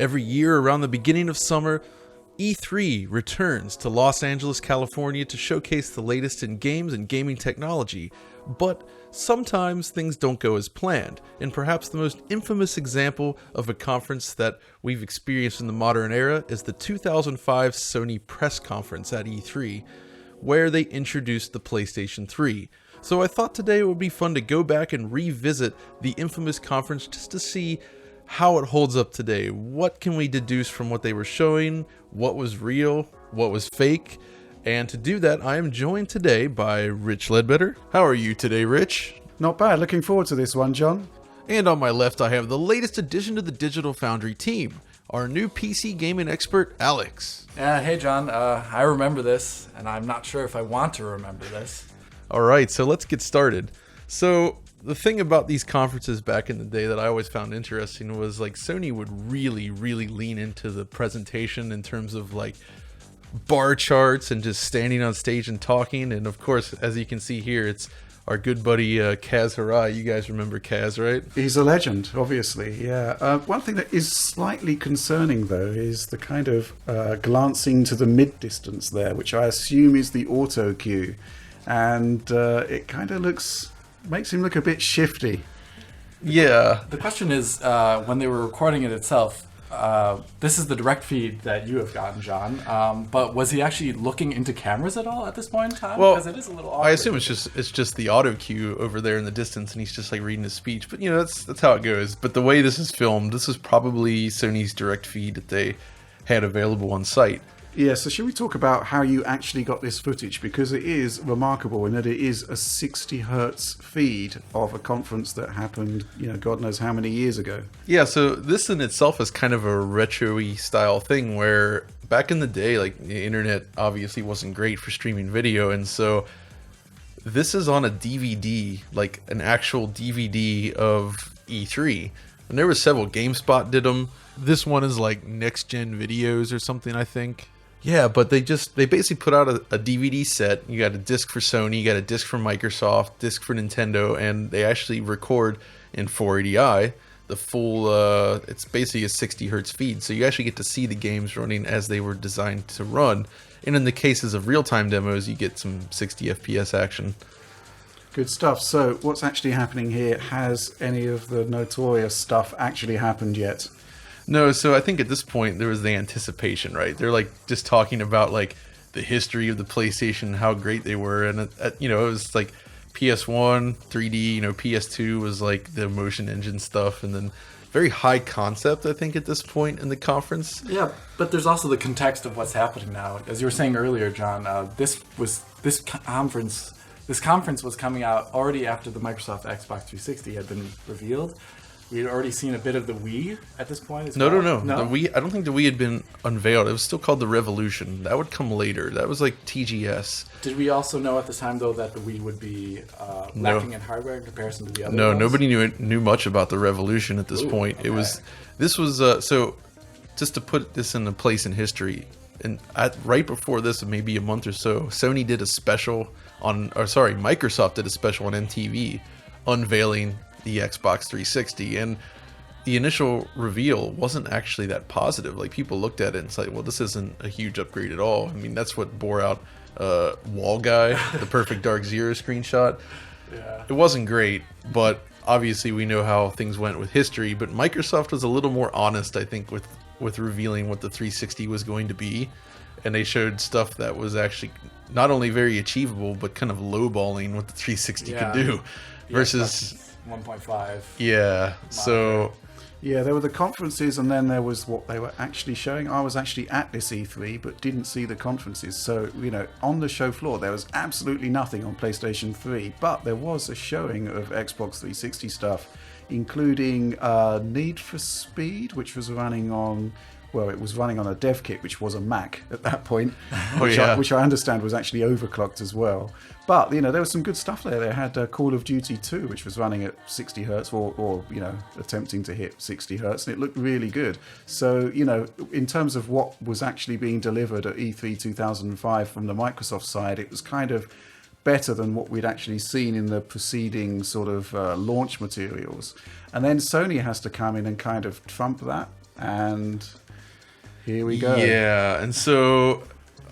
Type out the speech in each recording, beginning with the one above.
Every year around the beginning of summer, E3 returns to Los Angeles, California to showcase the latest in games and gaming technology, but sometimes things don't go as planned, and perhaps the most infamous example of a conference that we've experienced in the modern era is the 2005 Sony press conference at E3, where they introduced the PlayStation 3. So I thought today it would be fun to go back and revisit the infamous conference just to see how it holds up today. What can we deduce from what they were showing? What was real? What was fake? And to do that, I am joined today by Rich Ledbetter. How are you today, Rich? Not bad. Looking forward to this one, John. And on my left, I have the latest addition to the Digital Foundry team, our new PC gaming expert, Alex. Hey, John. I remember this, and I'm not sure if I want to remember this. All right, so let's get started. So the thing about these conferences back in the day that I always found interesting was like Sony would really lean into the presentation in terms of like bar charts and just standing on stage and talking. And of course, as you can see here, it's our good buddy Kaz Hirai. You guys remember Kaz, right? He's a legend, obviously, yeah. One thing that is slightly concerning, though, is the kind of glancing to the mid-distance there, which I assume is the auto cue. And it kind of makes him look a bit shifty. Yeah. The question is, when they were recording it itself, this is the direct feed that you have gotten, John. But was he actually looking into cameras at all at this point in time? Well, because it is a little awkward. I assume it's just the auto cue over there in the distance, and he's just like reading his speech. But you know, that's how it goes. But the way this is filmed, this is probably Sony's direct feed that they had available on site. Yeah, so should we talk about how you actually got this footage? Because it is remarkable in that it is a 60 hertz feed of a conference that happened, God knows how many years ago. Yeah, so this in itself is kind of a retro-y style thing where back in the day, like the internet obviously wasn't great for streaming video. And so this is on a DVD, like an actual DVD of E3. And there were several. GameSpot did them. This one is like Next Gen Videos or something, I think. Yeah, but they basically put out a DVD set. You got a disc for Sony, you got a disc for Microsoft, disc for Nintendo, and they actually record in 480i the full, it's basically a 60 hertz feed. So you actually get to see the games running as they were designed to run. And in the cases of real-time demos, you get some 60 FPS action. Good stuff. So what's actually happening here? Has any of the notorious stuff actually happened yet? No, so I think at this point there was the anticipation, right? They're like just talking about like the history of the PlayStation, how great they were, and it was like PS1, 3D, PS2 was like the motion engine stuff, and then very high concept, I think, at this point in the conference. Yeah, but there's also the context of what's happening now. As you were saying earlier, John, this conference was coming out already after the Microsoft Xbox 360 had been revealed. We had already seen a bit of the Wii at this point. No. The Wii, I don't think the Wii had been unveiled. It was still called the Revolution. That would come later. That was like TGS. Did we also know at the time, though, that the Wii would be lacking in hardware in comparison to the other ones? Nobody knew much about the Revolution at this point. Okay. This was so just to put this in a place in history. And right before this, maybe a month or so, Sony did a special Microsoft did a special on MTV unveiling the Xbox 360, and the initial reveal wasn't actually that positive. Like, people looked at it and said, well, this isn't a huge upgrade at all. I mean, that's what bore out Wall Guy, the Perfect Dark Zero screenshot. Yeah. It wasn't great, but obviously we know how things went with history. But Microsoft was a little more honest, I think, with revealing what the 360 was going to be, and they showed stuff that was actually not only very achievable, but kind of lowballing what the 360 could do versus 1.5. Yeah, so yeah, there were the conferences, and then there was what they were actually showing. I was actually at this E3, but didn't see the conferences. So, on the show floor, there was absolutely nothing on PlayStation 3, but there was a showing of Xbox 360 stuff, including Need for Speed, which was running on... Well, it was running on a dev kit, which was a Mac at that point, which I understand was actually overclocked as well. But, there was some good stuff there. They had Call of Duty 2, which was running at 60 hertz or attempting to hit 60 hertz, and it looked really good. So, in terms of what was actually being delivered at E3 2005 from the Microsoft side, it was kind of better than what we'd actually seen in the preceding sort of launch materials. And then Sony has to come in and kind of trump that And here we go. Yeah, and so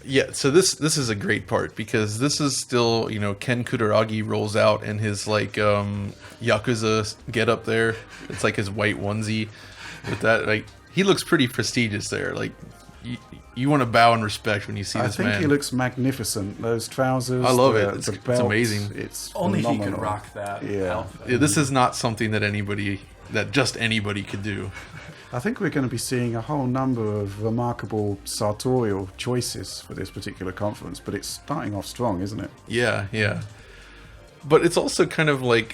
this is a great part because this is still, you know, Ken Kutaragi rolls out in his like Yakuza get up there. It's like his white onesie with that, like he looks pretty prestigious there. Like you want to bow in respect when you see this man. I think he looks magnificent. Those trousers. I love it. The It's belt, amazing. It's Only phenomenal. he could rock that outfit. Yeah, this is not something that just anybody could do. I think we're going to be seeing a whole number of remarkable sartorial choices for this particular conference, but it's starting off strong, isn't it? Yeah. But it's also kind of like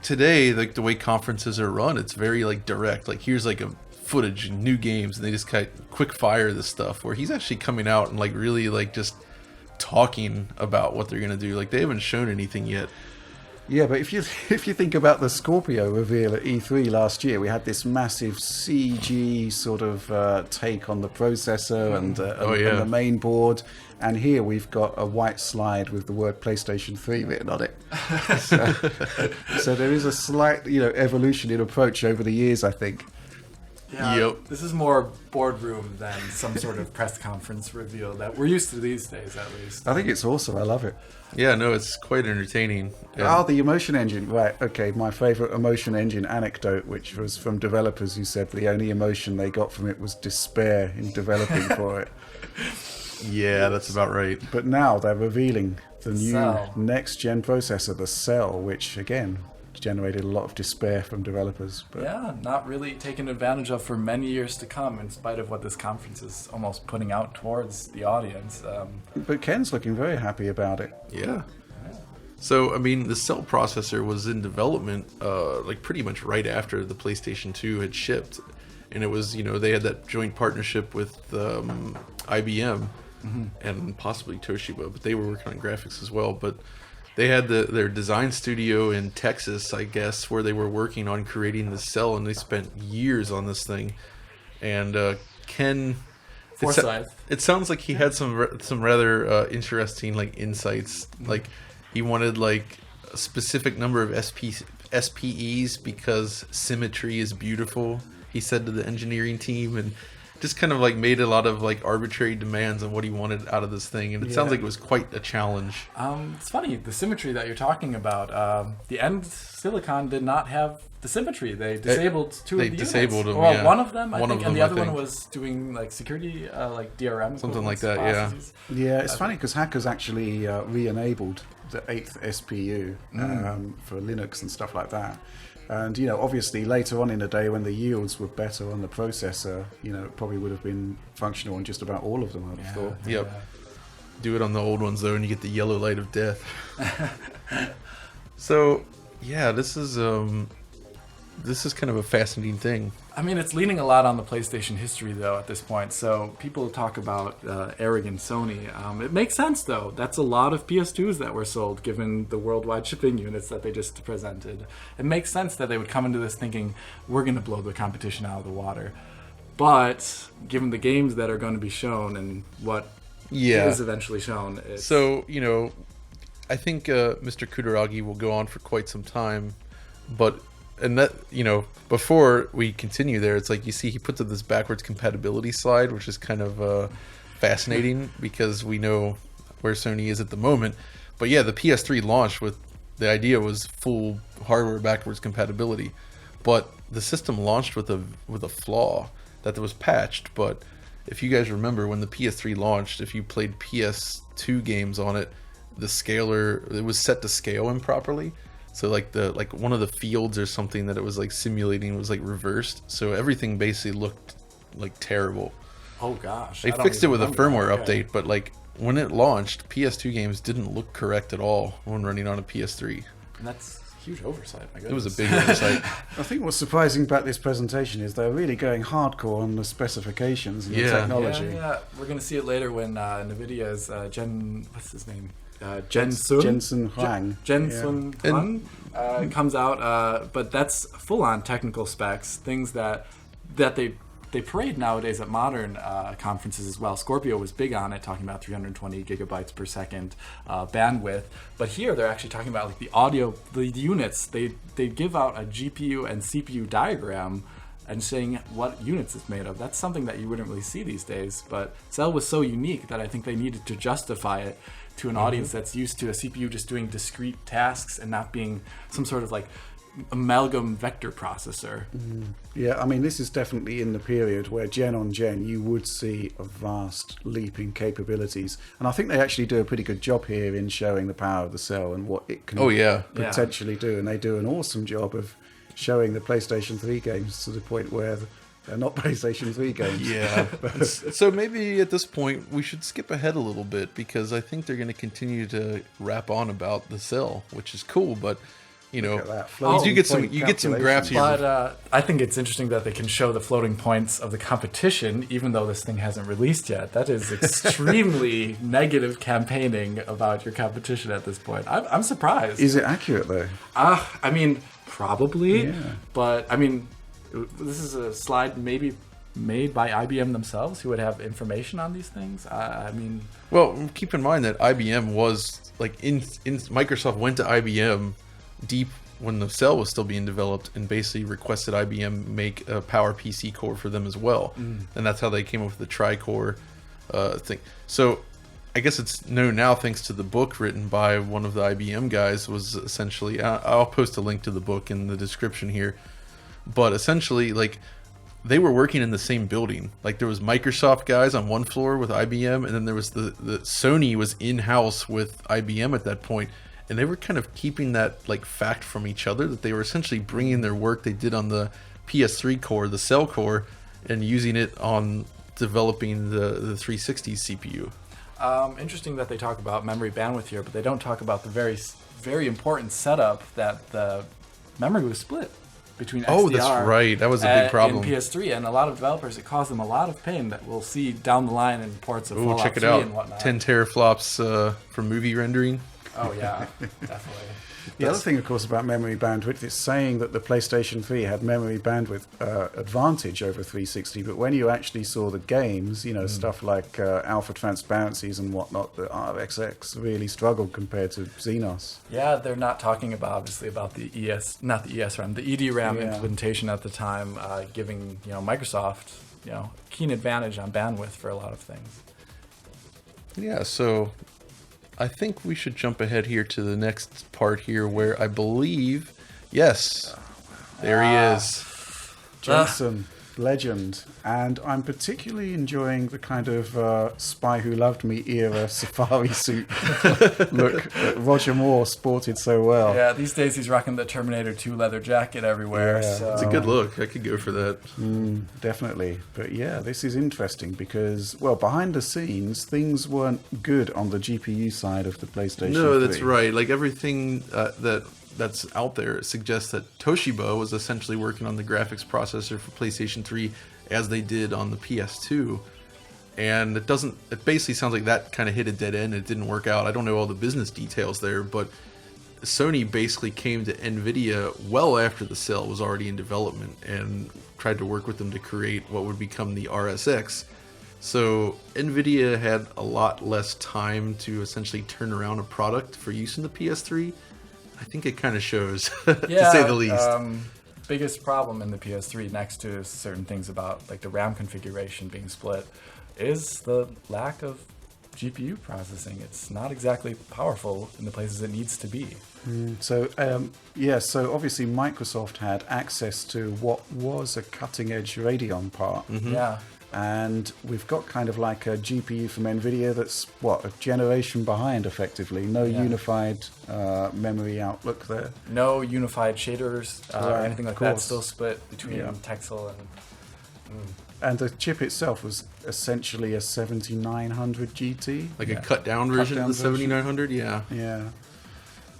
today, like the way conferences are run, it's very like direct. Like here's like a footage and new games, and they just kind of quick fire this stuff. Where he's actually coming out and like really like just talking about what they're gonna do. Like they haven't shown anything yet. Yeah, but if you think about the Scorpio reveal at E3 last year, we had this massive CG sort of take on the processor and the main board, and here we've got a white slide with the word PlayStation 3 written on it. So there is a slight, evolution in approach over the years, I think. Yeah, Yep. This is more boardroom than some sort of press conference reveal that we're used to these days, at least. I think it's awesome. I love it. Yeah, no, it's quite entertaining. Oh, the emotion engine. Right, okay. My favourite emotion engine anecdote, which was from developers who said the only emotion they got from it was despair in developing for it. Yeah, that's about right. But now they're revealing the new Cell. next-gen processor, the Cell, which, again, generated a lot of despair from developers. But Yeah, not really taken advantage of for many years to come, in spite of what this conference is almost putting out towards the audience. But Ken's looking very happy about it. Yeah. So, I mean, the Cell processor was in development like pretty much right after the PlayStation 2 had shipped. And it was, they had that joint partnership with IBM and possibly Toshiba, but they were working on graphics as well. But they had their design studio in Texas, I guess, where they were working on creating the Cell, and they spent years on this thing. And Ken... Forsyth. It sounds like he had some rather interesting like insights. Like he wanted like a specific number of SPEs because symmetry is beautiful. He said to the engineering team, and just kind of like made a lot of like arbitrary demands on what he wanted out of this thing. And it sounds like it was quite a challenge. It's funny, the symmetry that you're talking about. The end Silicon did not have the symmetry. They disabled two of the units. Disabled them, Well, yeah. one of them, I One think, of and the them, other I one think. was doing like security, like DRM. Something like that, processes. Yeah, it's funny because hackers actually re-enabled the 8th SPU for Linux and stuff like that. And, obviously later on in the day when the yields were better on the processor, it probably would have been functional on just about all of them, I'd have thought. Yep. Do it on the old ones though, and you get the yellow light of death. So, yeah, this is kind of a fascinating thing. I mean, it's leaning a lot on the PlayStation history, though, at this point. So people talk about arrogant Sony. It makes sense, though. That's a lot of PS2s that were sold, given the worldwide shipping units that they just presented. It makes sense that they would come into this thinking, we're going to blow the competition out of the water. But given the games that are going to be shown and what is eventually shown... So, I think Mr. Kutaragi will go on for quite some time, but... And that, before we continue there, it's like you see he puts up this backwards compatibility slide, which is kind of fascinating because we know where Sony is at the moment. But yeah, the PS3 launched with the idea was full hardware backwards compatibility, but the system launched with a flaw that was patched. But if you guys remember when the PS3 launched, if you played PS2 games on it, the scaler, it was set to scale improperly. So like one of the fields or something that it was like simulating was like reversed. So everything basically looked like terrible. Oh gosh. They fixed it with a firmware update, but like when it launched, PS2 games didn't look correct at all when running on a PS3. And that's a huge oversight. My goodness. It was a big oversight. I think what's surprising about this presentation is they're really going hardcore on the specifications and the technology. Yeah. We're going to see it later when NVIDIA's what's his name? Jensen Huang comes out, but that's full-on technical specs, things that they they parade nowadays at modern conferences as well. Scorpio was big on it, talking about 320 gigabytes per second bandwidth. But here they're actually talking about like the audio, the units. They give out a GPU and CPU diagram and saying what units it's made of. That's something that you wouldn't really see these days. But Cell was so unique that I think they needed to justify it to an audience that's used to a CPU just doing discrete tasks and not being some sort of like amalgam vector processor. Yeah, I mean, this is definitely in the period where gen on gen you would see a vast leap in capabilities, and I think they actually do a pretty good job here in showing the power of the Cell and what it can potentially do, and they do an awesome job of showing the PlayStation 3 games to the point where they're not PlayStation 3 games. Yeah. So maybe at this point we should skip ahead a little bit, because I think they're going to continue to rap on about the Cell, which is cool, but you know, you get some graphs here. But I think it's interesting that they can show the floating points of the competition, even though this thing hasn't released yet. That is extremely negative campaigning about your competition at this point. I'm surprised. Is it accurate though? I mean, probably. Yeah. But I mean, this is a slide maybe made by IBM themselves, who would have information on these things. I mean, well, keep in mind that IBM was like in Microsoft went to IBM deep when the Cell was still being developed and basically requested IBM make a Power PC core for them as well, and that's how they came up with the tri-core thing. So I guess it's known now, thanks to the book written by one of the IBM guys, was essentially, I'll post a link to the book in the description here, but essentially like they were working in the same building. Like there was Microsoft guys on one floor with IBM, and then there was the Sony was in-house with IBM at that point. And they were kind of keeping that like fact from each other, that they were essentially bringing their work they did on the PS3 core, the Cell core, and using it on developing the 360 CPU. Interesting that they talk about memory bandwidth here, but they don't talk about the very, very important setup that the memory was split between XDR. Oh, that's right. That was a big problem. In PS3, and a lot of developers, it caused them a lot of pain that we'll see down the line in ports of Fallout 3 and whatnot. 10 teraflops for movie rendering. Oh yeah, definitely. The other thing, of course, about memory bandwidth is saying that the PlayStation 3 had memory bandwidth advantage over 360, but when you actually saw the games, you know, stuff like alpha transparencies and whatnot, the RxX really struggled compared to Xenos. Yeah, they're not talking about, obviously, about the not the ESRAM, the EDRAM implementation at the time, giving, you know, Microsoft, you know, keen advantage on bandwidth for a lot of things. Yeah, so I think we should jump ahead here to the next part here, where I believe, yes, there he is. Jensen, legend. And I'm particularly enjoying the kind of Spy Who Loved Me era safari suit look that Roger Moore sported so well. Yeah, these days he's rocking the Terminator 2 leather jacket everywhere. Yeah. So. It's a good look. I could go for that. Definitely. But yeah, this is interesting because, well, behind the scenes, things weren't good on the GPU side of the PlayStation 3. No, that's right. Like everything that's out there suggests that Toshiba was essentially working on the graphics processor for PlayStation 3 as they did on the PS2. And it basically sounds like that kind of hit a dead end. It didn't work out. I don't know all the business details there, but Sony basically came to NVIDIA well after the Cell was already in development and tried to work with them to create what would become the RSX. So NVIDIA had a lot less time to essentially turn around a product for use in the PS3. I think it kind of shows, to say the least. Biggest problem in the PS3, next to certain things about like the RAM configuration being split, is the lack of GPU processing. It's not exactly powerful in the places it needs to be. So obviously Microsoft had access to what was a cutting-edge Radeon part. Yeah. And we've got kind of like a GPU from NVIDIA that's, a generation behind, effectively. No unified memory outlook there. No unified shaders or anything like that. Course. Still split between Texel and... And the chip itself was essentially a 7900 GT. Like a cut-down version of the 7900? Yeah. Yeah.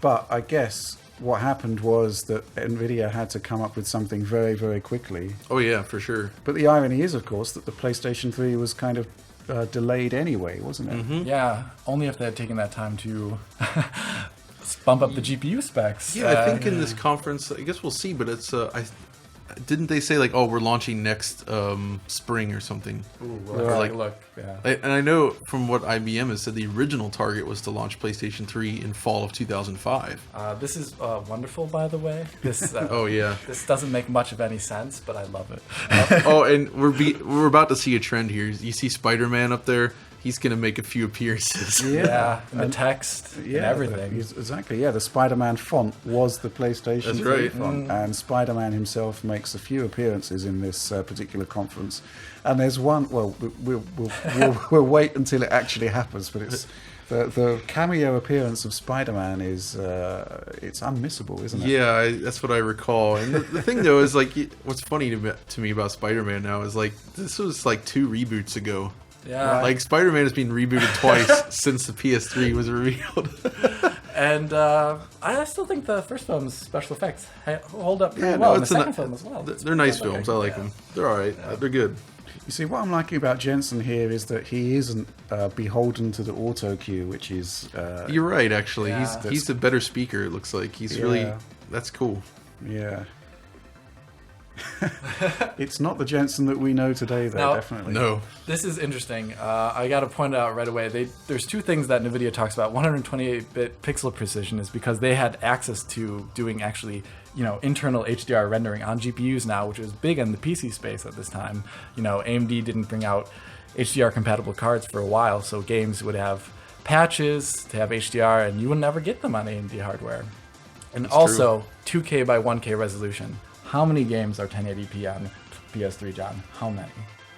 But I guess what happened was that NVIDIA had to come up with something very, very quickly. Oh, yeah, for sure. But the irony is, of course, that the PlayStation 3 was kind of delayed anyway, wasn't it? Yeah, only if they had taken that time to bump up the GPU specs. Yeah, I think in this conference, I guess we'll see, but it's didn't they say like, oh, we're launching next spring or something? Ooh, Or, look, yeah. And I know from what IBM has said, the original target was to launch PlayStation 3 in fall of 2005. This is wonderful, by the way. This Oh yeah. this doesn't make much of any sense, but I love it. Oh, and we're about to see a trend here. You see Spider-Man up there. He's gonna make a few appearances. Yeah, and the text and everything. Exactly. Yeah, the Spider-Man font was the PlayStation That's 3 right. font, and Spider-Man himself makes a few appearances in this particular conference. And there's one. Well, we'll wait until it actually happens, but it's. The cameo appearance of Spider-Man is it's unmissable, isn't it? Yeah, that's what I recall. And the thing though is like, what's funny to me about Spider-Man now is like this was like 2 reboots ago. Yeah. Like Spider-Man has been rebooted twice since the PS3 was revealed. And I still think the first film's special effects hold up pretty well. And the second film as well. They're nice films. I like them. They're all right. They're good. You see, what I'm liking about Jensen here is that he isn't beholden to the auto cue, which is. You're right. Actually, Yeah. he's a better speaker. It looks like he's really. That's cool. Yeah. It's not the Jensen that we know today, though. No. Definitely. No. This is interesting. I got to point out right away. There's 2 things that NVIDIA talks about. 128-bit pixel precision is because they had access to doing actually, internal HDR rendering on GPUs now, which was big in the PC space at this time. AMD didn't bring out HDR compatible cards for a while, so games would have patches to have HDR, and you would never get them on AMD hardware. And That's also 2K by 1K resolution. How many games are 1080p on PS3, John? How many?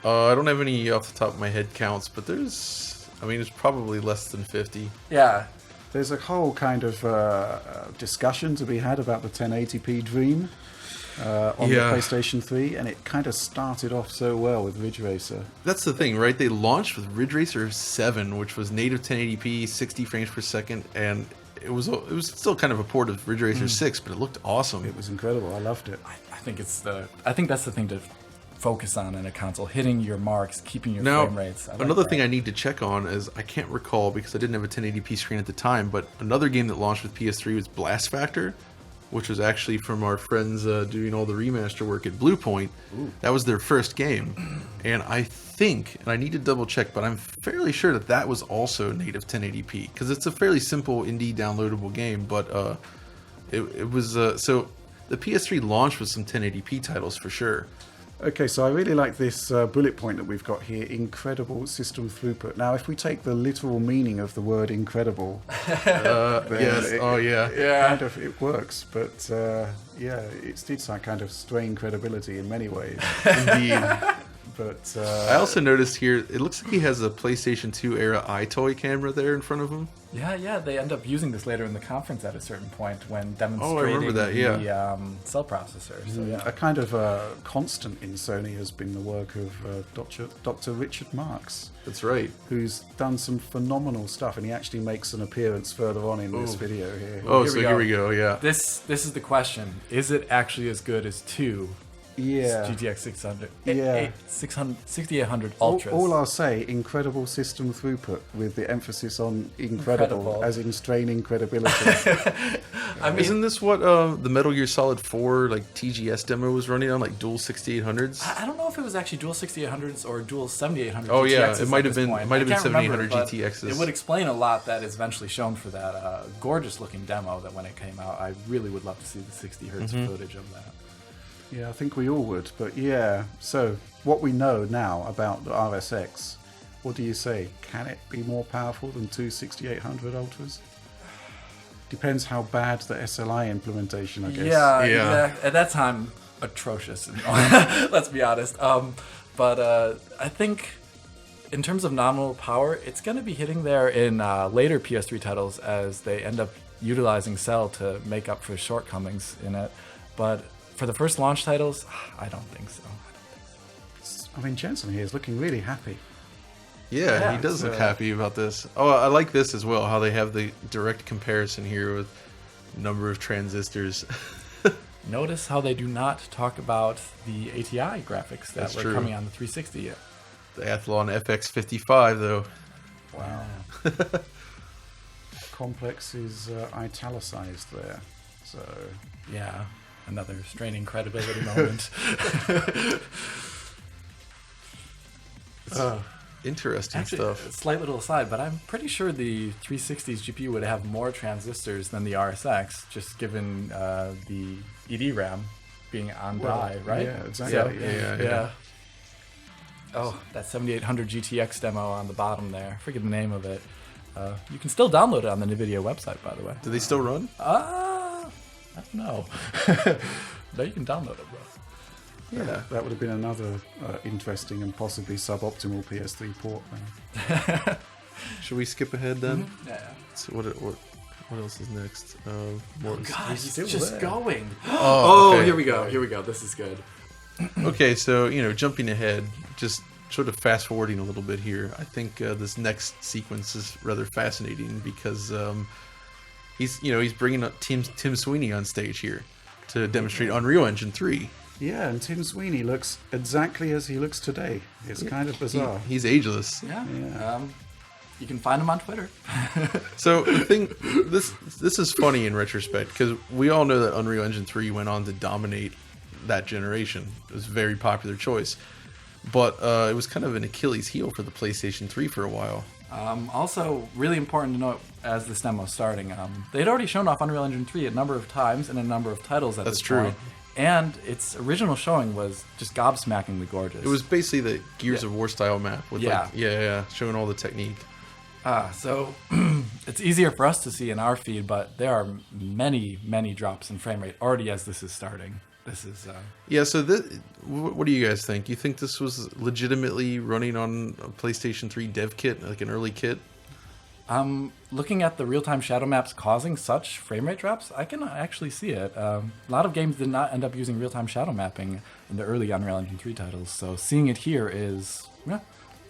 I don't have any off the top of my head counts, but there's probably less than 50. Yeah. There's a whole kind of discussion to be had about the 1080p dream on the PlayStation 3, and it kind of started off so well with Ridge Racer. That's the thing, right? They launched with Ridge Racer 7, which was native 1080p, 60 frames per second, and it was still kind of a port of Ridge Racer 6, but it looked awesome. It was incredible. I loved it. I think that's the thing to focus on in a console, hitting your marks, keeping your Now, frame rates. another thing I need to check on is I can't recall because I didn't have a 1080p screen at the time, but another game that launched with PS3 was Blast Factor, which was actually from our friends doing all the remaster work at Bluepoint. Ooh. That was their first game, and I think, and I need to double check, but I'm fairly sure that was also native 1080p because it's a fairly simple indie downloadable game, but it was so the PS3 launched with some 1080p titles for sure. Okay, so I really like this bullet point that we've got here, incredible system throughput. Now, if we take the literal meaning of the word incredible, yes, kind of, it works. But it's kind of strain credibility in many ways. Indeed. But I also noticed here, it looks like he has a PlayStation 2 era iToy camera there in front of him. Yeah, they end up using this later in the conference at a certain point when demonstrating the cell processor. So, yeah. A kind of constant in Sony has been the work of Dr. Richard Marks. That's right. Who's done some phenomenal stuff, and he actually makes an appearance further on in this video here. Here we go, yeah. This is the question. Is it actually as good as 2? Yeah. GTX 600. Yeah. 6800 Ultras. All I'll say, incredible system throughput with the emphasis on incredible. As in straining credibility. I mean, isn't this what the Metal Gear Solid 4 like TGS demo was running on, like dual 6800s? I don't know if it was actually dual 6800s or dual 7800s. Oh yeah, GTXs it might have been 7800 GTXs. It would explain a lot that is eventually shown for that gorgeous looking demo that when it came out. I really would love to see the 60 hertz footage of that. Yeah, I think we all would. But yeah, so what we know now about the RSX, what do you say? Can it be more powerful than 2 6800 Ultras? Depends how bad the SLI implementation, I guess. Yeah. At that time, atrocious. Let's be honest. But I think in terms of nominal power, it's going to be hitting there in later PS3 titles as they end up utilizing Cell to make up for shortcomings in it. But for the first launch titles, I don't think so. I mean, Jensen here is looking really happy. Yeah, he does look happy about this. Oh, I like this as well, how they have the direct comparison here with number of transistors. Notice how they do not talk about the ATI graphics that were coming on the 360 yet. The Athlon FX55, though. Wow. Complex is italicized there. So yeah. Another straining credibility moment. Interesting Actually, stuff. slight little aside, but I'm pretty sure the 360's GPU would have more transistors than the RSX, just given the ED RAM being on die, right? Yeah, exactly. So, Yeah. Oh, that 7800 GTX demo on the bottom there. I forget the name of it. You can still download it on the NVIDIA website, by the way. Do they still run? I don't know. No, you can download it, bro. Yeah. That would have been another interesting and possibly suboptimal PS3 port. Then. Should we skip ahead then? Yeah. So what else is next? More God, he's still just there. going. Oh, okay. Here we go. Here we go. This is good. Okay, so jumping ahead, just sort of fast forwarding a little bit here. I think this next sequence is rather fascinating because he's bringing up Tim Sweeney on stage here to demonstrate Unreal Engine 3. Yeah, and Tim Sweeney looks exactly as he looks today. It's kind of bizarre. He's ageless. Yeah. Yeah. You can find him on Twitter. So the thing, this is funny in retrospect because we all know that Unreal Engine 3 went on to dominate that generation. It was a very popular choice, but it was kind of an Achilles heel for the PlayStation 3 for a while. Also, really important to note as this demo is starting, they'd already shown off Unreal Engine 3 a number of times and a number of titles at That's this true. point. And its original showing was just gobsmackingly gorgeous. It was basically the Gears of War style map with Yeah. showing all the technique. So it's easier for us to see in our feed, but there are many, many drops in frame rate already as this is starting. This is Yeah, so what do you guys think? You think this was legitimately running on a PlayStation 3 dev kit, like an early kit? looking at the real-time shadow maps causing such frame rate drops. I can actually see it. A lot of games did not end up using real-time shadow mapping in the early Unreal Engine 3 titles, so seeing it here is, yeah,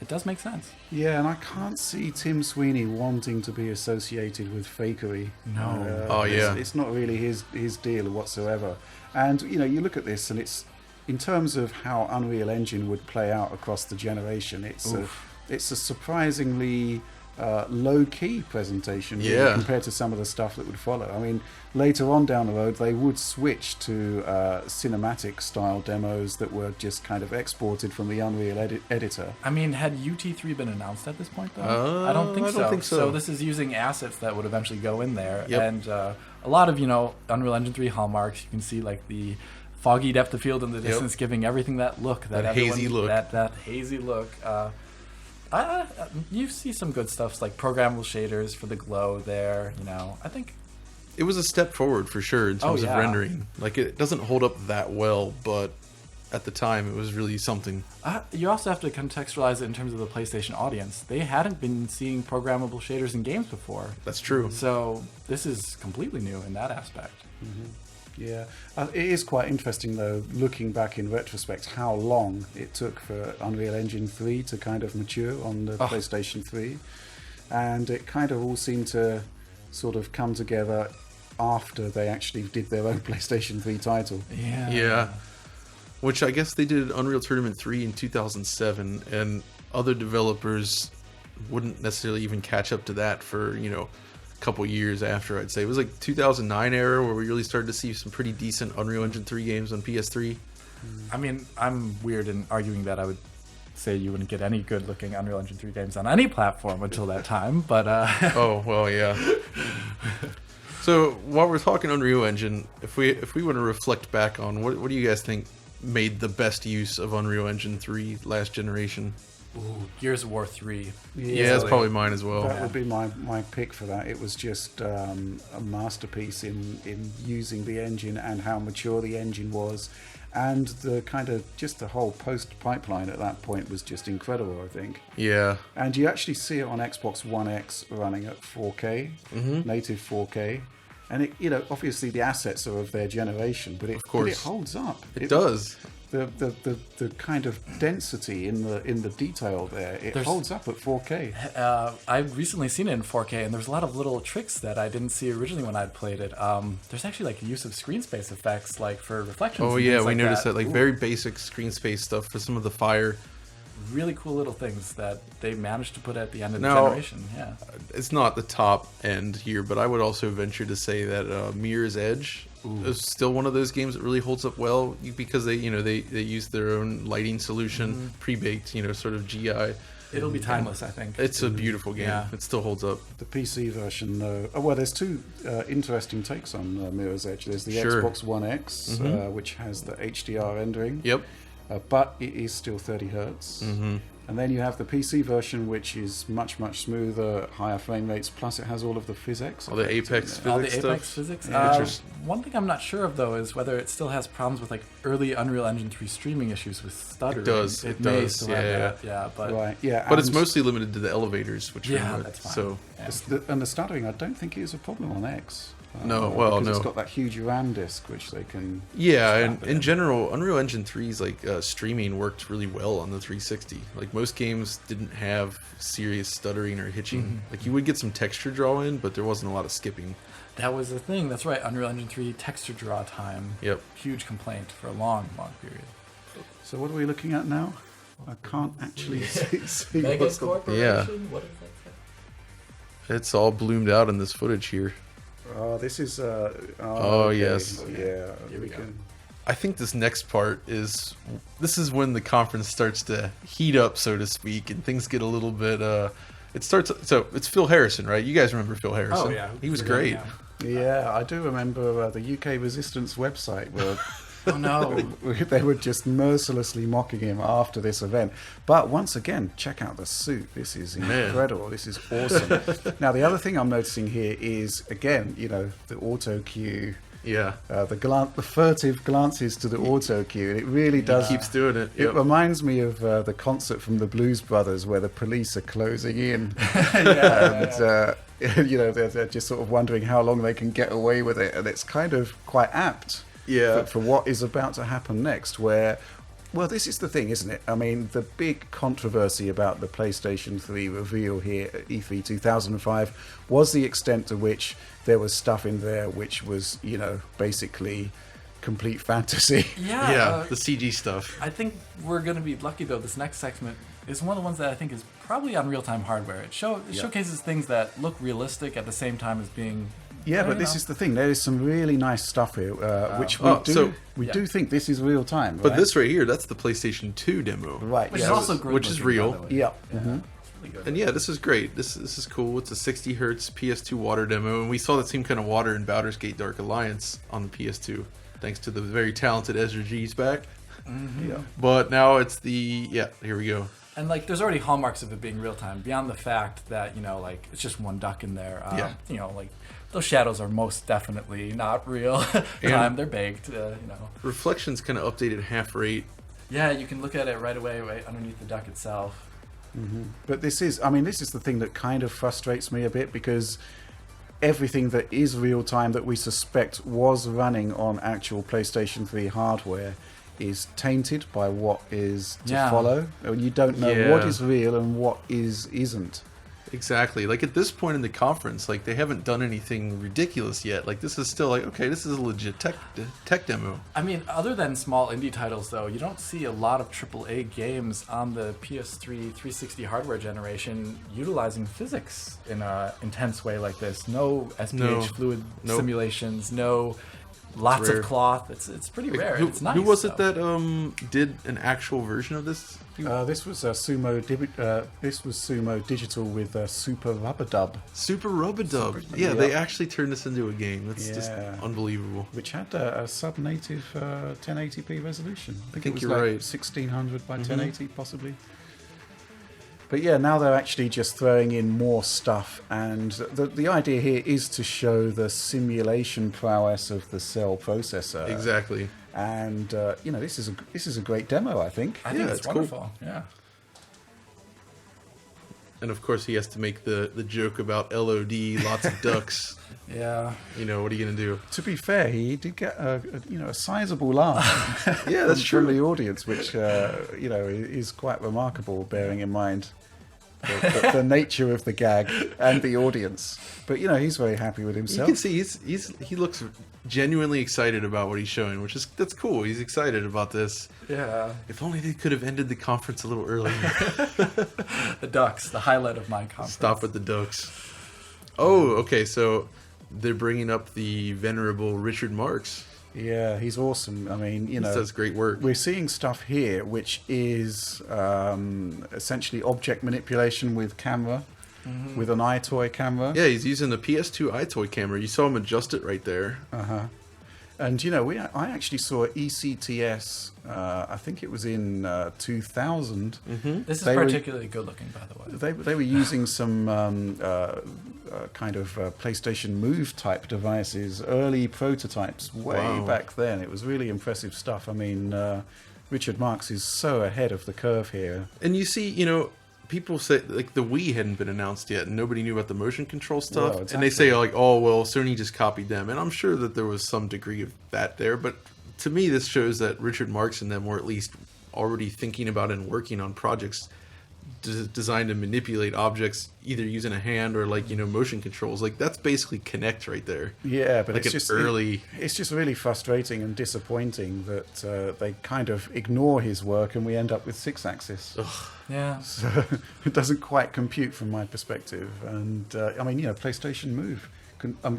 it does make sense. Yeah, and I can't see Tim Sweeney wanting to be associated with fakery. No. Oh, yeah. It's not really his deal whatsoever. And, you know, you look at this and it's, in terms of how Unreal Engine would play out across the generation, it's a surprisingly low-key presentation really, compared to some of the stuff that would follow. I mean, later on down the road, they would switch to cinematic-style demos that were just kind of exported from the Unreal editor. I mean, had UT3 been announced at this point, though? I don't think so. So this is using assets that would eventually go in there. Yep. And a lot of, Unreal Engine 3 hallmarks. You can see, like, the foggy depth of field in the distance, giving everything that look. That hazy look. That hazy look. You see some good stuff, like programmable shaders for the glow there. I think it was a step forward for sure in terms of rendering. Like, it doesn't hold up that well, but at the time it was really something. You also have to contextualize it in terms of the PlayStation audience. They hadn't been seeing programmable shaders in games before. That's true. So this is completely new in that aspect. Mm-hmm. Yeah, it is quite interesting though, looking back in retrospect, how long it took for Unreal Engine 3 to kind of mature on the PlayStation 3. And it kind of all seemed to sort of come together after they actually did their own PlayStation 3 title. Yeah. Which I guess they did Unreal Tournament 3 in 2007, and other developers wouldn't necessarily even catch up to that for, couple years after. I'd say it was like 2009 era where we really started to see some pretty decent Unreal Engine 3 games on PS3. I mean, I'm weird in arguing that I would say you wouldn't get any good looking Unreal Engine 3 games on any platform until that time, but oh well, yeah. So while we're talking Unreal Engine, if we want to reflect back on what do you guys think made the best use of Unreal Engine 3 last generation? Gears of War 3. Yeah, that's probably mine as well. That would be my pick for that. It was just a masterpiece in using the engine and how mature the engine was, and the kind of just the whole post pipeline at that point was just incredible, I think. Yeah. And you actually see it on Xbox One X running at 4K, native 4K. And it, obviously the assets are of their generation, but it holds up. It does. The kind of density in the detail there, it holds up at 4K. I've recently seen it in 4K, and there's a lot of little tricks that I didn't see originally when I'd played it. There's actually like use of screen space effects, like for reflections. Oh yeah, we noticed that, like very basic screen space stuff for some of the fire. Really cool little things that they managed to put at the end of the generation. Yeah, it's not the top end here, but I would also venture to say that Mirror's Edge is still one of those games that really holds up well because they use their own lighting solution, pre-baked, sort of GI. It'll be timeless, I think. It's a beautiful game. Yeah. It still holds up. The PC version, though. Oh, well, there's two interesting takes on Mirror's Edge. There's the Sure. Xbox One X, which has the HDR rendering. Yep. But it is still 30 hertz. And then you have the PC version, which is much, much smoother, higher frame rates, plus it has all of the physics. All the Apex physics All the stuff. Apex physics. One thing I'm not sure of, though, is whether it still has problems with like early Unreal Engine 3 streaming issues with stuttering. It does. It It may does. still have that. Yeah, but Right, yeah. But it's and mostly limited to the elevators, which Yeah, are that's fine. so. and the stuttering, I don't think is a problem on X. No, well, because no. it's got that huge RAM disk, which they can... Yeah, slap and it in general, Unreal Engine 3's like streaming worked really well on the 360. Like most games didn't have serious stuttering or hitching. Like you would get some texture draw in, but there wasn't a lot of skipping. that was the thing. That's right. Unreal Engine 3 texture draw time. Yep. Huge complaint for a long, long period. So what are we looking at now? I can't actually see Vegas what's the... Corporation? Yeah. What is that? It's all bloomed out in this footage here. Oh, this is... Oh, okay. yes. Yeah, Here we go. can... I think this next part is when the conference starts to heat up, so to speak, and things get a little bit. It starts. So it's Phil Harrison, right? You guys remember Phil Harrison? Oh, yeah. he was Yeah, great. yeah. Yeah, I do remember the UK Resistance website where Oh, no. they were just mercilessly mocking him after this event. But once again, check out the suit. This is incredible. This is awesome. Now, the other thing I'm noticing here is, again, the auto cue. Yeah, The furtive glances to the auto cue. It really does. he keeps doing it. It Yep. reminds me of the concert from the Blues Brothers where the police are closing in. They're just sort of wondering how long they can get away with it. And it's kind of quite apt for what is about to happen next, where... Well, this is the thing, isn't it? I mean, the big controversy about the PlayStation 3 reveal here at E3 2005 was the extent to which there was stuff in there which was, basically complete fantasy. Yeah. The CG stuff. I think we're going to be lucky, though. This next segment is one of the ones that I think is probably on real-time hardware. It showcases things that look realistic at the same time as being... Yeah, but this is the thing. There is some really nice stuff here, which we do think this is real time. But right? this right here, that's the PlayStation 2 demo. right, Which yeah. is also great. which is looking, real. by the way. Yeah. Yeah. Mhm. It's really good. And yeah, this is great. This is cool. It's a 60 hertz PS2 water demo, and we saw that same kind of water in Baldur's Gate Dark Alliance on the PS2, thanks to the very talented Ezra G's back. Yeah. But now it's here we go. And there's already hallmarks of it being real time beyond the fact that it's just one duck in there. Those shadows are most definitely not real time. They're baked. Reflections kind of updated half rate. Yeah, you can look at it right away, right underneath the duck itself. But this is the thing that kind of frustrates me a bit, because everything that is real time that we suspect was running on actual PlayStation 3 hardware is tainted by what is to follow. And you don't know what is real and what isn't. Exactly. At this point in the conference, they haven't done anything ridiculous yet. This is still okay, this is a legit tech demo. I mean, other than small indie titles, though, you don't see a lot of AAA games on the PS3 360 hardware generation utilizing physics in an intense way like this. No SPH fluid simulations, lots rare. of cloth. It's pretty rare. It's nice. Who was it though. that did an actual version of this? This was Sumo Digital with Super Rubber Dub, Super Rub-a-Dub. Yeah, they actually turned this into a game. That's just unbelievable. which had a sub-native 1080p resolution. I think it was you're right. 1600 by 1080 possibly. But yeah, now they're actually just throwing in more stuff, and the idea here is to show the simulation prowess of the cell processor. Exactly. And this is a great demo, I think. I think it's it's cool. wonderful. Yeah. And of course, he has to make the joke about LOD, lots of ducks. Yeah. What are you gonna do? To be fair, he did get a sizable laugh. Yeah, that's from true. the audience, which is quite remarkable, bearing in mind the nature of the gag and the audience. But he's very happy with You himself. can see he looks genuinely excited about what he's showing, that's cool. He's excited about this. Yeah. If only they could have ended the conference a little earlier. The ducks, the highlight of my conference. Stop with the ducks. Oh, okay. So they're bringing up the venerable Richard Marx. Yeah, he's awesome. I mean, He does great work. we're seeing stuff here which is essentially object manipulation with camera, with an iToy camera. Yeah, he's using the PS2 iToy camera. You saw him adjust it right there. And I actually saw ECTS. I think it was in 2000. This is They were- particularly good looking, by the way. They were using some kind of PlayStation Move type devices, early prototypes way Wow. back then. It was really impressive stuff. I mean, Richard Marx is so ahead of the curve here. And you see, people say like the Wii hadn't been announced yet, and nobody knew about the motion control stuff. Well, And they say like, "Oh, well, Sony just copied them." And I'm sure that there was some degree of that there, but to me, this shows that Richard Marx and them were at least already thinking about and working on projects designed to manipulate objects, either using a hand or like motion controls. Like that's basically Kinect right there. Yeah, but Like it's an just early- It's just really frustrating and disappointing that they kind of ignore his work, and we end up with SIXAXIS. Yeah. So it doesn't quite compute from my perspective. And I mean, PlayStation Move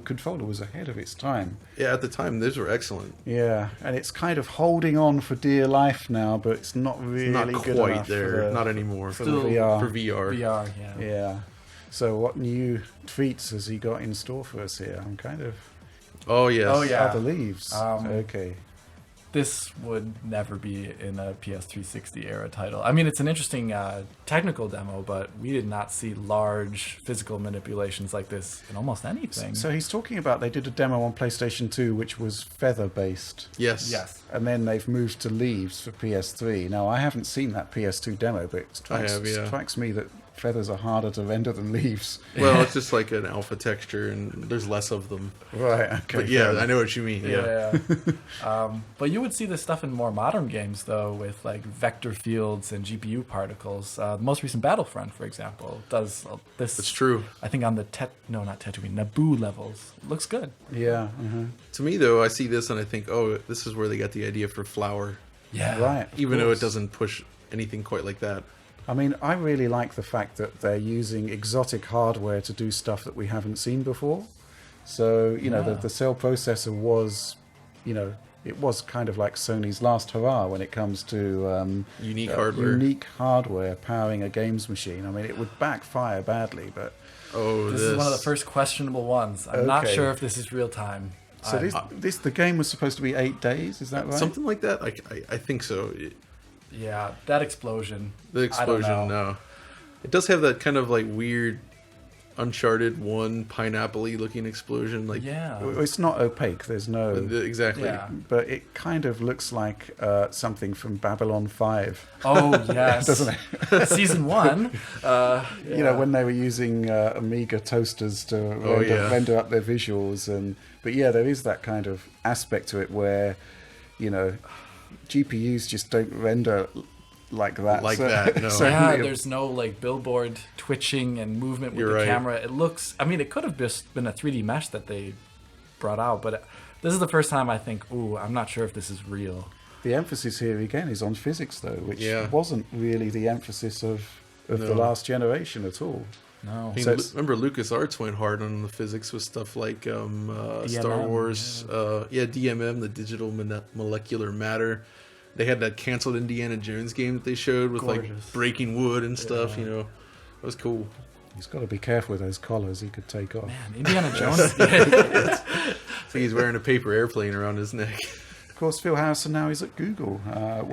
controller was ahead of its time. Yeah, at the time, those were excellent. Yeah, and it's kind of holding on for dear life now, but it's not really Not good quite enough there. Not anymore. for Still the VR. For VR. VR, yeah. Yeah. So what new treats has he got in store for us here? I'm kind of Oh yes. Oh, yeah. other leaves. Okay. This would never be in a PS360 era title. I mean, it's an interesting technical demo, but we did not see large physical manipulations like this in almost anything. So he's talking about they did a demo on PlayStation 2 which was feather based. Yes. Yes. And then they've moved to leaves for PS3. Now I haven't seen that PS2 demo, but it strikes me that feathers are harder to render than leaves. Well, it's just like an alpha texture, and there's less of them. Right. Okay. But yeah, I know what you mean. Yeah. But you would see this stuff in more modern games, though, with like vector fields and GPU particles. The most recent Battlefront, for example, does this. It's true. I think on the not Tatooine, Naboo levels. Looks good. Yeah. To me, though, I see this and I think, oh, this is where they got the idea for Flower. Yeah. Right. Even though it doesn't push anything quite like that. I mean, I really like the fact that they're using exotic hardware to do stuff that we haven't seen before. So, the cell processor was, it was kind of like Sony's last hurrah when it comes to Unique hardware. Unique hardware powering a games machine. I mean, it would backfire badly, but This is one of the first questionable ones. I'm not Okay. sure if this is real time. so the game was supposed to be 8 days. Is that right? Something like that? I think so. Yeah, that explosion. The explosion, I don't know. no. It does have that kind of like weird Uncharted 1 pineapple-y looking explosion. Like, Yeah. Well, it's not opaque. There's no. Exactly. Yeah. But it kind of looks like something from Babylon 5. Oh, yes. Doesn't it? Season 1. When they were using Amiga toasters to render up their visuals. But yeah, there is that kind of aspect to it where, GPUs just don't render like that. Like that, no. Yeah, there's no like billboard twitching and movement with You're the right. camera. It looks, I mean, it could have just been a 3D mesh that they brought out, but this is the first time I think, ooh, I'm not sure if this is real. The emphasis here again is on physics, though, which Yeah. wasn't really the emphasis of the last generation at all. No. I mean, So it's- remember LucasArts went hard on the physics with stuff like Star Wars, DMM, the digital molecular matter. They had that canceled Indiana Jones game that they showed with like Gorgeous. breaking wood and stuff. It was cool. He's got to be careful with those collars he could take off. Man, Indiana Jones. So he's wearing a paper airplane around his neck. Of course, Phil Harrison now is at Google,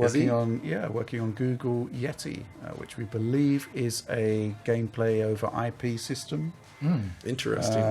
Is he? working on Google Yeti, which we believe is a gameplay over IP system. Interesting.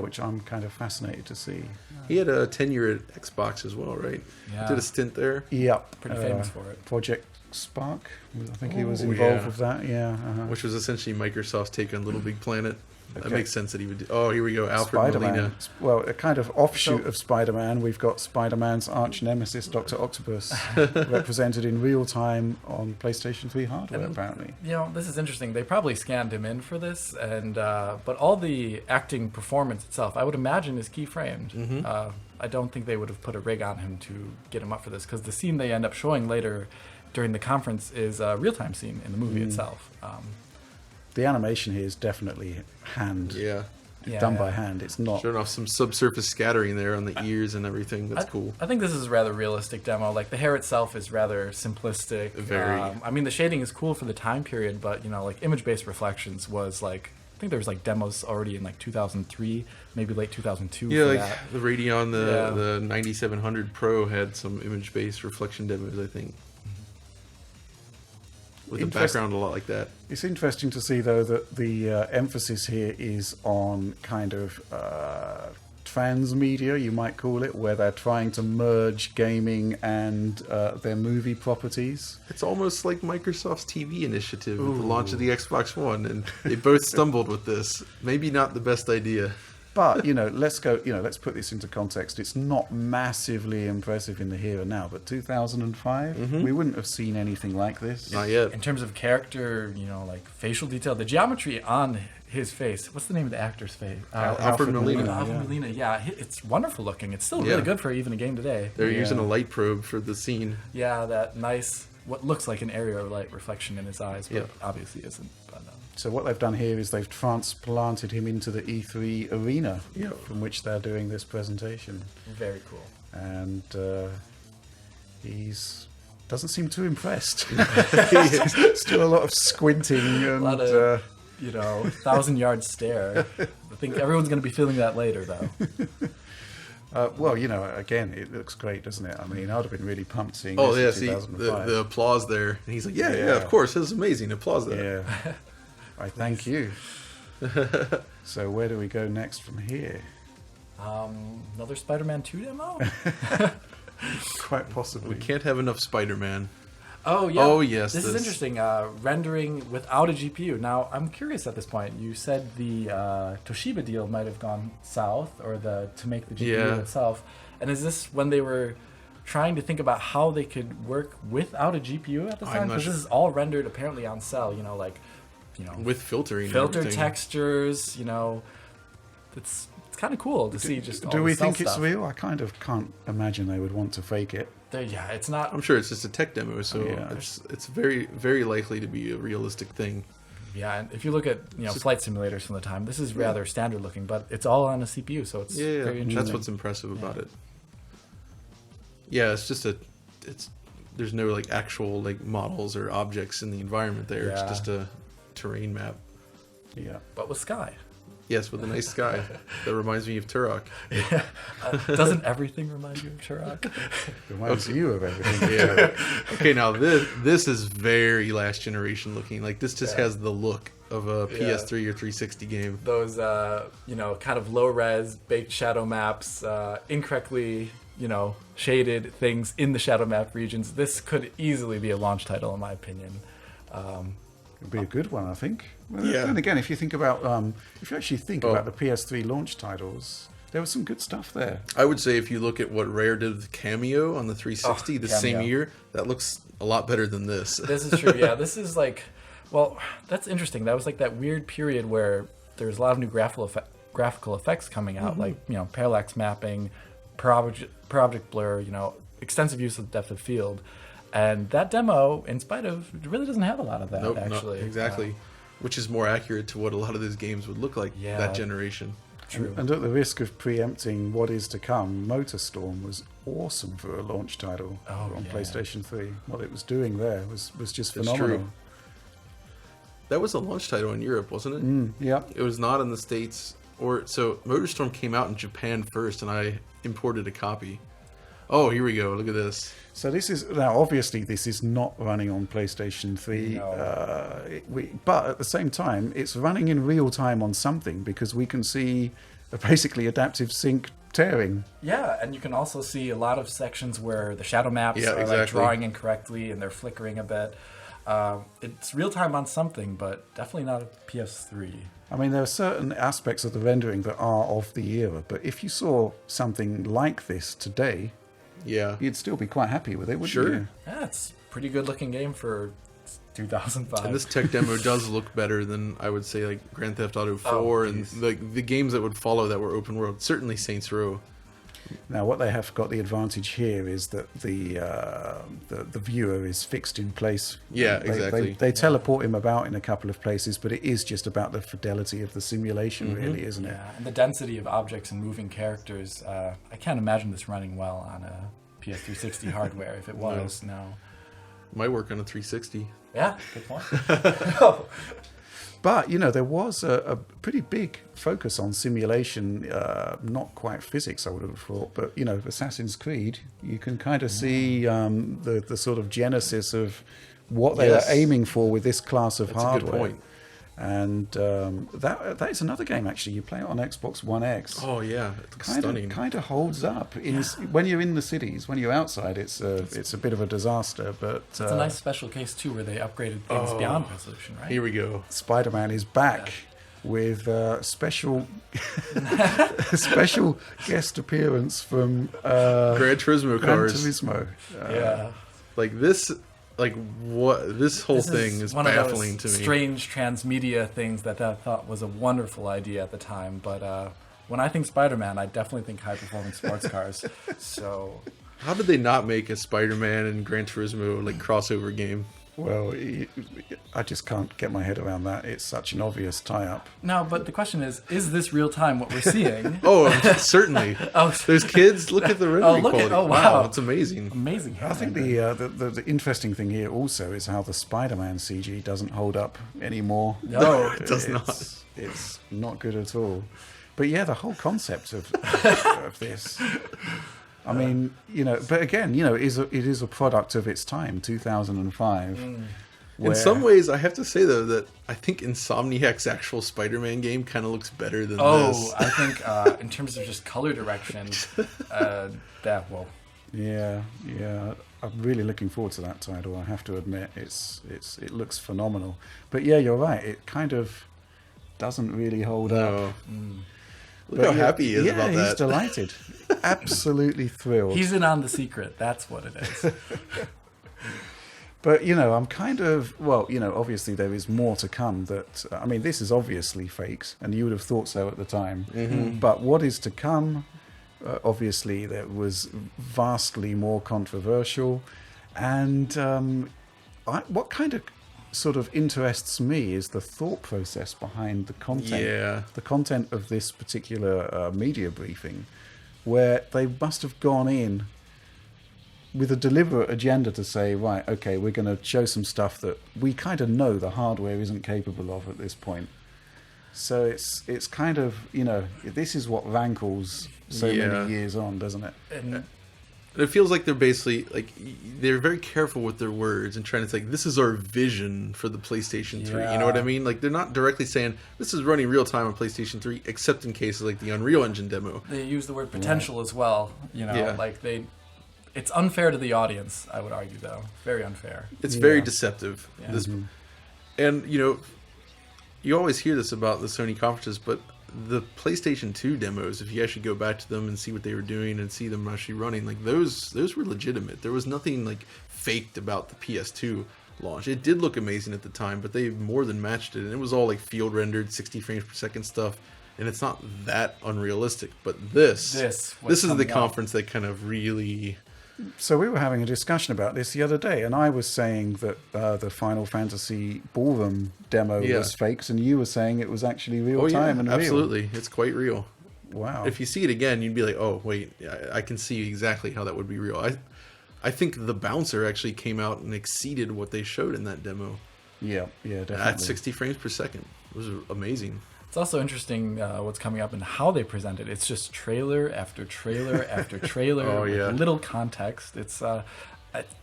Which I'm kind of fascinated to see. He had a tenure at Xbox as well, right? Yeah. Did a stint there. Yep, Pretty famous for it. Project Spark. I think he was Oh, involved yeah. with that. Yeah. Which was essentially Microsoft's take on Little Big Planet. That Okay. makes sense that he would do. Oh, here we go. Alfred Spider-Man. Molina. Well, a kind of offshoot of Spider-Man. We've got Spider-Man's arch nemesis, Dr. Octopus, represented in real time on PlayStation 3 hardware, apparently. This is interesting. They probably scanned him in for this, and but all the acting performance itself, I would imagine, is keyframed. I don't think they would have put a rig on him to get him up for this, because the scene they end up showing later during the conference is a real-time scene in the movie itself. The animation here is definitely hand. Yeah. done by hand. It's not. Showing off some subsurface scattering there on the ears and everything. That's cool. I think this is a rather realistic demo. Like the hair itself is rather simplistic. Very. I mean, the shading is cool for the time period, but like image-based reflections was like, I think there was like demos already in like 2003, maybe late 2002. Yeah, for like that. the Radeon, the 9700 Pro had some image-based reflection demos, I think. With a background a lot like that. It's interesting to see, though, that the emphasis here is on kind of transmedia, you might call it, where they're trying to merge gaming and their movie properties. It's almost like Microsoft's TV initiative with the launch of the Xbox One, and they both stumbled with this. Maybe not the best idea. But, let's put this into context. It's not massively impressive in the here and now, but 2005, we wouldn't have seen anything like this. Not yet. In terms of character, like facial detail, the geometry on his face. What's the name of the actor's face? Alfred Molina. Alfred Molina, yeah. It's wonderful looking. It's still really good for even a game today. They're using a light probe for the scene. Yeah, that nice, what looks like an area of light reflection in his eyes, but obviously isn't. But, So what they've done here is they've transplanted him into the E3 arena from which they're doing this presentation. Very cool. And he's doesn't seem too impressed. Still a lot of squinting and A lot of, 1,000-yard stare. I think everyone's going to be feeling that later, though. well, again, it looks great, doesn't it? I mean, I'd have been really pumped seeing Oh, this yeah, in see, 2005. the applause there. And he's like, yeah, of course, this is amazing. Applause there. Yeah. I thank you. So where do we go next from here? Another Spider-Man 2 demo? Quite possibly. We can't have enough Spider-Man. Oh, yeah. Oh, yes. This is interesting. Rendering without a GPU. Now, I'm curious at this point. You said the Toshiba deal might have gone south, or to make the GPU itself. And is this when they were trying to think about how they could work without a GPU at the time? Because this is all rendered apparently on cell, with filtering. Filter and everything. textures, it's kind of cool to see just all Do the we cell think it's stuff. real? I kind of can't imagine they would want to fake it. Yeah, it's not. I'm sure it's just a tech demo, so Yeah. it's very, very likely to be a realistic thing. Yeah, and if you look at flight simulators from the time, this is rather standard looking, but it's all on a CPU, so it's very interesting. That's what's impressive about it. Yeah, it's just there's no like actual like models or objects in the environment there. It's just a terrain map. Yeah. But with sky. Yes, with a nice sky. That reminds me of Turok. Doesn't everything remind you of Turok? Reminds you of everything. Yeah. Okay, now this is very last generation looking. Like this just has the look of a PS3 or 360 game. Those kind of low res baked shadow maps, incorrectly shaded things in the shadow map regions. This could easily be a launch title in my opinion. It'd be a good one, I think. Well, Yeah. And again, if you think about, if you actually think about the PS3 launch titles, there was some good stuff there. I would say if you look at what Rare did with Cameo on the 360 the same Cameo. year, that looks a lot better than this. This is true. Yeah, this is like, well, that's interesting. That was like that weird period where there's a lot of new graphical effects coming out, like parallax mapping, per object blur, extensive use of depth of field. And that demo, in spite of, it really doesn't have a lot of that, Nope, actually. exactly. Which is more accurate to what a lot of these games would look like that generation. True. And at the risk of preempting what is to come, MotorStorm was awesome for a launch title on PlayStation 3. What it was doing there was just That's phenomenal. true. That was a launch title in Europe, wasn't it? Yeah. It was not in the States. So MotorStorm came out in Japan first, and I imported a copy. Oh, here we go. Look at this. So this is now obviously this is not running on PlayStation 3, but at the same time it's running in real time on something because we can see basically adaptive sync tearing. Yeah, and you can also see a lot of sections where the shadow maps are like exactly. drawing incorrectly and they're flickering a bit. It's real time on something, but definitely not a PS3. I mean, there are certain aspects of the rendering that are of the era, but if you saw something like this today, you'd still be quite happy with it, wouldn't you? Yeah, it's a pretty good looking game for 2005. And this tech demo does look better than, I would say, like Grand Theft Auto 4 and the games that would follow that were open world. Certainly Saints Row. Now, what they have got the advantage here is that the viewer is fixed in place. Yeah, exactly. They teleport him about in a couple of places, but it is just about the fidelity of the simulation, really, isn't it? Yeah, and the density of objects and moving characters. I can't imagine this running well on a PS360 hardware. If it was, no. Might work on a 360. Yeah, good point. But, you know, there was a pretty big focus on simulation, not quite physics, I would have thought, but, you know, Assassin's Creed, you can kind of see the sort of genesis of what they are aiming for with this class of hardware. That's a good point. And that is another game, actually. You play it on Xbox One X. Oh, yeah. It's stunning. Kind of holds up. When you're in the cities, when you're outside, it's a bit of a disaster. But it's a nice special case, too, where they upgraded things beyond resolution, right? Here we go. Spider-Man is back with special guest appearance from Gran Turismo Gran cars. Turismo. Like this... Like what this whole thing is one baffling of to those me. Strange transmedia things that I thought was a wonderful idea at the time, but when I think Spider-Man, I definitely think high-performance sports cars. So, how did they not make a Spider-Man and Gran Turismo like crossover game? Well, I just can't get my head around that. It's such an obvious tie-up. No, but the question is this real time what we're seeing? Oh, certainly. There's kids. Look at the rendering quality. Wow, it's amazing. Amazing. I think the interesting thing here also is how the Spider-Man CG doesn't hold up anymore. No, it does not. It's not good at all. But yeah, the whole concept of this. I mean, you know, but again, you know, it is a product of its time, 2005. In some ways, I have to say though that I think Insomniac's actual Spider-Man game kind of looks better than this. Oh, I think in terms of just color direction, well. Yeah. I'm really looking forward to that title. I have to admit, it looks phenomenal. But yeah, you're right. It kind of doesn't really hold up. Look how happy he is about that. Yeah, he's delighted. Absolutely thrilled. He's in on the secret. That's what it is. But, you know, I'm kind of, well, you know, obviously there is more to come that, I mean, this is obviously fakes, and you would have thought so at the time. But what is to come, obviously, that was vastly more controversial. And what kind of sort of interests me is the thought process behind the content. The content of this particular media briefing, where they must have gone in with a deliberate agenda to say, right, okay, we're going to show some stuff that we kind of know the hardware isn't capable of at this point. So it's kind of, you know, this is what rankles so many years on, doesn't it? And it feels like they're basically, like, they're very careful with their words and trying to say, this is our vision for the PlayStation 3. You know what I mean? Like, they're not directly saying, this is running real time on PlayStation 3, except in cases like the Unreal Engine demo. They use the word potential as well. You know, like it's unfair to the audience, I would argue, though. Very unfair. It's very deceptive. And, you know, you always hear this about the Sony conferences, but the PlayStation 2 demos, if you actually go back to them and see what they were doing and see them actually running, like those were legitimate. There was nothing like faked about the PS2 launch. It did look amazing at the time, but they more than matched it, and it was all like field rendered 60 frames per second stuff, and it's not that unrealistic. But this is the conference that kind of really... So we were having a discussion about this the other day, and I was saying that the Final Fantasy Ballroom demo was fakes, and you were saying it was actually real time and real. Absolutely. It's quite real. Wow. If you see it again, you'd be like, oh, wait, I can see exactly how that would be real. I think the bouncer actually came out and exceeded what they showed in that demo. Yeah, definitely. At 60 frames per second. It was amazing. It's also interesting what's coming up and how they present it. It's just trailer after trailer after trailer with little context. It's I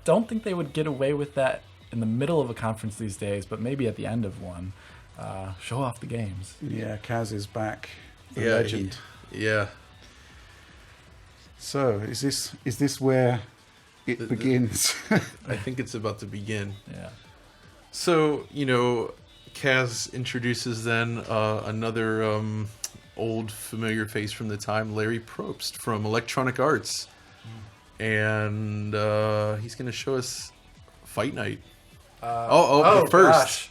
don't think they would get away with that in the middle of a conference these days, but maybe at the end of one. Show off the games. Yeah, Kaz is back. The legend. So, is this where it begins? I think it's about to begin. Yeah. So, you know, Kaz introduces then another old familiar face from the time, Larry Probst from Electronic Arts. And he's going to show us Fight Night. But first,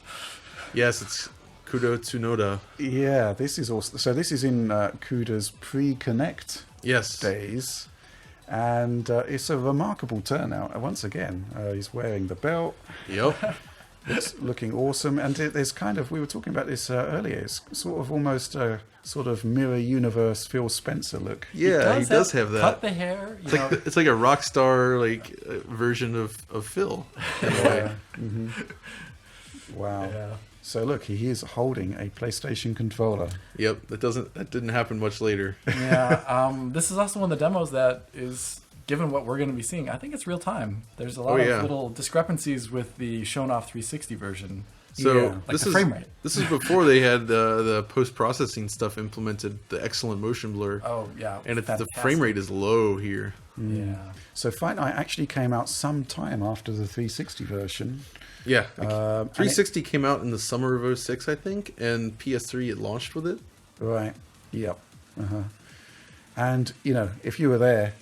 yes, it's Kudo Tsunoda. Yeah, this is also so. This is in Kuda's pre-Connect Yes. days, and it's a remarkable turnout. Once again, he's wearing the belt. Yep. It's looking awesome, and there's kind of, we were talking about this earlier. It's sort of almost a sort of mirror universe Phil Spencer look. Yeah, he does have that. Cut the hair. It's like a rock star version of Phil in a way. Wow. Yeah. So look, he is holding a PlayStation controller. Yep, that didn't happen much later. Yeah. This is also one of the demos that is, given what we're going to be seeing, I think it's real time. There's a lot of little discrepancies with the shown off 360 version. So Like this the is frame rate. This is before they had the post processing stuff implemented, the excellent motion blur. Oh yeah, And the fantastic. frame rate is low here. Yeah. So Fight Night actually came out some time after the 360 version. Yeah, and 360 came out in the summer of 06, I think, and PS3 it launched with it. Right. Yep. And, you know, if you were there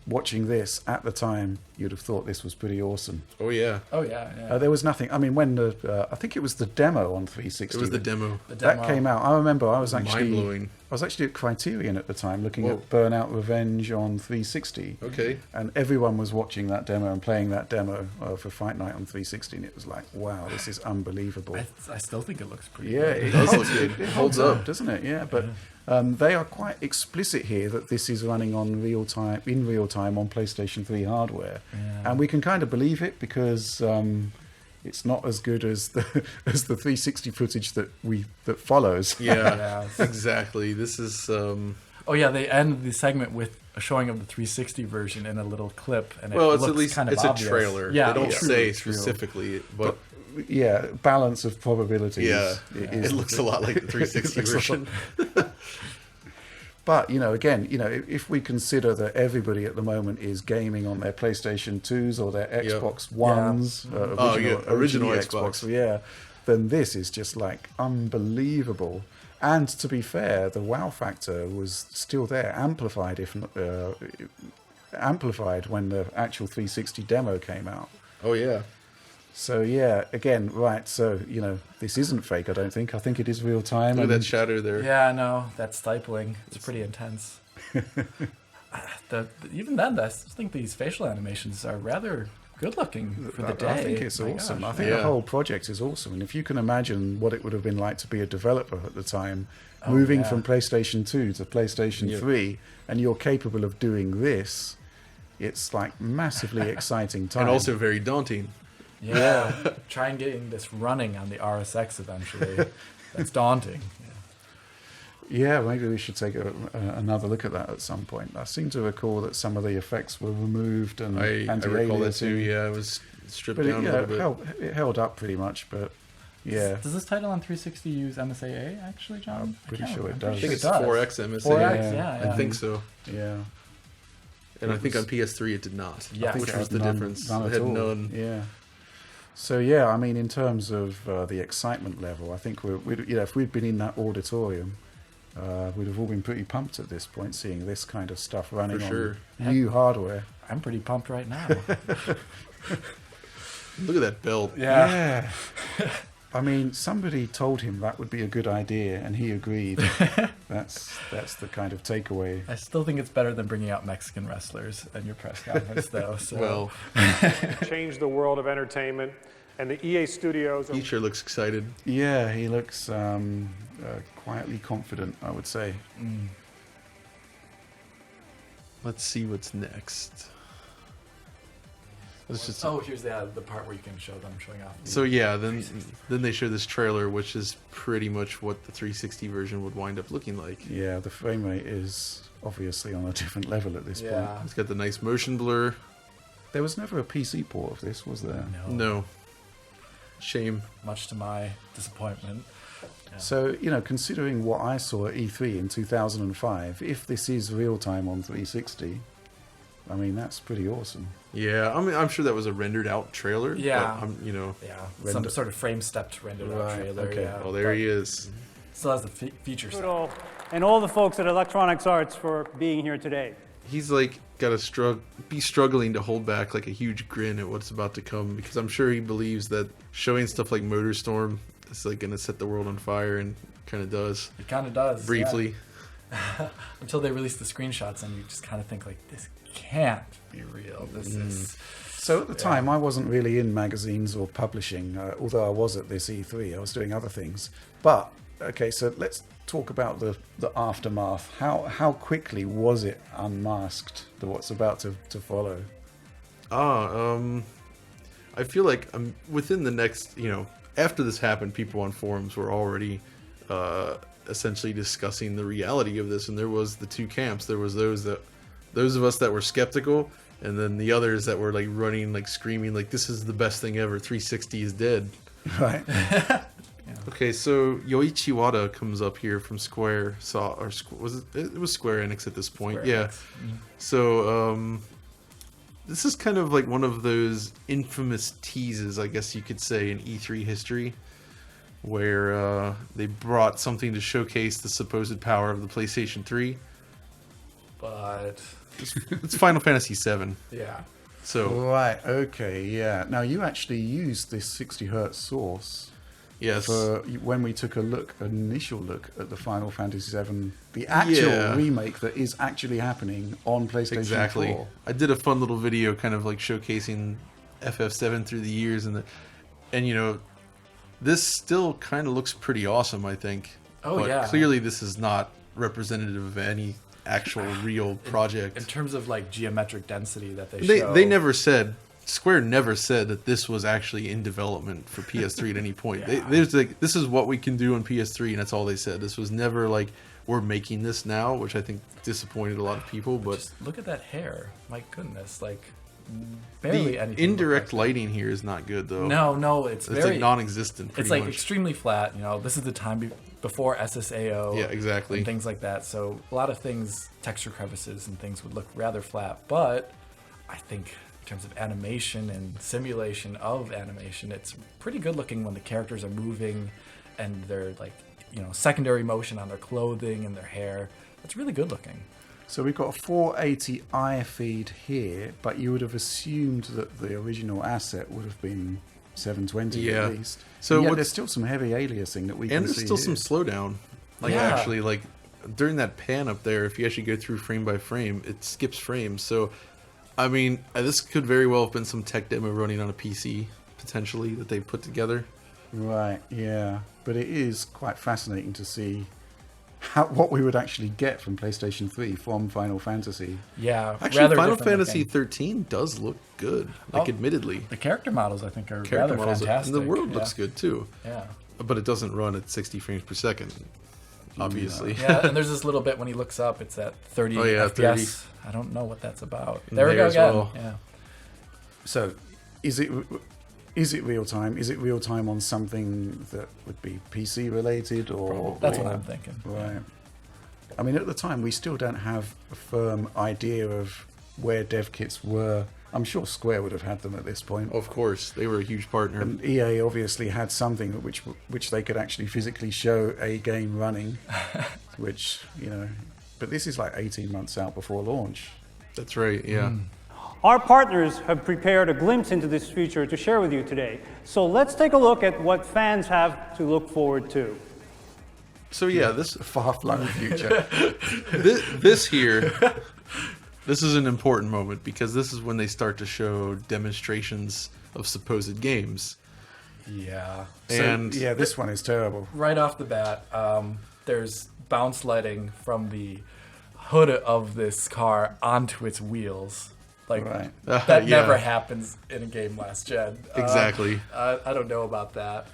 watching this at the time, you'd have thought this was pretty awesome. Oh yeah, Oh yeah. Yeah. There was nothing. I mean, when I think it was the demo on 360. it was the demo. The demo. That came out. I remember I was actually Mind-blowing. I was actually at Criterion at the time looking Whoa. at Burnout Revenge on 360. Okay. And everyone was watching that demo and playing that demo for Fight Night on 360, and it was like, wow, this is unbelievable. I still think it looks pretty. Yeah, good. it does holds, look good. it Holds holds up. up, doesn't it? Yeah, but they are quite explicit here that this is running on in real time on PlayStation 3 hardware, Yeah. and we can kind of believe it because it's not as good as the 360 footage that follows. Yeah, Yeah. exactly. This is Oh yeah, they end the segment with a showing of the 360 version in a little clip, and it well, it's looks at least kind of it's obvious. a trailer. Yeah, they don't true, say true. specifically, but Yeah, balance of probabilities. yeah, is- it looks a lot like the 360 It looks a lot- version. But, you know, again, you know, if we consider that everybody at the moment is gaming on their PlayStation 2s or their Xbox Ones, original Xbox, yeah, then this is just like unbelievable. And to be fair, the wow factor was still there, amplified when the actual 360 demo came out. Oh yeah. So yeah, again, right. So you know, this isn't fake. I don't think. I think it is real time. Look at that shadow there. Yeah, no, that's stifling. It's pretty intense. Even then, I still think these facial animations are rather good looking for the day. I think it's My awesome. gosh. I think Yeah. the whole project is awesome. And if you can imagine what it would have been like to be a developer at the time, moving yeah. from PlayStation 2 to PlayStation 3, and you're capable of doing this, it's like massively exciting time. And also very daunting. Yeah, try and getting this running on the RSX eventually. That's daunting. yeah, maybe we should take another look at that at some point. I seem to recall that some of the effects were removed and I recall that too. anti-aliasing. Yeah, it was stripped But down a little bit. it held up pretty much, but yeah. Does this title on 360 use MSAA actually, John? I'm pretty can't sure it remember. does. I think it's It does. 4X MSA. 4X, yeah. I think so. Yeah. And I It think was- on PS3 it did not. Yeah, which it was had the none- difference. none It at had all. none. Yeah. So yeah, I mean, in terms of the excitement level, I think if we'd been in that auditorium, we'd have all been pretty pumped at this point, seeing this kind of stuff running For on sure. new hardware. I'm pretty pumped right now. Look at that belt. Yeah. I mean, somebody told him that would be a good idea, and he agreed. That's the kind of takeaway. I still think it's better than bringing out Mexican wrestlers in your press conference, though. So. Well, Change the world of entertainment, and the EA studios. he sure looks excited. Yeah, he looks quietly confident, I would say. Let's see what's next. Let's just. here's the part where you can show them showing off. So yeah, then they show this trailer, which is pretty much what the 360 version would wind up looking like. Yeah, the frame rate is obviously on a different level at this point. Yeah. It's got the nice motion blur. There was never a PC port of this, was there? No. Shame. Much to my disappointment. So, you know, considering what I saw at E3 in 2005, if this is real time on 360, I mean, that's pretty awesome. Yeah, I mean, I'm sure that was a rendered out trailer. Yeah. But Yeah, some Render- sort of frame stepped rendered out Right, trailer. okay. Yeah. Oh, there he is. Still has the feature set. All, and all the folks at Electronics Arts for being here today. He's like got to be struggling to hold back like a huge grin at what's about to come, because I'm sure he believes that showing stuff like MotorStorm it's like gonna set the world on fire, and kind of does. It kind of does. Briefly. Yeah. Until they release the screenshots, and you just kind of think like, this can't be real. This is. So at the time, I wasn't really in magazines or publishing, although I was at this E3. I was doing other things. But, okay, so let's talk about the aftermath. How quickly was it unmasked, what's about to follow? I feel like within the next, after this happened, people on forums were already essentially discussing the reality of this, and there was the two camps. There was those of us that were skeptical, and then the others that were like running, like screaming, like this is the best thing ever. 360 is dead. Right. Okay, so Yoichi Wada comes up here from Square. It was Square Enix at this point. Square Yeah. Enix. Mm-hmm. So this is kind of like one of those infamous teases, I guess you could say, in E3 history, where they brought something to showcase the supposed power of the PlayStation 3. But It's Final Fantasy VII. yeah. So Right, okay, yeah. Now, you actually used this 60 hertz source yes, for when we took an initial look at the Final Fantasy VII, the actual remake that is actually happening on PlayStation exactly. 4. I did a fun little video, kind of like showcasing FF7 through the years, and this still kind of looks pretty awesome, I think. Oh, But yeah. clearly this is not representative of any actual real project. In terms of like geometric density that they They show. they never said, Square never said that this was actually in development for PS3 at any point. Yeah. There's like, this is what we can do on PS3, and that's all they said. This was never like, we're making this now, which I think disappointed a lot of people. But Just look at that hair. My goodness, like barely the anything. indirect looks like lighting here is not good, though. No, it's It's very like non-existent. It's Pretty like much. extremely flat. This is the time before SSAO. Yeah, exactly. And things like that. So a lot of things, texture crevices and things would look rather flat. But I think in terms of animation and simulation of animation, it's pretty good looking when the characters are moving and they're like, secondary motion on their clothing and their hair. It's really good looking. So we've got a 480i feed here, but you would have assumed that the original asset would have been 720 Yeah. at least. So So yeah, what's- there's still some heavy aliasing that we can And there's see still here. some slowdown. Like Yeah. actually, like during that pan up there, if you actually go through frame by frame, it skips frames. So, I mean, this could very well have been some tech demo running on a PC potentially that they put together. Right, yeah. But it is quite fascinating to see what we would actually get from PlayStation 3 from Final Fantasy. Yeah, Actually, rather Final different Fantasy looking. 13 does look good. Like, Oh. admittedly, The character models, I think, are character rather models fantastic. and the world yeah. looks good too. Yeah. But it doesn't run at 60 frames per second, obviously. Yeah, and there's this little bit when he looks up, it's at 30 Oh, yeah, FPS. I don't know what that's about. And There we there go as again. well. Yeah. So, is it real time? Is it real time on something that would be PC related, or That's or- what I'm thinking. Right. I mean, at the time, we still don't have a firm idea of where dev kits were. I'm sure Square would have had them at this point. Of course, they were a huge partner. And EA obviously had something which they could actually physically show a game running, which, but this is like 18 months out before launch. That's right, yeah. Our partners have prepared a glimpse into this future to share with you today. So let's take a look at what fans have to look forward to. So yeah, this Far-flung future. this here, this is an important moment because this is when they start to show demonstrations of supposed games. Yeah. And So, yeah, this one is terrible. Right off the bat, there's bounce lighting from the hood of this car onto its wheels. Like, Right. that Yeah. never happens in a game last gen. Exactly. I don't know about that.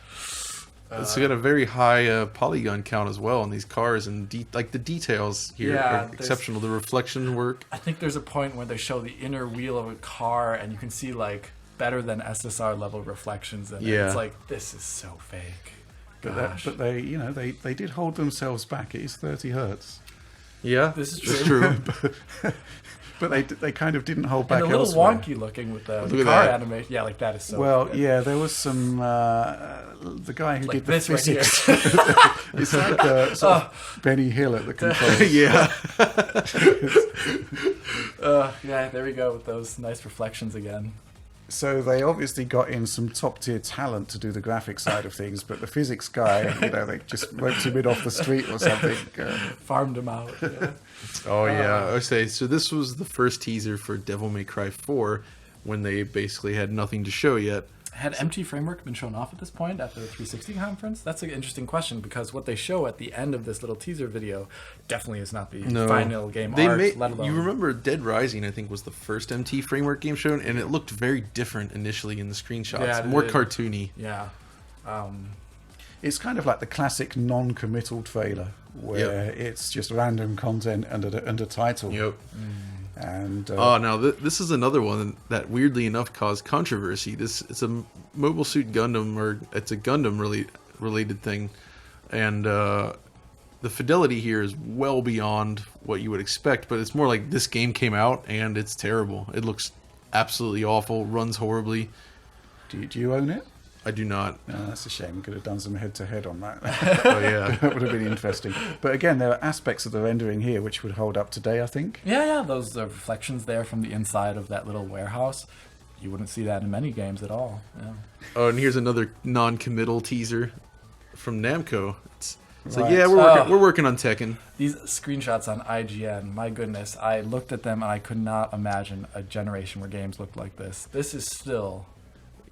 It's got a very high polygon count as well on these cars, and like the details here Yeah, are there's- exceptional. The reflection work. I think there's a point where they show the inner wheel of a car and you can see like better than SSR level reflections in it. Yeah. It's like, this is so fake. Gosh. But they, they did hold themselves back. It is 30 hertz. Yeah, This is it's true. true. But they kind of didn't hold back And a little elsewhere. wonky looking with the Look at car that. animation. Yeah, like that is so Well, good. yeah, there was some. The guy who Like did the this right here. physics. It's like sort of Benny Hill at the controls. Yeah, Yeah, there we go with those nice reflections again. So they obviously got in some top-tier talent to do the graphic side of things, but the physics guy, they just roped him in off the street or something. Farmed him out. Yeah. Oh yeah, I say. So this was the first teaser for Devil May Cry 4, when they basically had nothing to show yet. Had MT Framework been shown off at this point at the 360 conference? That's an interesting question, because what they show at the end of this little teaser video definitely is not the final game art, let alone... You remember Dead Rising, I think, was the first MT Framework game shown, and it looked very different initially in the screenshots. Yeah, more cartoony. Yeah. It's kind of like the classic non-committal trailer, where it's just random content under title. Yep. And now this is another one that weirdly enough caused controversy. It's a Mobile Suit Gundam, or it's a Gundam related thing, and the fidelity here is well beyond what you would expect. But it's more like this game came out and it's terrible. It looks absolutely awful, runs horribly. do you own it? I do not. No, that's a shame. We could have done some head-to-head on that. Oh yeah, That would have been interesting. But again, there are aspects of the rendering here which would hold up today, I think. Yeah, those reflections there from the inside of that little warehouse. You wouldn't see that in many games at all. Yeah. Oh, and here's another non-committal teaser from Namco. It's like, Right. yeah, we're working on Tekken. These screenshots on IGN, my goodness, I looked at them and I could not imagine a generation where games looked like this. This is still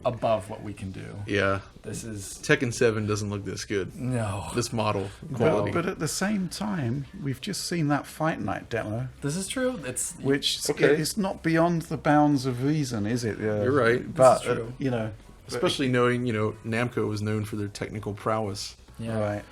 above what we can do. Yeah, This is... Tekken 7 doesn't look this good. No. This model quality. But at the same time, we've just seen that Fight Night demo, This is true. It's... which Okay. is not beyond the bounds of reason, is it? You're right. But, This is true. Especially knowing, Namco was known for their technical prowess. Yeah. Right.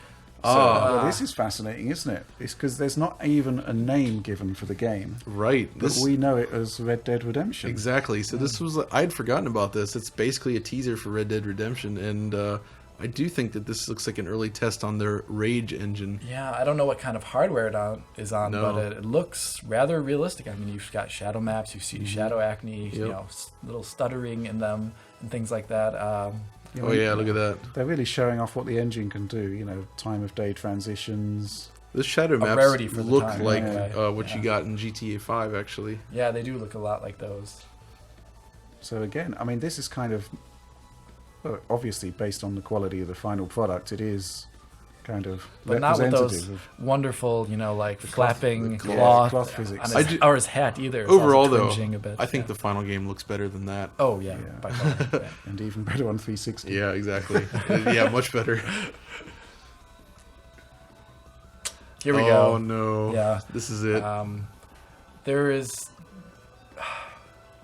So, this is fascinating, isn't it? It's because there's not even a name given for the game, Right. but we know it as Red Dead Redemption. Exactly. So this was, I'd forgotten about this. It's basically a teaser for Red Dead Redemption, and I do think that this looks like an early test on their RIIIIIDGE engine. Yeah, I don't know what kind of hardware it is on, No. but it looks rather realistic. I mean, you've got shadow maps, you see shadow acne, little stuttering in them and things like that. Oh yeah, look at that. They're really showing off what the engine can do. Time of day transitions. The shadow maps rarity for the look time, like anyway. what you got in GTA 5, actually. Yeah, they do look a lot like those. So again, I mean, this is kind of obviously based on the quality of the final product. It is kind of But not with representative those of wonderful, flapping the cloth, cloth physics. on his, or his hat either. It's Overall, also though, twinging a bit. I think the final game looks better than that. Oh yeah, Yeah. by far. Yeah. and even better on 360. Yeah, exactly. Yeah, much better. Here we Oh go. no. Yeah. This is it.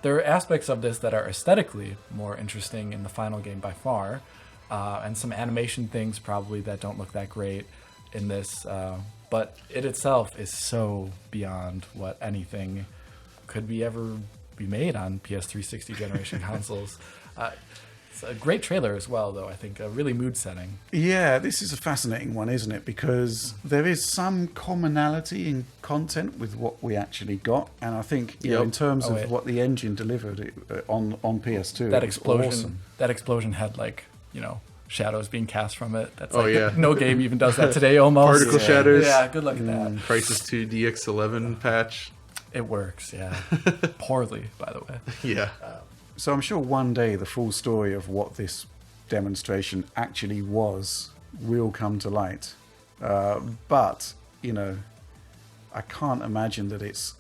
There are aspects of this that are aesthetically more interesting in the final game by far, and some animation things probably that don't look that great in this. But it itself is so beyond what anything could ever be made on PS360 generation consoles. It's a great trailer as well, though. I think really mood setting. Yeah, this is a fascinating one, isn't it? Because there is some commonality in content with what we actually got, and I think in terms of what the engine delivered on PS2, That it was explosion, awesome. that explosion had shadows being cast from it. That's Oh, yeah. no game even does that today almost. Particle shatters. Yeah, good luck at that. Crisis 2 DX11 patch. It works, yeah. Poorly, by the way. Yeah. So I'm sure one day the full story of what this demonstration actually was will come to light. But, I can't imagine that it's,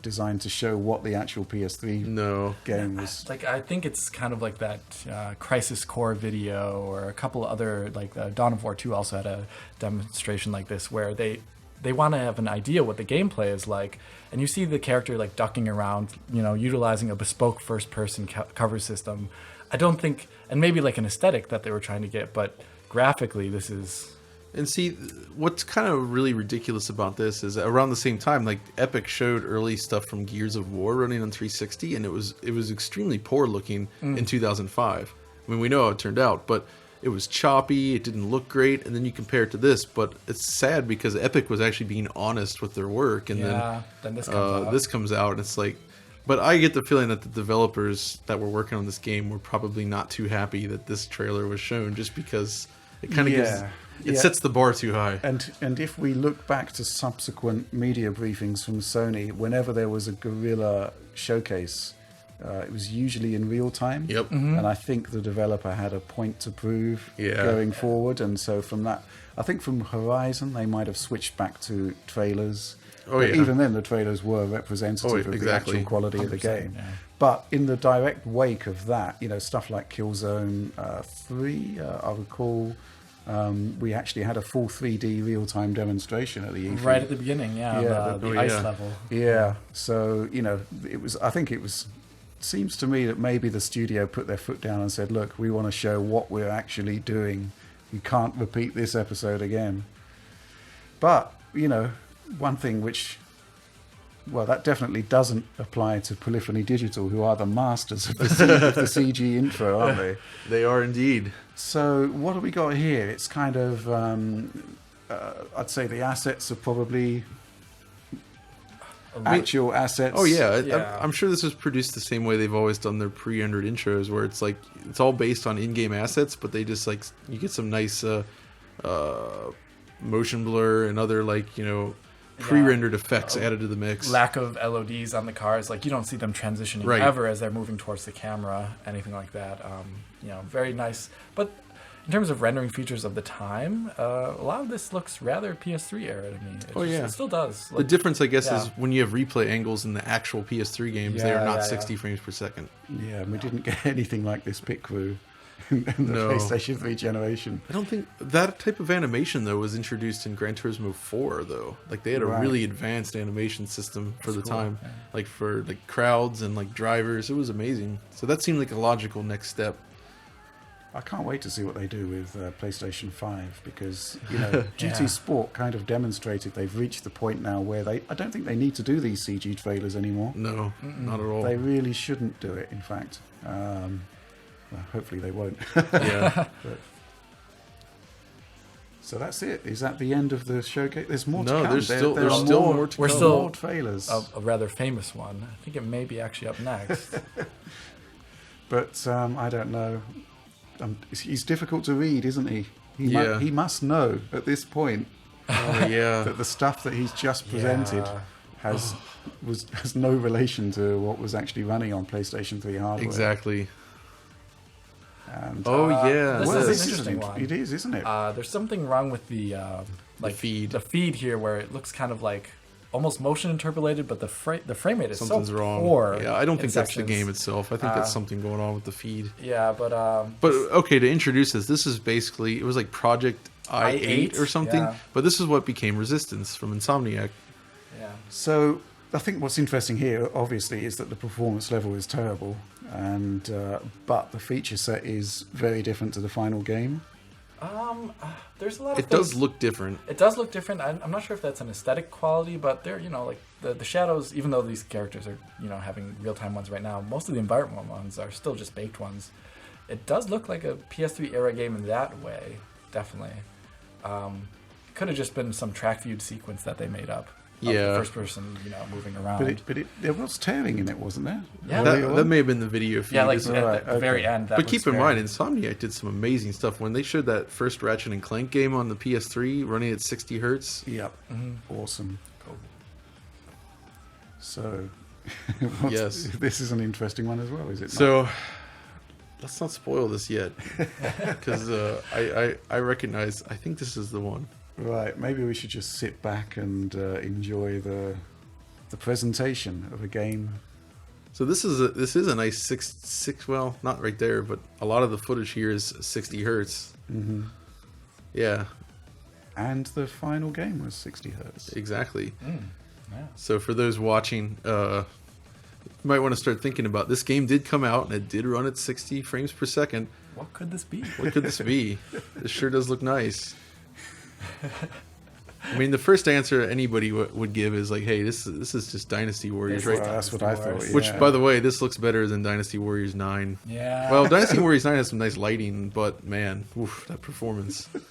designed to show what the actual PS3 game was. I think it's kind of like that Crisis Core video, or a couple other, Dawn of War 2 also had a demonstration like this, where they want to have an idea what the gameplay is like, and you see the character ducking around, utilizing a bespoke first-person cover system. I don't think, and maybe an aesthetic that they were trying to get, but graphically this is... And see, what's kind of really ridiculous about this is around the same time, Epic showed early stuff from Gears of War running on 360, and it was extremely poor looking in 2005. I mean, we know how it turned out, but it was choppy, it didn't look great, and then you compare it to this, but it's sad because Epic was actually being honest with their work, and then this comes out. And it's but I get the feeling that the developers that were working on this game were probably not too happy that this trailer was shown, just because it kind of sets the bar too high. And if we look back to subsequent media briefings from Sony, whenever there was a guerrilla showcase, It was usually in real time. Yep. And I think the developer had a point to prove going forward. And so from that, I think from Horizon, they might have switched back to trailers. Oh, But yeah. even then, the trailers were representative of the exactly. actual quality of the 100%, game. yeah. But in the direct wake of that, stuff like Killzone 3, I recall, we actually had a full 3D real-time demonstration at the E3. Right at the beginning, the ice level. Yeah. So, I think it seems to me that maybe the studio put their foot down and said, look, we want to show what we're actually doing. You can't repeat this episode again. But, one thing which, well, that definitely doesn't apply to Polyphony Digital, who are the masters of the CG intro, aren't they? They are indeed. So what have we got here? It's kind of, I'd say the assets are probably actual assets. Oh yeah, Yeah. I'm sure this was produced the same way they've always done their pre-rendered intros, where it's like it's all based on in-game assets, but they just like you get some nice motion blur and other pre-rendered effects added to the mix. Lack of LODs on the cars, like you don't see them transitioning Right. ever as they're moving towards the camera, anything like that. Very nice. But in terms of rendering features of the time, a lot of this looks rather PS3 era to me. It still does. The difference, I guess, yeah. is when you have replay angles in the actual PS3 games, they are Yeah, not yeah, 60 frames per second. Yeah, and we didn't get anything like this pit crew in the No. PlayStation 3 generation. I don't think that type of animation though was introduced in Gran Turismo 4 though. Like they had a Right. really advanced animation system for the time, like for like crowds and like drivers. It was amazing. So that seemed like a logical next step. I can't wait to see what they do with PlayStation 5 because, GT Sport kind of demonstrated they've reached the point now where I don't think they need to do these CG trailers anymore. No, not at all. They really shouldn't do it, in fact. Well, hopefully they won't. Yeah. So that's it. Is that the end of the showcase? There's more to No, come. there's There still are more to We're come. still- more trailers. a rather famous one. I think it may be actually up next. But I don't know. He's difficult to read, isn't he? Yeah. He must know at this point Oh, yeah. that the stuff that he's just presented has no relation to what was actually running on PlayStation 3 hardware. Exactly. And, Oh yeah. this well, is this an is interesting one. It is, isn't it? There's something wrong with the feed. The feed here, where it looks kind of like almost motion interpolated, but the frame rate is Something's so wrong. poor. Yeah, I don't in think that's the sections. game itself. I think that's something going on with the feed. Yeah, but But okay, to introduce this is basically, it was like Project I8 or something, yeah. but this is what became Resistance from Insomniac. yeah. So I think what's interesting here, obviously, is that the performance level is terrible, and but the feature set is very different to the final game. There's a lot of It does things- look different. It does look different. I'm not sure if that's an aesthetic quality, but they're, like the shadows, even though these characters are, having real-time ones right now, most of the environment ones are still just baked ones. It does look like a PS3 era game in that way, definitely. Could have just been some track viewed sequence that they made up. Of Yeah. the first person, moving around. But there was tearing in it, wasn't there? Yeah. That may have been the video feed. yeah, like isn't at it? Right, the very okay. end. That But keep looks in mind, very- Insomniac did some amazing stuff. When they showed that first Ratchet and Clank game on the PS3 running at 60 hertz, Yep. Mm-hmm. Awesome. Cool. So, Yes. this is an interesting one as well, is it? not? so let's not spoil this yet, because I recognize, I think this is the one. Right, maybe we should just sit back and enjoy the presentation of a game. So this is a nice six. Well, not right there, but a lot of the footage here is 60 hertz. Mm-hmm. Yeah, And the final game was 60 hertz. exactly. Yeah. So for those watching, you might want to start thinking about this game. Did come out and it did run at 60 frames per second. What could this be? What could this be? This sure does look nice. I mean, the first answer anybody would give is like, "Hey, this is just Dynasty Warriors, Well, right?" That's what I thought. Wars. Which, yeah. by the way, this looks better than Dynasty Warriors 9. Yeah. Well, Dynasty Warriors 9 has some nice lighting, but man, oof, that performance. Look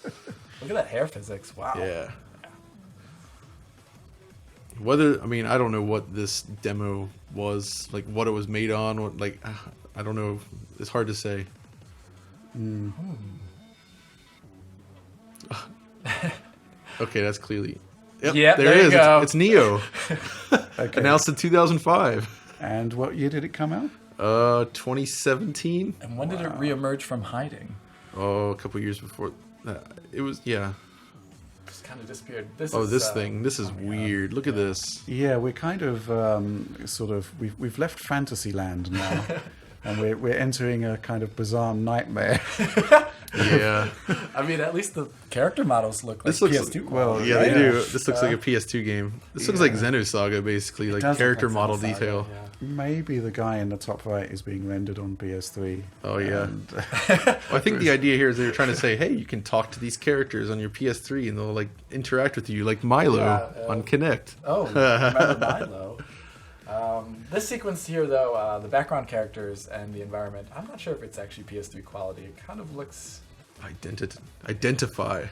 at that hair physics. Wow. Yeah. I don't know what this demo was, like what it was made on, I don't know. It's hard to say. Okay, that's clearly. Yep, Yeah, there it you is. go. It's Neo. Okay. Announced in 2005. And what year did it come out? 2017. And when did it reemerge from hiding? Oh, a couple years before. It was, yeah. Just kind of disappeared. This thing. This is weird. Look at this. Yeah, we're kind of we've left Fantasyland now, and we're entering a kind of bizarre nightmare. Yeah. I mean, at least the character models look like This looks PS2 well, quality. Yeah, they Yeah. do. This looks like a PS2 game. This looks like Xenosaga, basically, like does look character like model Xenosaga, detail. yeah. Maybe the guy in the top right is being rendered on PS3. Oh, yeah. And, Well, I think the idea here is they're trying to say, hey, you can talk to these characters on your PS3 and they'll like interact with you, like Milo on Kinect. Oh, remember Milo? This sequence here, though, the background characters and the environment, I'm not sure if it's actually PS3 quality. It kind of looks... Identify.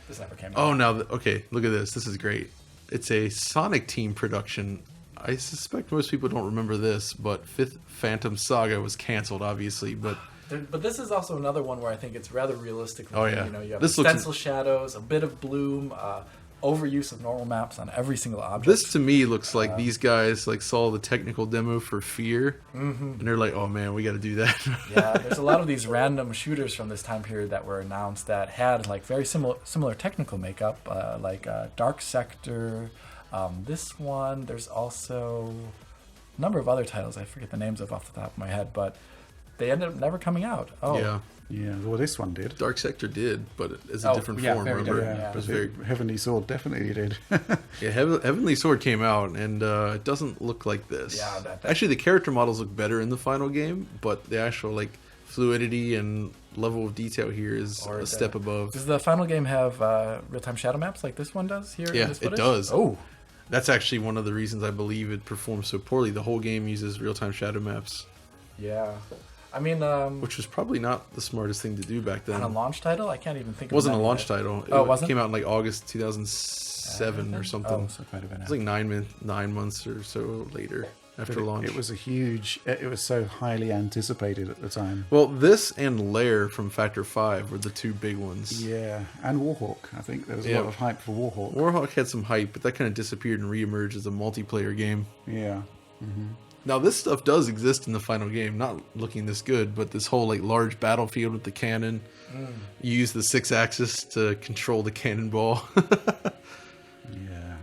This never came out. Oh, now, okay, look at this. This is great. It's a Sonic Team production. I suspect most people don't remember this, but Fifth Phantom Saga was canceled, obviously, but... But this is also another one where I think it's rather realistic. Oh, yeah. You know, you have This looks- stencil shadows, a bit of bloom, overuse of normal maps on every single object. This to me looks like these guys like saw the technical demo for Fear, and they're like, "Oh man, we got to do that." Yeah, there's a lot of these random shooters from this time period that were announced that had like very similar technical makeup, like Dark Sector. This one, there's also a number of other titles I forget the names of off the top of my head, but they ended up never coming out. Oh, Yeah, yeah, well, this one did. Dark Sector did, but it's a Oh, different yeah, form. very Remember, different, yeah. it was very. Heavenly Sword definitely did. Yeah, Heavenly Sword came out, and it doesn't look like this. Yeah, that- Actually, the character models look better in the final game, but the actual like fluidity and level of detail here is Or a the- step above. Does the final game have real-time shadow maps like this one does here? in Yeah, this it footage? does. Oh, That's actually one of the reasons I believe it performs so poorly. The whole game uses real-time shadow maps, yeah. I mean, which was probably not the smartest thing to do back then. on a launch title, I can't even think. It wasn't a many launch that- title. Oh, it wasn't? came out in like August 2007 or something. Oh, So quite a bit It was like 9 months or so later after launch. It was a huge. It was so highly anticipated at the time. Well, this and Lair from Factor 5 were the two big ones. Yeah, and Warhawk. I think there was a Yeah. lot of hype for Warhawk. Warhawk had some hype, but that kind of disappeared and reemerged as a multiplayer game. Yeah. Now, this stuff does exist in the final game, not looking this good, but this whole like large battlefield with the cannon. You use the SIXAXIS to control the cannonball. Yeah.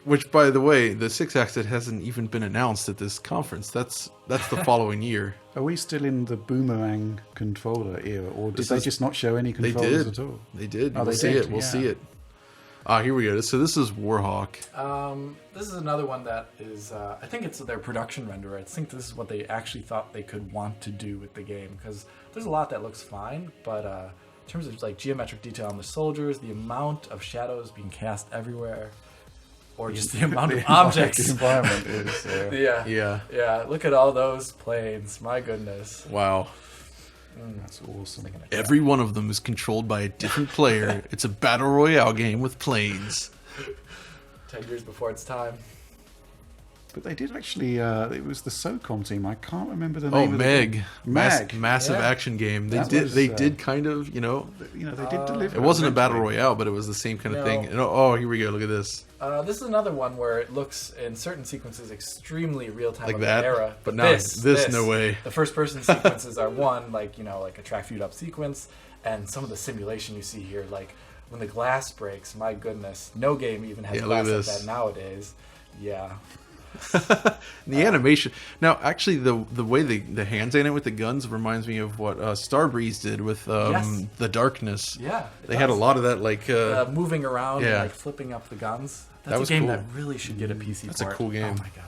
Which, by the way, the SIXAXIS hasn't even been announced at this conference. That's the following year. Are we still in the boomerang controller era, or did This they is- just not show any They controllers did. at all? They did. Oh, we'll they see did, it. We'll yeah. see it. Here we go. So this is Warhawk. This is another one that is, I think it's their production render. I think this is what they actually thought they could want to do with the game, because there's a lot that looks fine, but in terms of like geometric detail on the soldiers, the amount of shadows being cast everywhere, or just the amount of The objects. environment is. Yeah. Look at all those planes. My goodness. Wow. That's awesome. Every one of them is controlled by a different player. It's a battle royale game with planes. 10 years before its time. But they did actually. It was the SOCOM team. I can't remember the Oh, name. of the Meg. game. Meg. Massive Yeah. action game. They That did. was, They did kind of. You know, You know, they did deliver. it wasn't a battle eventually. royale, but it was the same kind of No. thing. And, oh, here we go. Look at this. This is another one where it looks in certain sequences extremely real time Like of that? the era. But not this, no way. The first person sequences are one, like like a track viewed up sequence, and some of the simulation you see here, like when the glass breaks. My goodness, no game even has Yeah, look at glass like this. that nowadays. Yeah. The animation. Now, actually, the way the hands in it with the guns reminds me of what Starbreeze did with Yes. the Darkness. Yeah, it They had a does. lot of that, like. Moving around yeah. and like flipping up the guns. That's was a game cool. that really should get a PC That's a port. cool game. Oh my god.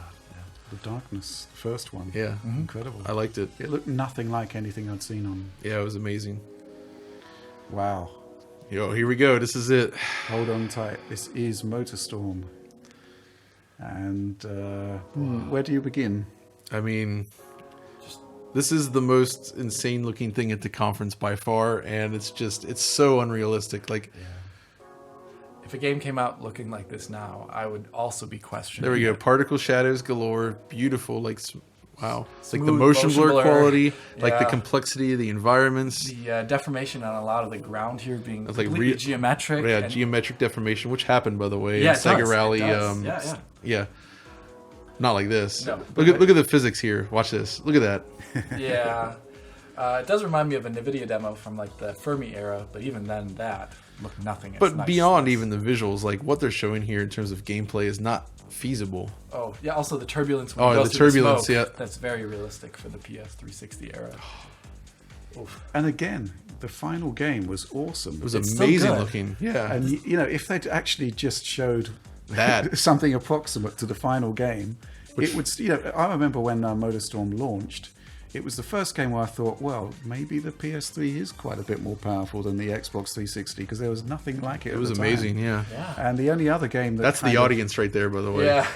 The Darkness, the first one. Yeah. Incredible. I liked it. It looked nothing like anything I'd seen on. Yeah, it was amazing. Wow. Yo, here we go. This is it. Hold on tight. This is Motorstorm. And where do you begin? I mean, this is the most insane looking thing at the conference by far, and it's so unrealistic. Like, If a game came out looking like this now, I would also be questioning. there we go. it. Particle shadows galore. Beautiful. Like, wow. It's like the Smooth motion blur quality, like the Yeah. complexity of the environments. The deformation on a lot of the ground here being It's like completely geometric. Yeah, geometric deformation, which happened, by the way, Yeah, in it Sega does, it Rally. does. Yeah. Yeah. Not like this. No. Look at the physics here. Watch this. Look at that. Yeah. It does remind me of a NVIDIA demo from like the Fermi era, but even then that looked nothing. But nice. beyond even the visuals, like what they're showing here in terms of gameplay is not feasible. Oh, yeah, also the turbulence when Oh, it goes the through turbulence, the smoke, yeah. that's very realistic for the PS360 era. Oof. And again, the final game was awesome. It was It's so amazing good. looking. Yeah. And you know, if they'd actually just showed That. something approximate to the final game, it would. You know, I remember when MotorStorm launched. It was the first game where I thought, well, maybe the PS3 is quite a bit more powerful than the Xbox 360 because there was nothing like it. It was amazing, yeah. Yeah. And the only other game That's the audience right there, by the way. Yeah.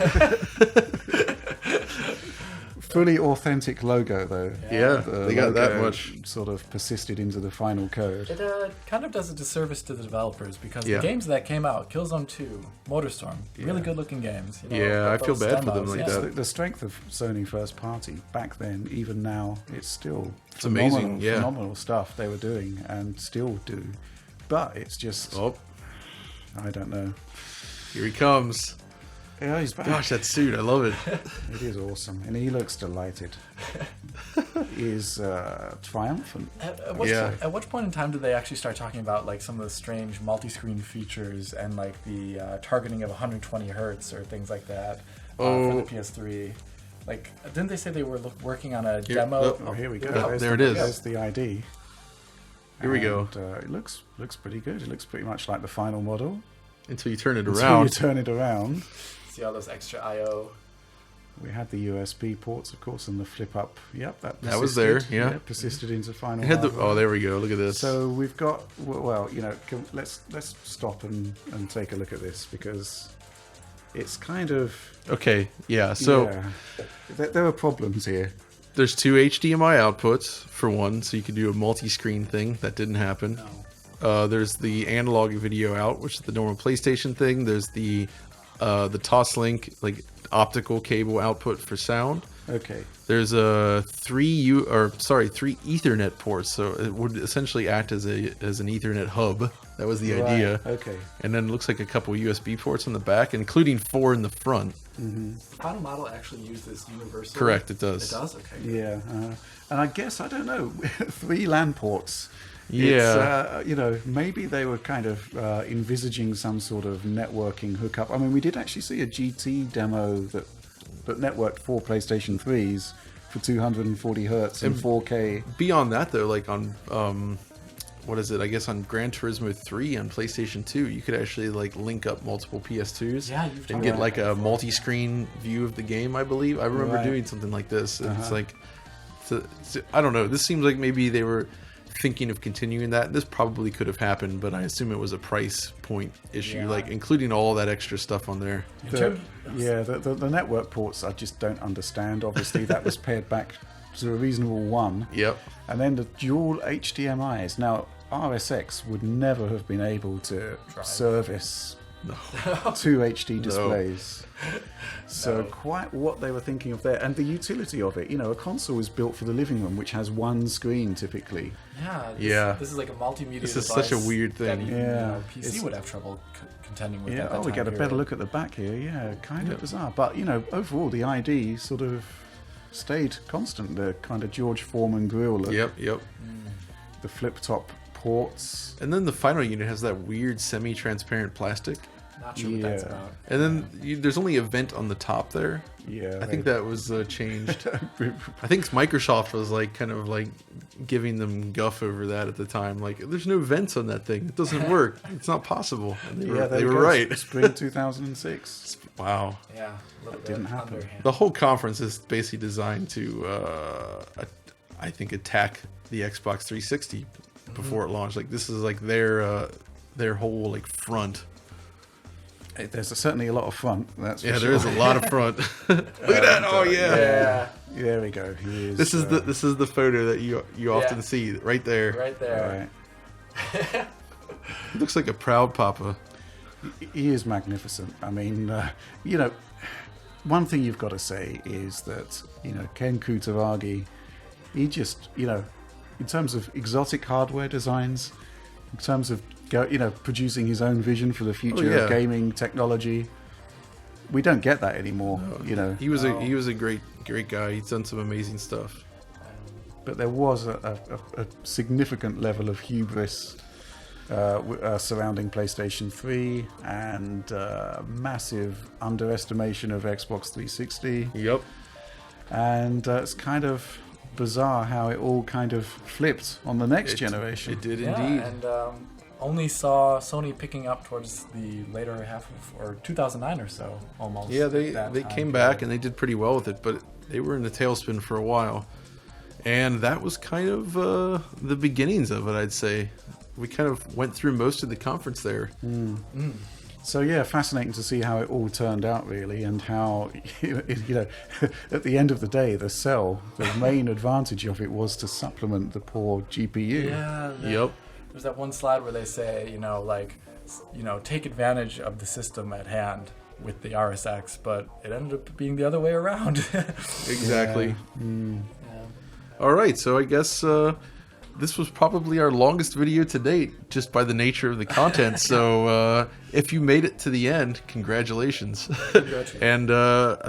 fully authentic logo though. Yeah, The they got that logo much. sort of persisted into the final code. It kind of does a disservice to the developers because Yeah. the games that came out, Killzone 2, MotorStorm, really good looking games. You know, Yeah, I both feel bad for them demos, like yeah. that. The strength of Sony first party back then, even now, it's still It's amazing, yeah. phenomenal stuff they were doing and still do. But it's just, Oh, I don't know. here he comes. Yeah, he's back. Gosh, that suit, I love it. It is awesome, and he looks delighted. He is triumphant. At which point in time did they actually start talking about like some of the strange multi-screen features and like the targeting of 120 hertz or things like that for the PS3? Like, didn't they say they were working on a demo? Oh, here we go. Oh, There's there the, it is. There's the ID. Here we go. It looks pretty good. It looks pretty much like the final model. Until you turn it Until around. you turn it around. See all those extra I/O. We had the USB ports, of course, and the flip up. Yep, that was there, persisted. yeah. Persisted into final. It had the, hardware. oh, there we go. Look at this. So we've got, well, you know, let's stop and take a look at this because it's kind of. Okay, yeah. So yeah, there are problems here. there's two HDMI outputs for one, so you could do a multi-screen thing. That didn't happen. There's the analog video out, which is the normal PlayStation thing. There's the Toslink like optical cable output for sound. Okay. There's three Ethernet ports, so it would essentially act as an Ethernet hub. That was the idea. Okay. And then it looks like a couple USB ports on the back, including 4 in the front. The final model actually used this universal. Correct, it does. It does. Okay. Yeah, and I guess I don't know 3 LAN ports. Yeah. It's, you know, maybe they were kind of envisaging some sort of networking hookup. I mean, we did actually see a GT demo that networked 4 PlayStation 3s for 240 hertz and 4K. Beyond that, though, like on what is it? I guess on Gran Turismo 3 on PlayStation 2, you could actually like link up multiple PS2s and get like a multi-screen view of the game. I believe I remember doing something like this. It's like, I don't know. This seems like maybe they were thinking of continuing that. This probably could have happened, but I assume it was a price point issue, like including all that extra stuff on there. The network ports I just don't understand. Obviously, that was pared back to a reasonable one. Yep. And then the dual HDMIs. Now, RSX would never have been able to service 2 HD displays. So quite what they were thinking of there, and the utility of it. You know, a console is built for the living room, which has one screen typically. This is like a multimedia This is device such a weird that thing. even, PC It's- would have trouble contending with. Yeah, at that we time get a better period. look at the back here. Yeah, kind of bizarre. But, you know, overall, the ID sort of stayed constant. The kind of George Foreman grill look. Yep. The flip-top ports. And then the final unit has that weird semi-transparent plastic. Not sure what that's Yeah. about. And then there's only a vent on the top there. Yeah. I think that was changed. I think Microsoft was like kind of like giving them guff over that at the time. Like, there's no vents on that thing. It doesn't work. It's not possible. And they were right. Spring 2006. Wow. Yeah, a little bit didn't happen. underhand. The whole conference is basically designed to, I think, attack the Xbox 360 before it launched. Like, this is like their whole like front. There's certainly a lot of front. That's for Yeah, sure. there is a lot of front. Look at that! Oh yeah. Yeah, There we go. He is, This is the photo that you often see right there. right there. right. He looks like a proud papa. He is magnificent. I mean, you know, one thing you've got to say is that, you know, Ken Kutaragi, he just, you know, in terms of exotic hardware designs, in terms of, you know, producing his own vision for the future yeah. of gaming technology, we don't get that anymore. You know, He was a great guy. He's done some amazing stuff. but there was a significant level of hubris surrounding PlayStation 3 and massive underestimation of Xbox 360. Yep. And it's kind of bizarre how it all kind of flipped on the next generation. It did Yeah, indeed. and only saw Sony picking up towards the later half of, or 2009 or so, almost. Yeah, at they that came time back period. and they did pretty well with it, but they were in the tailspin for a while. And that was kind of the beginnings of it, I'd say. We kind of went through most of the conference there. So yeah, fascinating to see how it all turned out, really, and how at the end of the day, the main advantage of it was to supplement the poor GPU. Yeah. Yep. There's that one slide where they say, take advantage of the system at hand with the RSX, but it ended up being the other way around. Exactly. Yeah. All right, so I guess this was probably our longest video to date, just by the nature of the content. So if you made it to the end, congratulations. And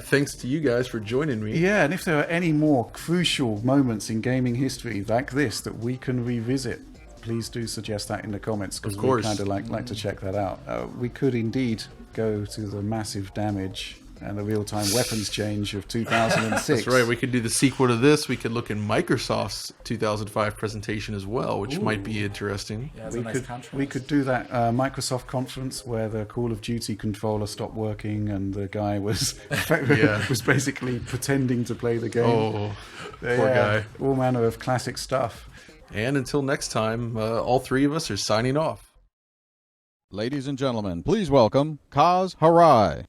thanks to you guys for joining me. Yeah, and if there are any more crucial moments in gaming history like this that we can revisit, please do suggest that in the comments, because Of we course. kind of like to check that out. We could indeed go to the massive damage and the real-time weapons change of 2006. That's right, we could do the sequel to this. We could look at Microsoft's 2005 presentation as well, which might be interesting. Yeah, it's a We nice could, contrast. we could do that Microsoft conference where the Call of Duty controller stopped working and the guy was was basically pretending to play the game. Oh, poor guy. All manner of classic stuff. And until next time, all three of us are signing off. Ladies and gentlemen, please welcome Kaz Hirai.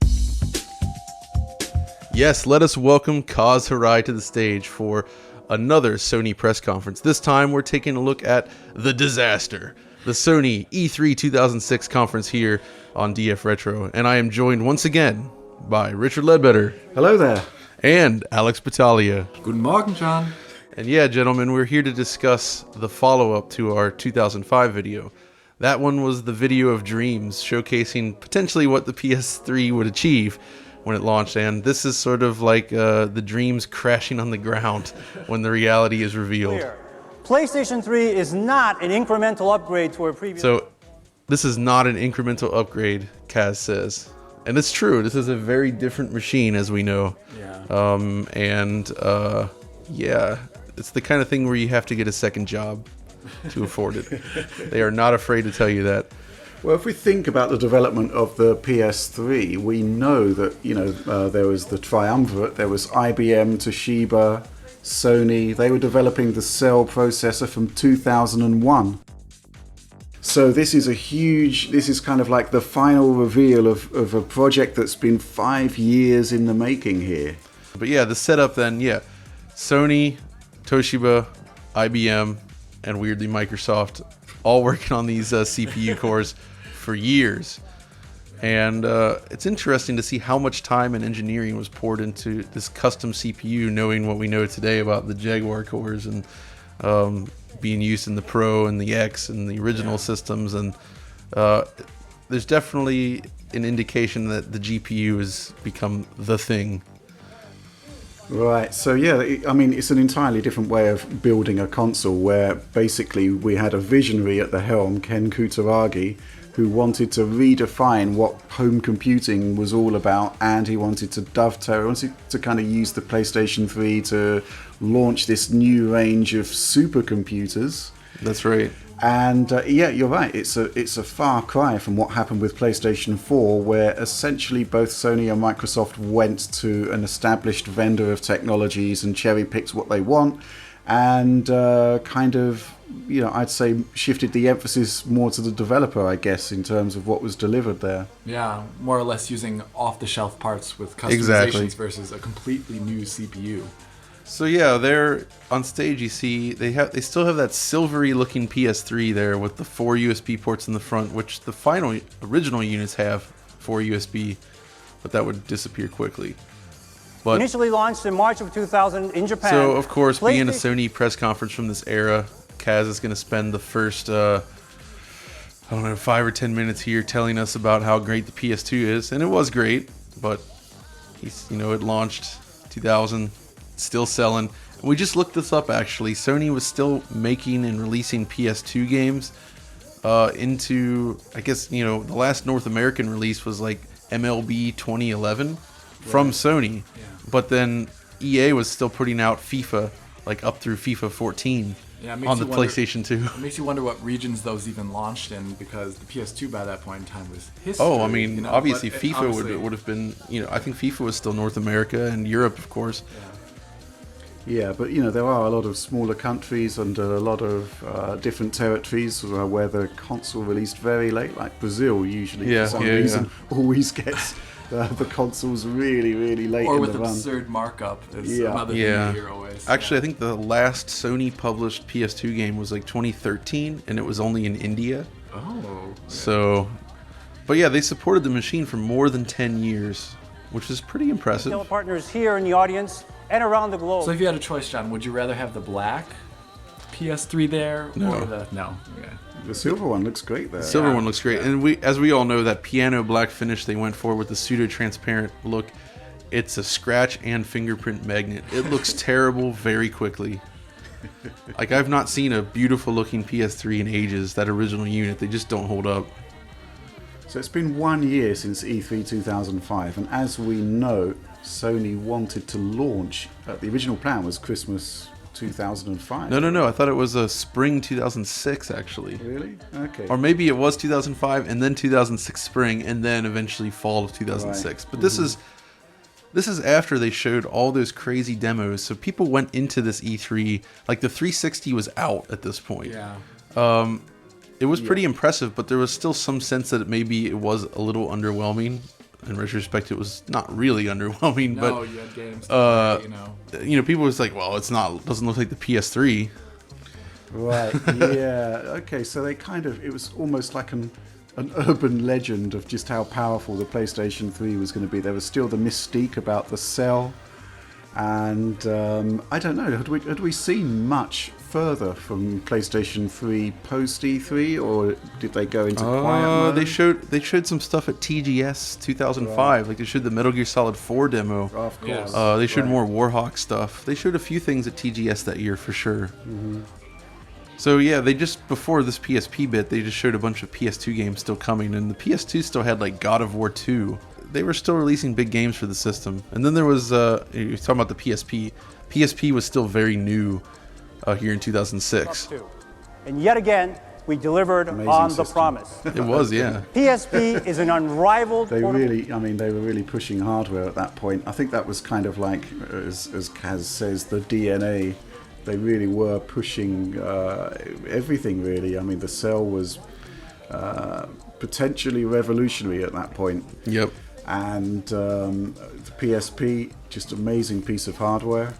Yes, let us welcome Kaz Hirai to the stage for another Sony press conference. This time we're taking a look at the disaster, the Sony E3 2006 conference here on DF Retro. And I am joined once again by Richard Ledbetter Hello there. and Alex Battaglia. Guten Morgen, John. And yeah, gentlemen, we're here to discuss the follow-up to our 2005 video. That one was the video of dreams, showcasing potentially what the PS3 would achieve when it launched, and this is sort of like the dreams crashing on the ground when the reality is revealed. Clear. PlayStation 3 is not an incremental upgrade to our previous... So, this is not an incremental upgrade, Kaz says. And it's true, this is a very different machine, as we know. Yeah. Yeah, it's the kind of thing where you have to get a second job to afford it. They are not afraid to tell you that. Well, if we think about the development of the PS3, we know that there was the triumvirate. There was IBM, Toshiba, Sony. They were developing the Cell processor from 2001. So this is kind of like the final reveal of a project that's been 5 years in the making here. But yeah, the setup then, Sony, Toshiba, IBM, and weirdly Microsoft all working on these CPU cores for years. And it's interesting to see how much time and engineering was poured into this custom CPU, knowing what we know today about the Jaguar cores and being used in the Pro and the X and the original systems. And there's definitely an indication that the GPU has become the thing. Right, so I mean, it's an entirely different way of building a console, where basically we had a visionary at the helm, Ken Kutaragi, who wanted to redefine what home computing was all about, and he wanted to kind of use the PlayStation 3 to launch this new range of supercomputers. That's right. And you're right. It's a far cry from what happened with PlayStation 4, where essentially both Sony and Microsoft went to an established vendor of technologies and cherry-picked what they want, and I'd say shifted the emphasis more to the developer, I guess, in terms of what was delivered there. Yeah, more or less using off-the-shelf parts with customizations Exactly. versus a completely new CPU. So yeah, they're on stage. You see, they still have that silvery-looking PS3 there with the 4 USB ports in the front, which the final original units have 4 USB, but that would disappear quickly. But Initially launched in March of 2000 in Japan. so of course, being a PlayStation- Sony press conference from this era, Kaz is going to spend the first 5 or 10 minutes here telling us about how great the PS2 is, and it was great, but It launched 2000, still selling. We just looked this up actually. Sony was still making and releasing PS2 games into, I guess, the last North American release was like MLB 2011 from Sony. Yeah. But then EA was still putting out FIFA, like up through FIFA 14 on the PlayStation 2. It makes you wonder what regions those even launched in, because the PS2 by that point in time was history. Oh, I mean, obviously but FIFA would have been, I think FIFA was still North America and Europe, of course. Yeah, but there are a lot of smaller countries and a lot of different territories where the console released very late, like Brazil usually for some reason always gets the consoles really, really late or in with the run. absurd markup is another thing you hear always. Actually, I think the last Sony published PS2 game was like 2013, and it was only in India. Oh. So, but yeah, they supported the machine for more than 10 years, which is pretty impressive. Retail partners here in the audience and around the globe. So if you had a choice, John, would you rather have the black PS3 there or the... No. Okay. The silver one looks great there. The silver one looks great. And as we all know, that piano black finish they went for with the pseudo-transparent look, it's a scratch and fingerprint magnet. It looks terrible very quickly. Like, I've not seen a beautiful looking PS3 in ages, that original unit. They just don't hold up. So it's been 1 year since E3 2005, and as we know, Sony wanted to launch, the original plan was Christmas 2005. No. I thought it was spring 2006, actually. Really? Okay. Or maybe it was 2005 and then 2006 spring and then eventually fall of 2006. Right. But this is after they showed all those crazy demos. So people went into this E3 like the 360 was out at this point. Yeah. It was pretty impressive, but there was still some sense that maybe it was a little underwhelming. In retrospect, it was not really underwhelming, No, but you had games to play, people was like, well, doesn't look like the PS3. Right, yeah. Okay, so it was almost like an urban legend of just how powerful the PlayStation 3 was going to be. There was still the mystique about the cell, and I don't know, had we seen much further from PlayStation 3 post E3, or did they go into quiet mode? They showed some stuff at TGS 2005. Right. Like they showed the Metal Gear Solid 4 demo. Of course. They showed more Warhawk stuff. They showed a few things at TGS that year for sure. Mm-hmm. So yeah, they just, before this PSP bit, they just showed a bunch of PS2 games still coming, and the PS2 still had like God of War 2. They were still releasing big games for the system. And then there was, you're talking about the PSP. PSP was still very new here in 2006. And yet again, we delivered Amazing on the system. promise. It was, yeah. PSP is an unrivaled They portable... they were really pushing hardware at that point. I think that was kind of like, as Kaz says, the DNA. They really were pushing everything, really. I mean, the cell was potentially revolutionary at that point. Yep. And the PSP, just amazing piece of hardware.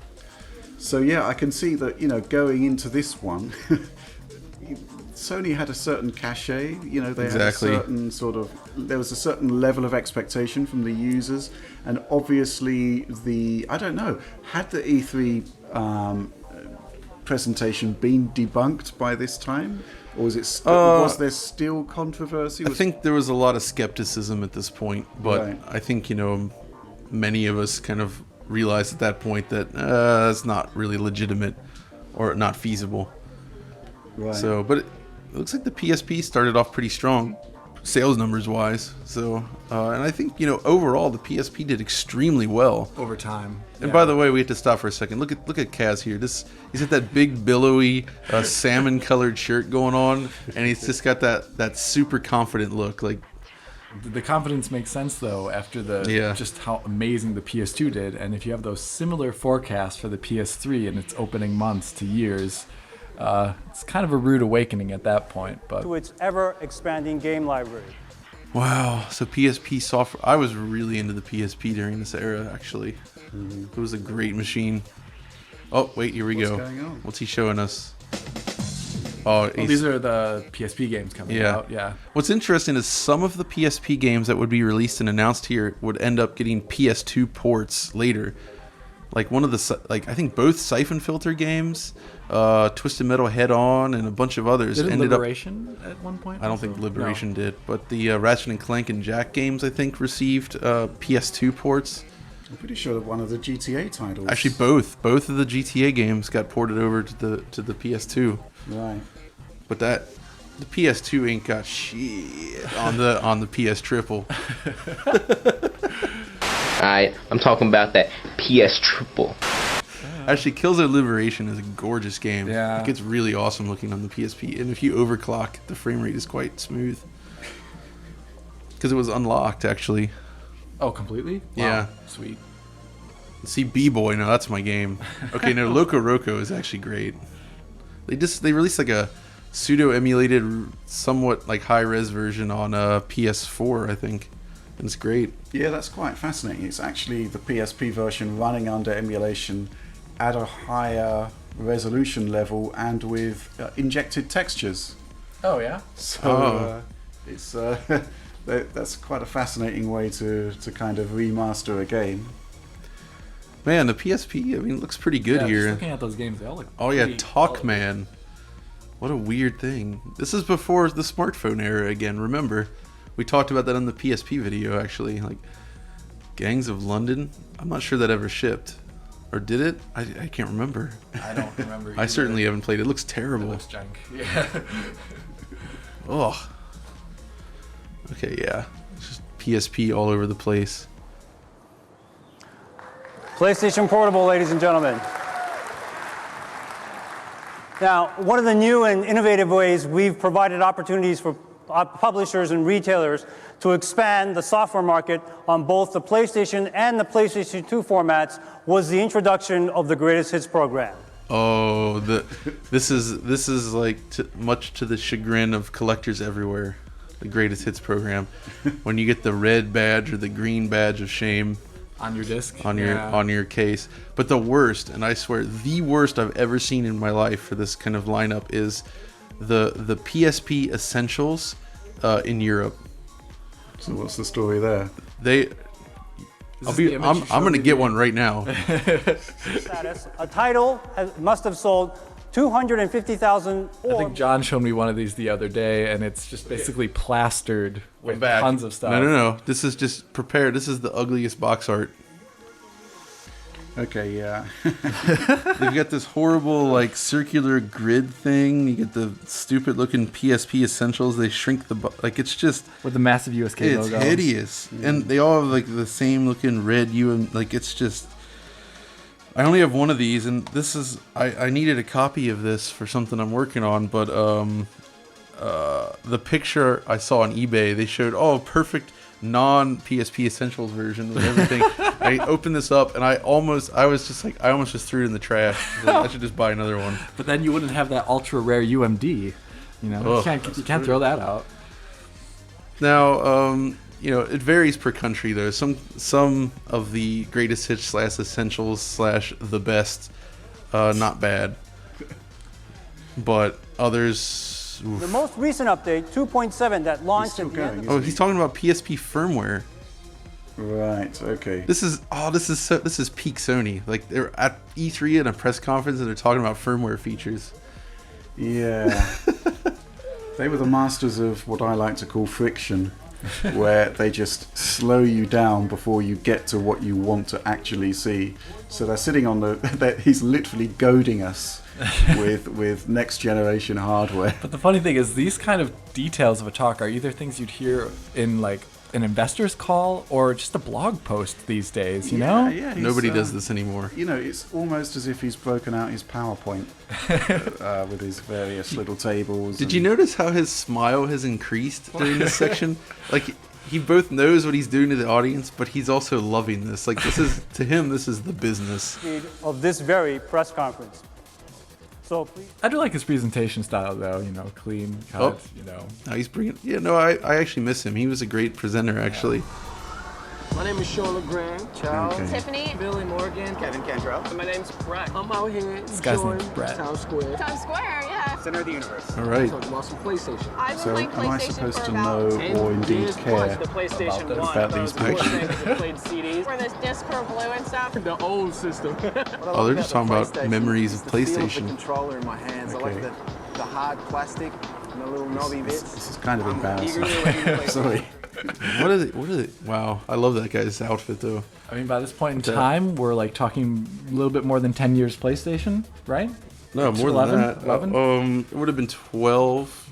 So yeah, I can see that, going into this one, Sony had a certain cachet, they had a certain there was a certain level of expectation from the users, and obviously had the E3 presentation been debunked by this time? Or was there still controversy? I think there was a lot of skepticism at this point, but Right. I think, many of us kind of realized at that point that it's not really legitimate or not feasible. Right. So, but it looks like the PSP started off pretty strong, sales numbers wise. So, and I think, overall the PSP did extremely well. over time. And by the way, we have to stop for a second. Look at Kaz here. He's got that big billowy salmon-colored shirt going on, and he's just got that super confident look. Like, The confidence makes sense though after just how amazing the PS2 did, and if you have those similar forecasts for the PS3 in its opening months to years, it's kind of a rude awakening at that point. But to its ever-expanding game library. wow. So PSP software. I was really into the PSP during this era, actually. It was a great machine. Oh, wait, here we go. What's going on? What's he showing us? Oh, these are the PSP games coming out. Yeah. What's interesting is some of the PSP games that would be released and announced here would end up getting PS2 ports later. Like one of the, I think both Siphon Filter games, Twisted Metal Head On, and a bunch of others Did ended Liberation at one point? I don't think Liberation did, but the Ratchet and Clank and Jack games, I think, received PS2 ports. I'm pretty sure that one of the GTA titles. Actually, both of the GTA games got ported over to the PS2. Right. But the PS2 ain't got shit on the PS Triple. Alright, I'm talking about that PS Triple. Actually, Killzone Liberation is a gorgeous game. Yeah. It gets really awesome looking on the PSP, and if you overclock, the frame rate is quite smooth. Because it was unlocked, actually. Oh, completely? Wow. Yeah. Sweet. See, B-Boy, now that's my game. Okay, no, Loco Roco is actually great. They released like a pseudo-emulated, somewhat like high-res version on PS4, I think. And it's great. Yeah, that's quite fascinating. It's actually the PSP version running under emulation at a higher resolution level and with injected textures. Oh, yeah? So it's that's quite a fascinating way to kind of remaster a game. Man, the PSP, I mean, it looks pretty good Yeah, here. just looking at those games, they all look Oh yeah, pretty Talkman. What a weird thing. This is before the smartphone era again, remember? We talked about that on the PSP video, actually. Like, Gangs of London? I'm not sure that ever shipped. Or did it? I can't remember. I don't remember I either. certainly haven't played it. It looks It terrible. looks junk. Yeah. Ugh. Okay, yeah. It's just PSP all over the place. PlayStation Portable, ladies and gentlemen. Now, one of the new and innovative ways we've provided opportunities for publishers and retailers to expand the software market on both the PlayStation and the PlayStation 2 formats was the introduction of the Greatest Hits program. Oh, this is like much to the chagrin of collectors everywhere. The Greatest Hits program. When you get the red badge or the green badge of shame On your disc? on your case. But the worst, and I swear the worst I've ever seen in my life for this kind of lineup is the PSP Essentials in Europe. So what's the story there? I'm gonna get one right now. Status. A title must have sold 250,000 I or think John showed me one of these the other day, and it's just basically plastered with tons of stuff. No. This is just prepared. This is the ugliest box art. Okay, yeah. They've got this horrible like circular grid thing. You get the stupid looking PSP Essentials. They shrink the like it's just With the massive USK it's logo. hideous, and they all have like the same looking red like it's just. I only have one of these, and this is I needed a copy of this for something I'm working on, but the picture I saw on eBay, they showed perfect non PSP Essentials version with everything. I opened this up and I almost just threw it in the trash. I should just buy another one. But then you wouldn't have that ultra rare UMD. You know, Ugh. you can't throw that out. Now, it varies per country though. Some of the Greatest Hits / Essentials / the best, not bad, but others. Oof. the most recent update, 2.7, that launched still at the end going, of Oh, he's talking about PSP firmware. Right, okay. This is peak Sony. Like they're at E3 at a press conference and they're talking about firmware features. Yeah. They were the masters of what I like to call friction, where they just slow you down before you get to what you want to actually see. So they're sitting on he's literally goading us with next generation hardware. But the funny thing is, these kind of details of a talk are either things you'd hear in like an investor's call or just a blog post these days, you know? Yeah, he's, Nobody does this anymore. It's almost as if he's broken out his PowerPoint with his various little tables. Did you notice how his smile has increased during this section? Like he both knows what he's doing to the audience, but he's also loving this. Like this is to him, this is the business. of this very press conference. So please. I do like his presentation style, though. Clean cut. Now he's bringing. Yeah, no, I actually miss him. He was a great presenter, actually. My name is Sean LeGrand, Charles, Okay. Tiffany, Billy Morgan, Kevin Cantrell. And my name's Brett. I'm out here This guy's enjoying name's Brett. Times Square. Times Square, yeah. Center of the universe. All right. Talking about some PlayStation. I've been So playing am I PlayStation supposed for to about know 10 or indeed years care plus the PlayStation about 1. these Those people? things that played CDs. where this disc are blue and stuff. The old system. Oh, they're just talking about memories of The feel of the PlayStation. controller in my hands. I Okay. like the hard plastic and the little knobby bits. This is kind of I'm embarrassing. eagerly waiting to play Sorry. What is it? What is it? Wow, I love that guy's outfit though. I mean, by this point in time, we're like talking a little bit more than 10 years PlayStation, right? No, more 11? than that. 11? It would have been 12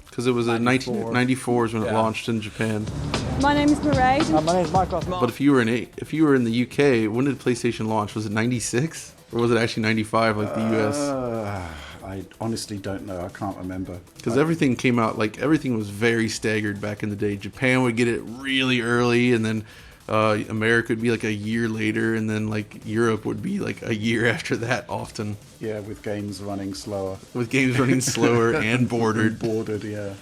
because it was in 1994 is when it launched in Japan. My name is Marae. My name is Michael. But if you were in the UK, when did PlayStation launch? Was it 96 or was it actually 95 like the US? I honestly don't know. I can't remember. Because everything came out, like, everything was very staggered back in the day. Japan would get it really early, and then America would be like a year later, and then like Europe would be like a year after that often. Yeah, with games running slower. With games running slower and bordered. Bordered, yeah.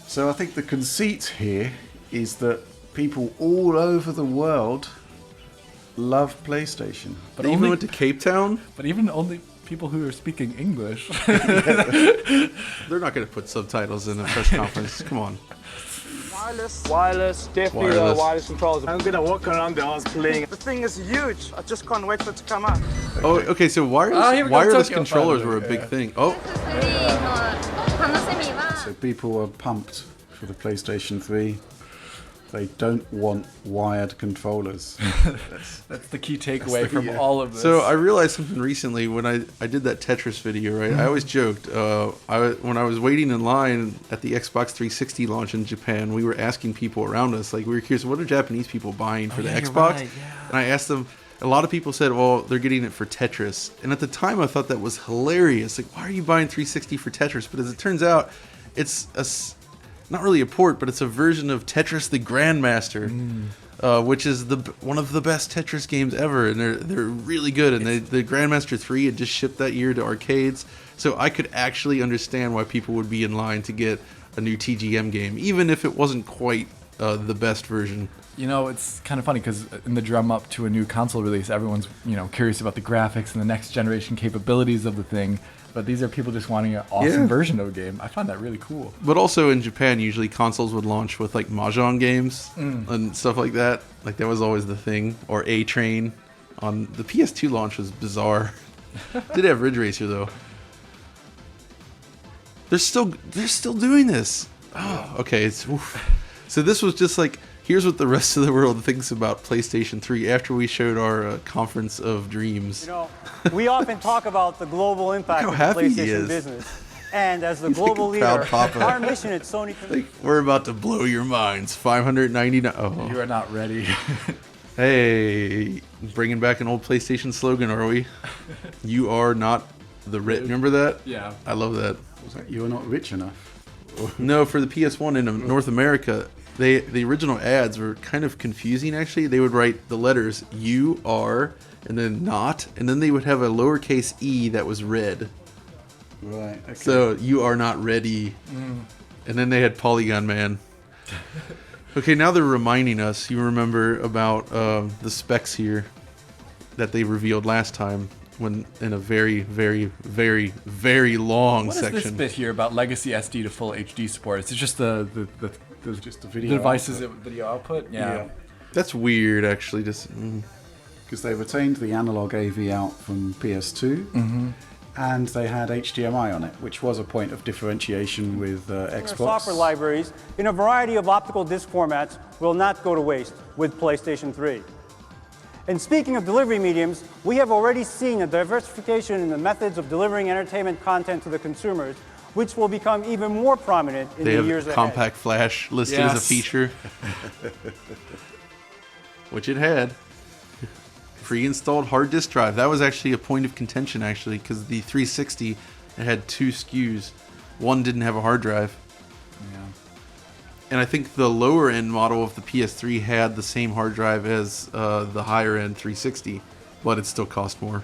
So I think the conceit here is that people all over the world love PlayStation. But they even went to Cape Town? But even only people who are speaking English. They're not going to put subtitles in a press conference. Come on. Wireless, definitely Wireless. wireless controls. I'm gonna walk around the house playing. The thing is huge. I just can't wait for it to come out. Oh, okay. So wireless controllers were a big thing. Oh, So people are pumped for the PlayStation 3. They don't want wired controllers. That's the key takeaway from all of this. so I realized something recently when I did that Tetris video, right? I always joked, when I was waiting in line at the Xbox 360 launch in Japan, we were asking people around us, like we were curious, what are Japanese people buying for the Xbox? Right, yeah. And I asked them, a lot of people said, well, they're getting it for Tetris. And at the time I thought that was hilarious. Like, why are you buying 360 for Tetris? But as it turns out, it's not really a port, but it's a version of Tetris the Grandmaster, which is one of the best Tetris games ever, and they're really good. And the Grandmaster 3 had just shipped that year to arcades, so I could actually understand why people would be in line to get a new TGM game, even if it wasn't quite the best version. You know, it's kind of funny because in the drum up to a new console release, everyone's, curious about the graphics and the next generation capabilities of the thing. But these are people just wanting an awesome version of a game. I find that really cool. But also in Japan, usually consoles would launch with like Mahjong games and stuff like that. Like that was always the thing. Or A-Train. On the PS2 launch was bizarre. Did have Ridge Racer though. They're still doing this. Oh, okay. So this was just like, here's what the rest of the world thinks about PlayStation 3 after we showed our conference of dreams. We often talk about the global impact of the PlayStation business. And as the global leader, our mission at Sony... Like, we're about to blow your minds. $599. Oh. You are not ready. Hey, bringing back an old PlayStation slogan, are we? You are not the rich. Remember that? Yeah. I love that. Was that you are not rich enough? No, for the PS1 in North America, the original ads were kind of confusing, actually. They would write the letters U, R, and then not, and then they would have a lowercase e that was red. Right, okay. So, you are not ready. And then they had Polygon Man. Okay, now they're reminding us, you remember about the specs here that they revealed last time when in a very, very, very, very long section. What is this bit here about legacy SD to full HD support? Is it just the video devices output. video output? Yeah. That's weird, actually. Just because they retained the analog AV out from PS2, and they had HDMI on it, which was a point of differentiation with Xbox. Software libraries in a variety of optical disc formats will not go to waste with PlayStation 3. And speaking of delivery mediums, we have already seen a diversification in the methods of delivering entertainment content to the consumers, which will become even more prominent in the years ahead. Compact flash listed as a feature, which it had. Pre-installed hard disk drive. That was actually a point of contention, actually, because the 360 it had two SKUs. One didn't have a hard drive. Yeah. And I think the lower end model of the PS3 had the same hard drive as the higher end 360, but it still cost more.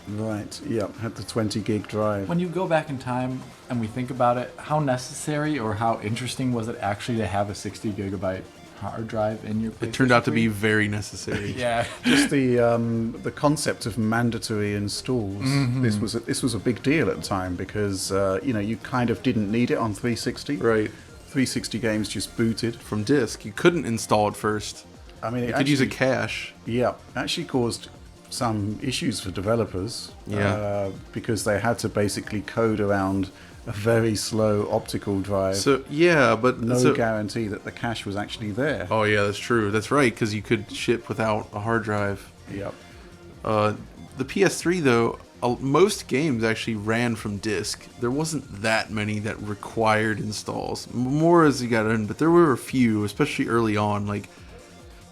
Right, yeah, had the 20 gig drive. When you go back in time and we think about it, how necessary or how interesting was it actually to have a 60 gigabyte hard drive in your PlayStation 3? It turned out to be very necessary. Yeah. Just the concept of mandatory installs. This was a big deal at the time because you kind of didn't need it on 360. Right. 360 games just booted from disk. You couldn't install it first. I mean, you could use a cache. Yeah, actually caused some issues for developers. Yeah. Because they had to basically code around a very slow optical drive. So yeah, but no guarantee that the cache was actually there. Oh yeah, that's true. That's right, because you could ship without a hard drive. Yep. The PS3 though, most games actually ran from disk. There wasn't that many that required installs. More as you got in, but there were a few, especially early on. Like,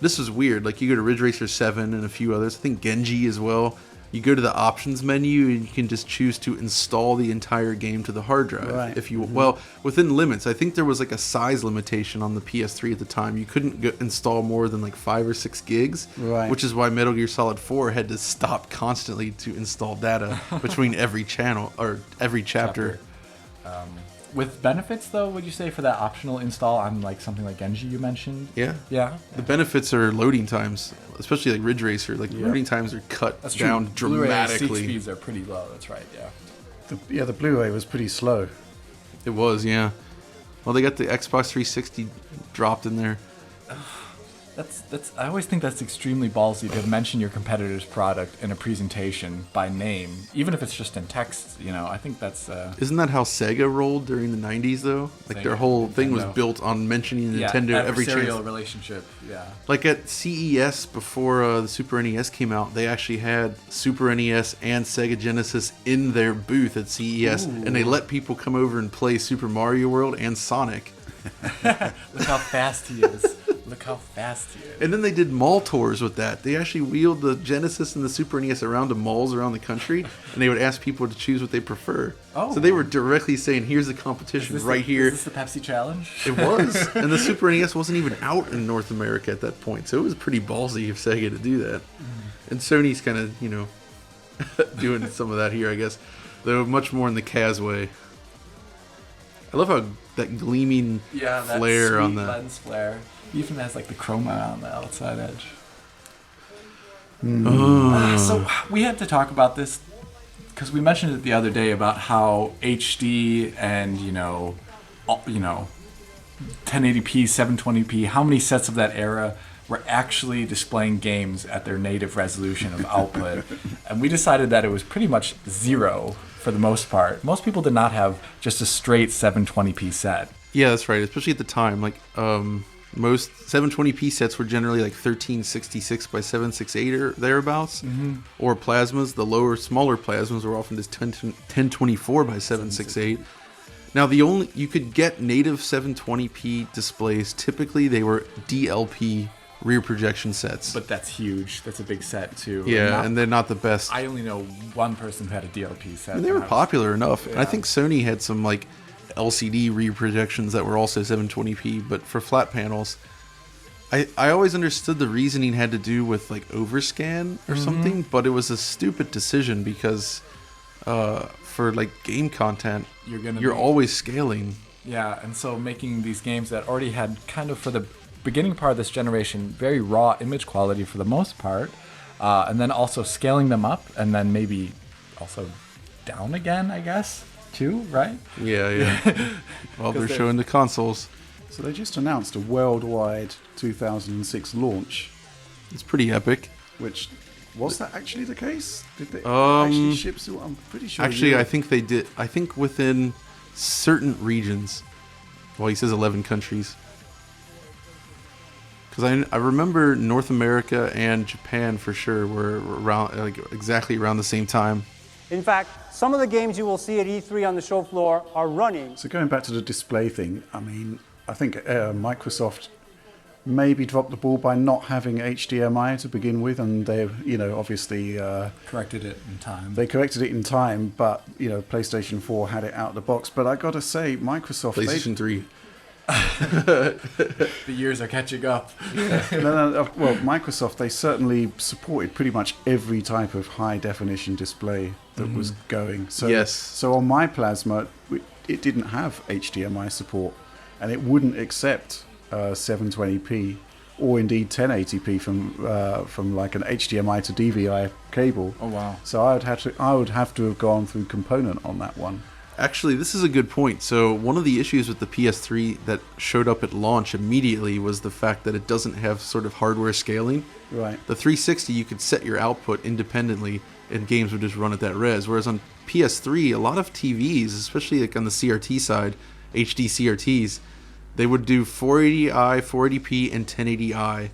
this was weird. Like, you go to Ridge Racer 7 and a few others. I think Genji as well. You go to the options menu and you can just choose to install the entire game to the hard drive. Right. If you well, within limits. I think there was like a size limitation on the PS3 at the time. You couldn't install more than like 5 or 6 gigs. Right. Which is why Metal Gear Solid 4 had to stop constantly to install data between every channel or every chapter. With benefits, though, would you say for that optional install on like something like Genji you mentioned? Yeah. Yeah. The benefits are loading times, especially like Ridge Racer. Like loading times are cut down dramatically. Blu-ray speeds are pretty low. That's right. Yeah. The Blu-ray was pretty slow. It was, yeah. Well, they got the Xbox 360 dropped in there. That's. I always think that's extremely ballsy to mention your competitor's product in a presentation by name, even if it's just in text. You know, I think that's. Isn't that how Sega rolled during the '90s though? Like their whole thing was built on mentioning Nintendo every chance. Adversarial relationship. Yeah. Like at CES before the Super NES came out, they actually had Super NES and Sega Genesis in their booth at CES, and they let people come over and play Super Mario World and Sonic. Look how fast he is. Look how fast he is. And then they did mall tours with that. They actually wheeled the Genesis and the Super NES around to malls around the country, and they would ask people to choose what they prefer. Oh. So they were directly saying, here's the competition right here. Is this the Pepsi Challenge? It was. And the Super NES wasn't even out in North America at that point. So it was pretty ballsy of Sega to do that. And Sony's kind of, you know, doing some of that here, I guess. Though much more in the Kaz way. I love how that gleaming flare on the lens flare. He even has like the chroma on the outside edge. So we had to talk about this because we mentioned it the other day about how HD and 1080p, 720p, how many sets of that era were actually displaying games at their native resolution of output. And we decided that it was pretty much zero for the most part. Most people did not have just a straight 720p set. Yeah, that's right. Especially at the time, like most 720p sets were generally like 1366 by 768 or thereabouts, or plasmas. The smaller plasmas were often just 1024 by 768. Now you could get native 720p displays. Typically, they were DLP rear projection sets. But that's huge. That's a big set too. Yeah, and they're not the best. I only know one person who had a DLP set. And they were popular enough. Yeah. And I think Sony had some like LCD rear projections that were also 720p, but for flat panels. I always understood the reasoning had to do with like overscan or something, but it was a stupid decision because for like game content, you're always scaling. Yeah, and so making these games that already had kind of for the beginning part of this generation very raw image quality for the most part, and then also scaling them up and then maybe also down again, I guess, too, right? Yeah. Well, they're showing the consoles. So they just announced a worldwide 2006 launch. It's pretty epic. Which, was that actually the case? Did they actually ship? I'm pretty sure. Actually, I think they did. I think within certain regions. Well, he says 11 countries. Because I remember North America and Japan for sure were around exactly around the same time. In fact, some of the games you will see at E3 on the show floor are running. So going back to the display thing, I mean, I think Microsoft maybe dropped the ball by not having HDMI to begin with, and they, obviously corrected it in time. They corrected it in time, but PlayStation 4 had it out of the box. But I got to say, Microsoft, PlayStation 3. The years are catching up. No. Well, Microsoft, they certainly supported pretty much every type of high definition display that was going. So, yes. So on my plasma, it didn't have HDMI support, and it wouldn't accept 720p or indeed 1080p from like an HDMI to DVI cable. Oh wow! So I would have to have gone through component on that one. Actually, this is a good point. So one of the issues with the PS3 that showed up at launch immediately was the fact that it doesn't have sort of hardware scaling. Right. The 360, you could set your output independently and games would just run at that res. Whereas on PS3, a lot of TVs, especially like on the CRT side, HD CRTs, they would do 480i, 480p, and 1080i.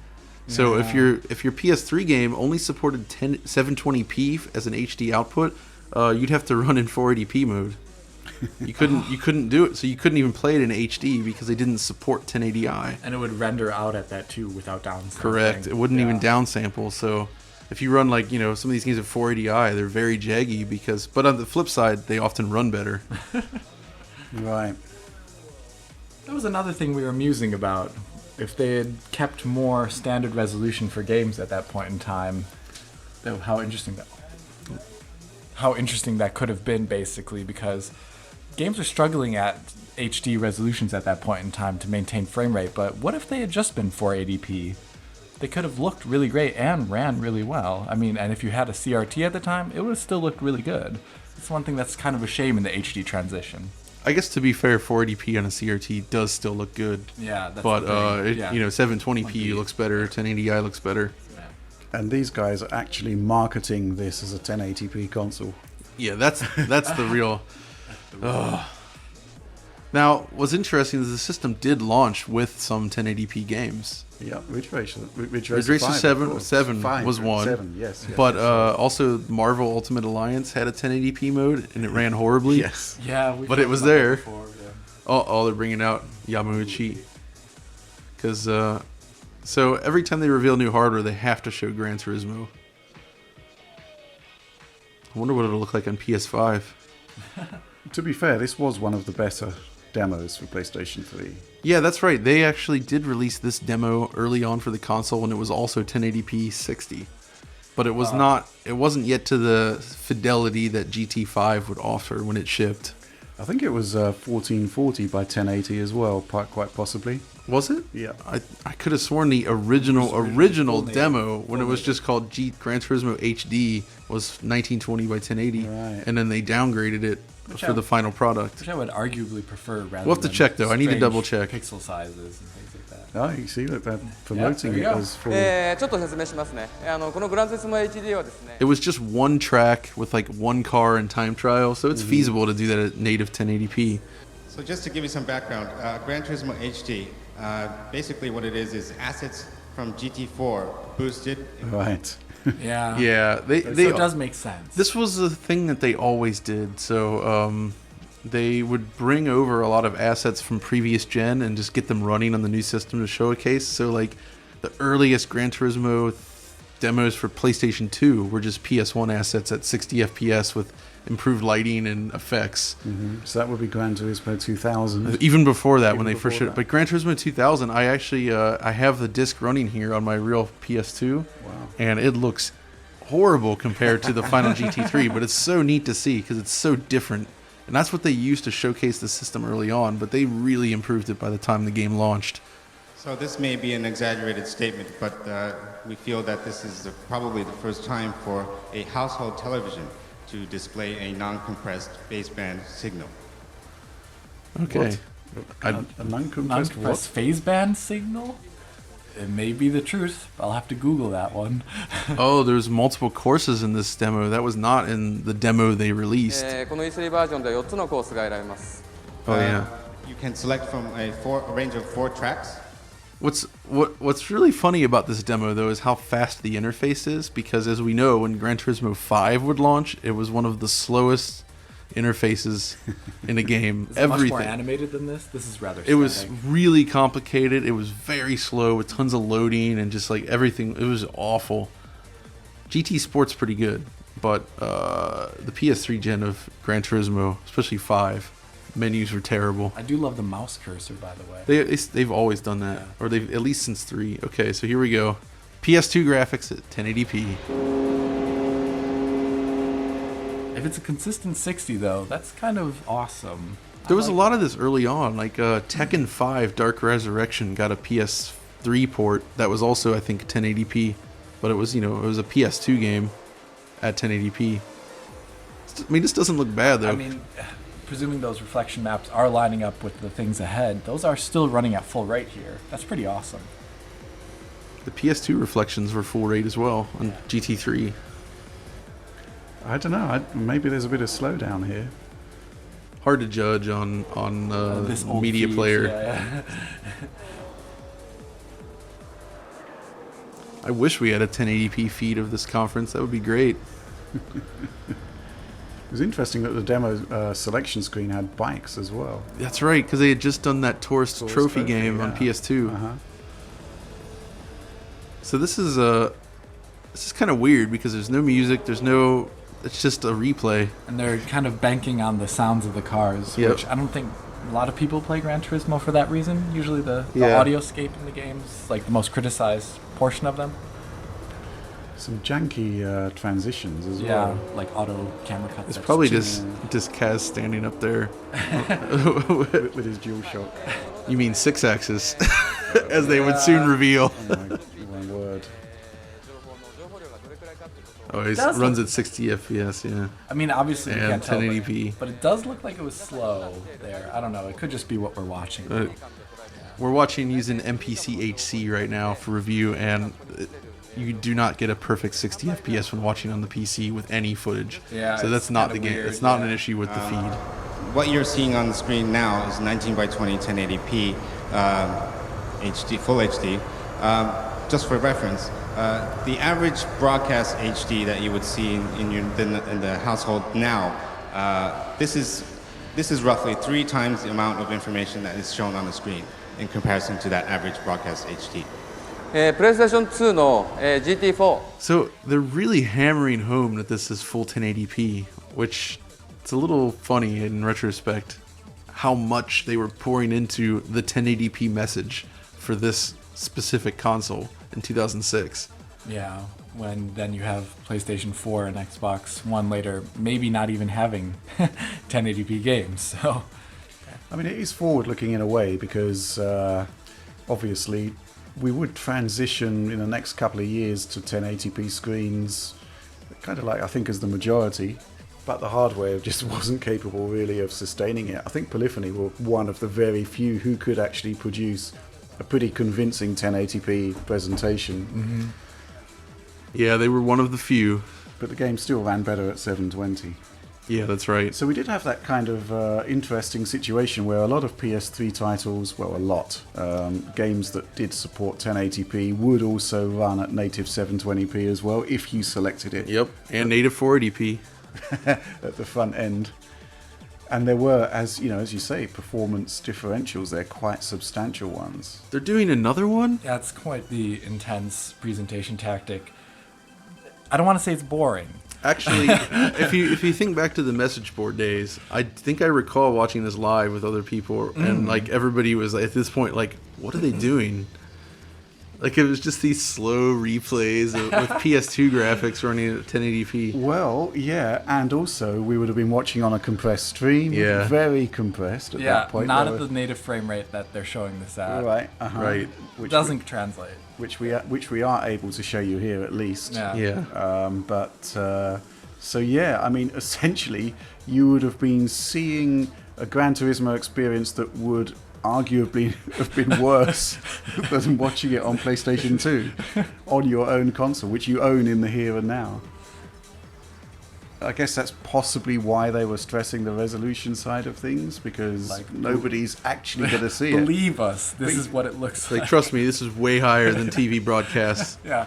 So if your PS3 game only supported 720p as an HD output, you'd have to run in 480p mode. You couldn't do it, so you couldn't even play it in HD because they didn't support 1080i. And it would render out at that too without downsampling. Correct. It wouldn't even downsample. So if you run like some of these games at 480i, they're very jaggy but on the flip side, they often run better. Right. That was another thing we were musing about. If they had kept more standard resolution for games at that point in time, how interesting that could have been, basically, because games are struggling at HD resolutions at that point in time to maintain frame rate, but what if they had just been 480p? They could have looked really great and ran really well. I mean, and if you had a CRT at the time, it would have still looked really good. It's one thing that's kind of a shame in the HD transition. I guess to be fair, 480p on a CRT does still look good. Yeah, that's but 720p looks better, 1080i looks better. And these guys are actually marketing this as a 1080p console. Yeah, that's the real. Now, what's interesting is the system did launch with some 1080p games. Yeah, Ridge Racer 7 was one. 7, yes. But also Marvel Ultimate Alliance had a 1080p mode, and it ran horribly. Yes. Yeah, but it was there. Oh, they're bringing out Yamauchi. Because so every time they reveal new hardware, they have to show Gran Turismo. I wonder what it'll look like on PS5. To be fair, this was one of the better demos for PlayStation 3. Yeah, that's right. They actually did release this demo early on for the console when it was also 1080p 60. But it was not. It wasn't yet to the fidelity that GT5 would offer when it shipped. I think it was 1440 by 1080 as well, quite possibly. Was it? Yeah. I could have sworn the original demo when it was just called Gran Turismo HD was 1920 by 1080, right. And then they downgraded it for the final product. Which I would arguably prefer rather We'll have to than check though. I need to double check. Pixel sizes and things like that. Oh, you see, look, they're promoting it as full. ちょっと説明しますね。このグランツーリスモ HD はですね。 It was just one track with like one car and time trial, so it's feasible to do that at native 1080p. So just to give you some background, Gran Turismo HD, basically what it is assets from GT4 boosted. Right. Yeah. Yeah, so it does make sense. This was the thing that they always did. So they would bring over a lot of assets from previous gen and just get them running on the new system to showcase. So like the earliest Gran Turismo demos for PlayStation 2 were just PS1 assets at 60 FPS with improved lighting and effects. So that would be Gran Turismo 2000. Even before that, when they first showed it. But Gran Turismo 2000, I actually I have the disc running here on my real PS2. Wow. And it looks horrible compared to the final GT3, but it's so neat to see because it's so different. And that's what they used to showcase the system early on, but they really improved it by the time the game launched. So this may be an exaggerated statement, but we feel that this is probably the first time for a household television to display a non-compressed baseband signal. Okay. A non-compressed phase band signal? It may be the truth. I'll have to Google that one. Oh, there's multiple courses in this demo. That was not in the demo they released. この E3 バージョンでは4つのコースが選べます。Oh yeah. You can select from a range of 4 tracks. What's really funny about this demo though is how fast the interface is, because as we know, when Gran Turismo 5 would launch, it was one of the slowest interfaces in a game. Is it much more animated than this? This is rather static. It was really complicated. It was very slow with tons of loading and just like everything. It was awful. GT Sport's pretty good, but the PS3 gen of Gran Turismo, especially 5, menus were terrible. I do love the mouse cursor, by the way. They've always done that, yeah. Or they've at least since 3. Okay, so here we go. PS2 graphics at 1080p. If it's a consistent 60 though, that's kind of awesome. There was a lot of this early on, like Tekken 5 Dark Resurrection got a PS3 port that was also I think 1080p, but it was, it was a PS2 game at 1080p. I mean, this doesn't look bad though. I mean, presuming those reflection maps are lining up with the things ahead, those are still running at full rate here. That's pretty awesome. The PS2 reflections were full rate as well on GT3. I don't know. Maybe there's a bit of slowdown here. Hard to judge on this media feed, player. Yeah. I wish we had a 1080p feed of this conference. That would be great. It was interesting that the demo selection screen had bikes as well. That's right, because they had just done that Tourist Trophy game on PS2. Uh-huh. So this is kind of weird because there's no music, it's just a replay. And they're kind of banking on the sounds of the cars, which I don't think a lot of people play Gran Turismo for that reason. Usually the audioscape in the games, like the most criticized portion of them. Some janky transitions as well. Yeah, like auto camera cuts. It's probably just Kaz standing up there with his DualShock. You mean SIXAXIS, as they would soon reveal. Oh my word. Oh, he runs at 60 FPS, yeah. I mean, obviously you can't tell, 1080p. but it does look like it was slow there. I don't know. It could just be what we're watching. We're watching using MPC-HC right now for review, and you do not get a perfect 60 FPS when watching on the PC with any footage. Yeah, so that's not the game. Weird, it's not an issue with the feed. What you're seeing on the screen now is 19 by 20 1080p HD, full HD. Just for reference, the average broadcast HD that you would see in the household now, this is roughly 3 times the amount of information that is shown on the screen in comparison to that average broadcast HD. PlayStation 2の GT4 So they're really hammering home that this is full 1080p, which it's a little funny in retrospect how much they were pouring into the 1080p message for this specific console in 2006. Yeah, when then you have PlayStation 4 and Xbox One later, maybe not even having 1080p games. So, I mean, it is forward-looking in a way because obviously we would transition in the next couple of years to 1080p screens, kind of like I think as the majority, but the hardware just wasn't capable really of sustaining it. I think Polyphony were one of the very few who could actually produce a pretty convincing 1080p presentation. Mm-hmm. Yeah, they were one of the few. But the game still ran better at 720. Yeah, that's right. So we did have that kind of interesting situation where a lot of PS3 titles, well, a lot, games that did support 1080p would also run at native 720p as well if you selected it. Yep, and native 480p. At the front end. And there were, as you say, performance differentials. They're quite substantial ones. They're doing another one? yeah, it's quite the intense presentation tactic. I don't want to say it's boring. Actually, if you think back to the message board days, I think I recall watching this live with other people, and like everybody was at this point like, "What are they doing?" Like it was just these slow replays with PS2 graphics running at 1080p. Well, yeah, and also we would have been watching on a compressed stream, very compressed at that point. Not at the native frame rate that they're showing this at. Right, right. Which doesn't translate. Which we are able to show you here at least. Yeah. So yeah, I mean, essentially, you would have been seeing a Gran Turismo experience that would arguably have been worse than watching it on PlayStation 2 on your own console, which you own in the here and now. I guess that's possibly why they were stressing the resolution side of things, because nobody's actually going to see it. Believe us, this is what it looks like. Trust me, this is way higher than TV broadcasts. Yeah.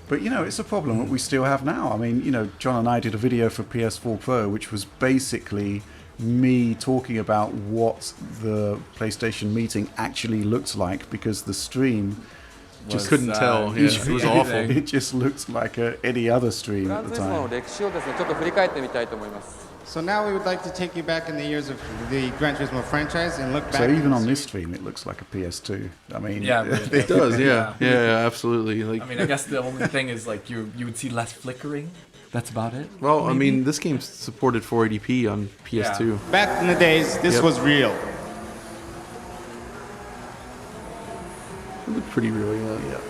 But, it's a problem that we still have now. I mean, John and I did a video for PS4 Pro, which was basically me talking about what the PlayStation meeting actually looked like, because the stream just couldn't tell. Yeah, it was awful. It just looked like any other stream at the time. So now we would like to take you back in the years of the Gran Turismo franchise and look back. So even on this stream, it looks like a PS2. I mean, it does. Yeah, absolutely. Like, I mean, I guess the only thing is like you would see less flickering. That's about it. Well, maybe? I mean, this game supported 480p on PS2. Yeah. Back in the days, this was real. It looked pretty real, yeah.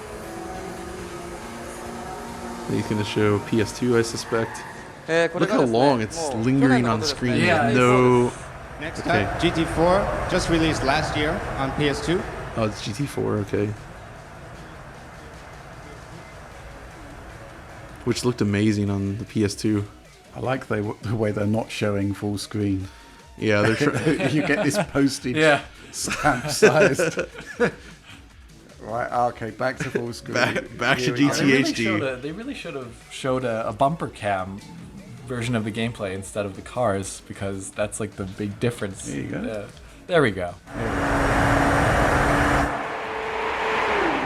He's going to show PS2, I suspect. Look how long it's lingering on screen. Yeah, no. Next Okay. up, GT4, just released last year on PS2. Oh, it's GT4. Okay. Which looked amazing on the PS2. I like the way they're not showing full screen. Yeah, they're You get this postage Yeah. stamp sized. Right, okay, back to full screen. back to Here we go. GT. They really should have showed a bumper cam version of the gameplay instead of the cars, because that's like the big difference. There you go. There we go.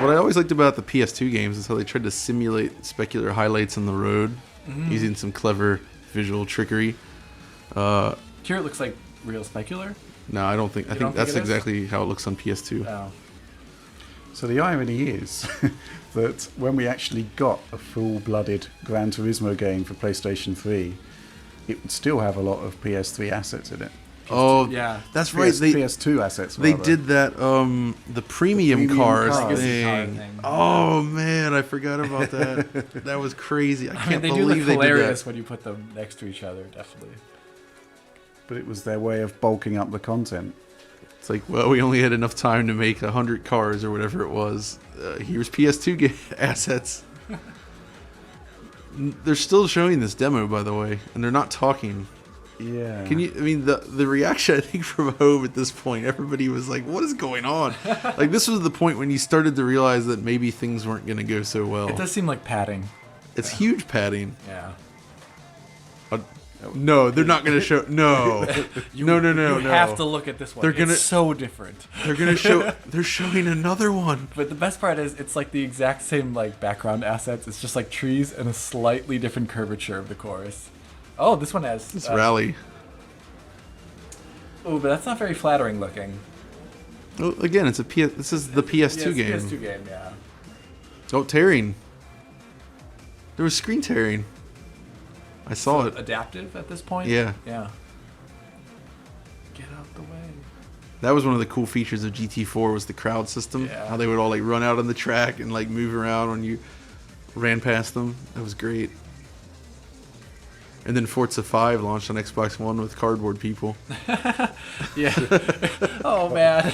What I always liked about the PS2 games is how they tried to simulate specular highlights on the road using some clever visual trickery. Here it looks like real specular. No, I don't think. I think don't that's think it is? exactly how it looks on PS2. Oh. So the irony is that when we actually got a full-blooded Gran Turismo game for PlayStation 3, it would still have a lot of PS3 assets in it. Oh, Yeah. that's right. They PS2 assets. they rather. did that. The premium premium cars cars. thing. Oh man, I forgot about that. That was crazy. I I mean, can't they do look believe they did hilarious that. when you put them next to each other, definitely. But it was their way of bulking up the content. It's like, well, we only had enough time to make 100 cars or whatever it was. Here's PS2 assets. They're still showing this demo, by the way, and they're not talking. Yeah. Can you? I mean, the reaction I think from home at this point, everybody was like, "What is going on?" Like this was the point when you started to realize that maybe things weren't going to go so well. It does seem like padding. It's huge padding. Yeah. No, they're not going to show. No, no. You have to look at this one. They're gonna- It's so different. They're going to show. They're showing another one. But the best part is it's like the exact same like background assets. It's just like trees and a slightly different curvature of the course. Oh, this one has It's rally. Oh, but that's not very flattering looking. Well, again, it's a PS. This is the PS2 Yeah, game. it's a PS2 game, yeah. Oh, tearing. There was screen tearing. I saw it. Adaptive at this point? Yeah. Yeah. Get out the way. That was one of the cool features of GT4 was the crowd system. Yeah. How they would all like run out on the track and like move around when you ran past them. That was great. And then Forza 5 launched on Xbox One with cardboard people. Yeah. Oh man.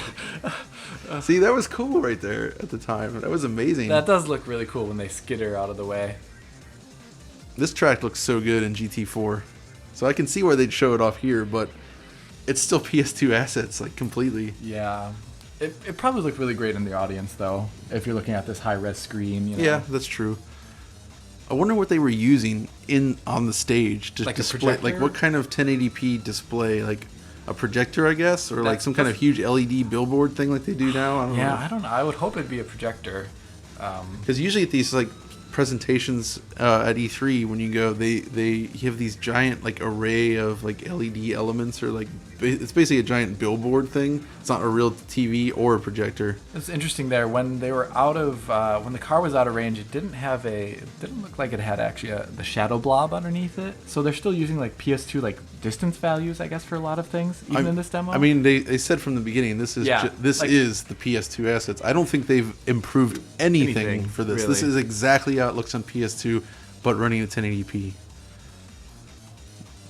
See, that was cool right there at the time. That was amazing. That does look really cool when they skitter out of the way. This track looks so good in GT4. So I can see why they'd show it off here, but it's still PS2 assets, like completely. Yeah. It probably looked really great in the audience though, if you're looking at this high-res screen, you know. Yeah, that's true. I wonder what they were using on the stage to Like a display. projector? Like what kind of 1080p display? Like a projector, I guess, or like That's- some kind of huge LED billboard thing like they do now. I don't Yeah, know. I don't know. I would hope it'd be a projector. Because usually at these like presentations at E3, when you go, they have these giant like array of like LED elements, or like it's basically a giant billboard thing. It's not a real TV or a projector. It's interesting there when they were out of when the car was out of range. It didn't look like it had actually the shadow blob underneath it. So they're still using like PS2 like distance values, I guess, for a lot of things, even in this demo. I mean, they said from the beginning this is Yeah, this like- is the PS2 assets. I don't think they've improved anything for this. This really. is exactly how it looks on PS2, but running at 1080p.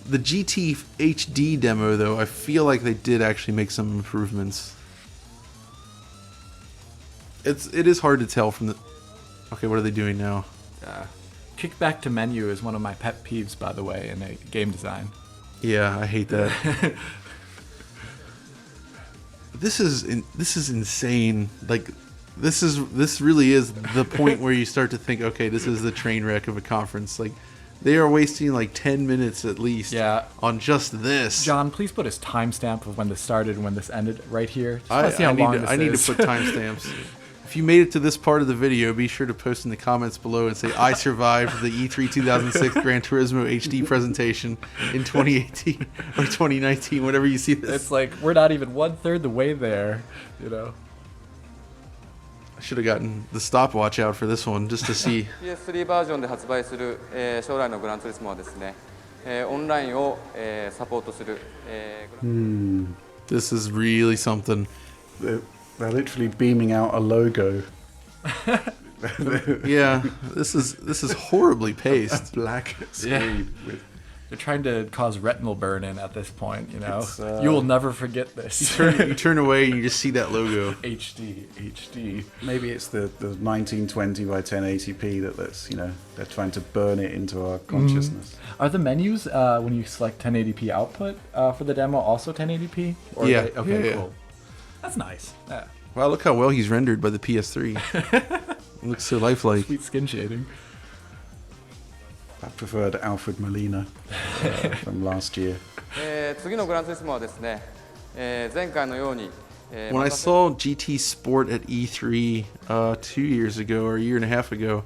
The GT HD demo, though, I feel like they did actually make some improvements. It is hard to tell from the. Okay, what are they doing now? Kick back to menu is one of my pet peeves, by the way, in a game design. Yeah, I hate that. This is insane. Like, this really is the point where you start to think, okay, this is the train wreck of a conference. Like, they are wasting like 10 minutes at least on just this. John, please put a timestamp of when this started and when this ended right here. Just I wanna see how long need this to is. put timestamps. If you made it to this part of the video, be sure to post in the comments below and say, I survived the E3 2006 Gran Turismo HD presentation in 2018 or 2019, whatever you see this. It's like, we're not even 1/3 the way there, you know. I should have gotten the stopwatch out for this one just to see. PS3 バージョンで発売する、将来のグランツーリスモはですね、オンラインを、サポートする、This is really something. They're literally beaming out a logo. Yeah, this is horribly paced. Black screen with They're trying to cause retinal burn in at this point, you know. You will never forget this. You turn away and you just see that logo. HD. Maybe it's the 1920 by 1080p that's, you know, they're trying to burn it into our consciousness. Are the menus, when you select 1080p output for the demo, also 1080p? Or Yeah. Okay, Yeah. cool. That's nice. Yeah. Wow, look how well he's rendered by the PS3. It looks so lifelike. Sweet skin shading. I preferred Alfred Molina from last year. 次のグランツーリスモはですね、前回のように、When I saw GT Sport at E3 2 years ago or a year and a half ago,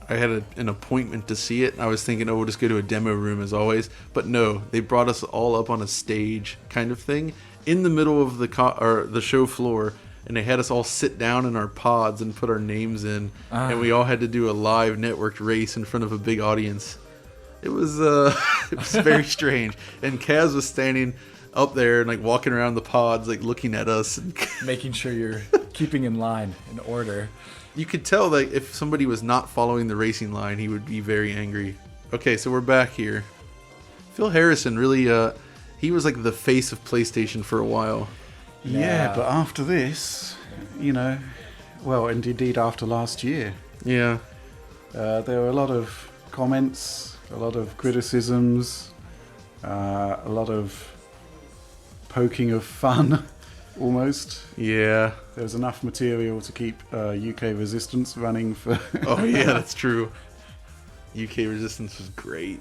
I had an appointment to see it. I was thinking, oh, we'll just go to a demo room as always. But no, they brought us all up on a stage kind of thing in the middle of the show floor. And they had us all sit down in our pods and put our names in. And we all had to do a live networked race in front of a big audience. It was it was very strange. And Kaz was standing up there and like walking around the pods, like looking at us. And Making sure you're keeping in line, in order. you could tell that if somebody was not following the racing line, he would be very angry. Okay, so we're back here. Phil Harrison really, he was like the face of PlayStation for a while. Yeah, but after this, you know, well, and indeed after last year, Yeah. there were a lot of comments, a lot of criticisms, a lot of poking of fun, almost. Yeah. There was enough material to keep UK Resistance running for... Oh, yeah, that's true. UK Resistance was great.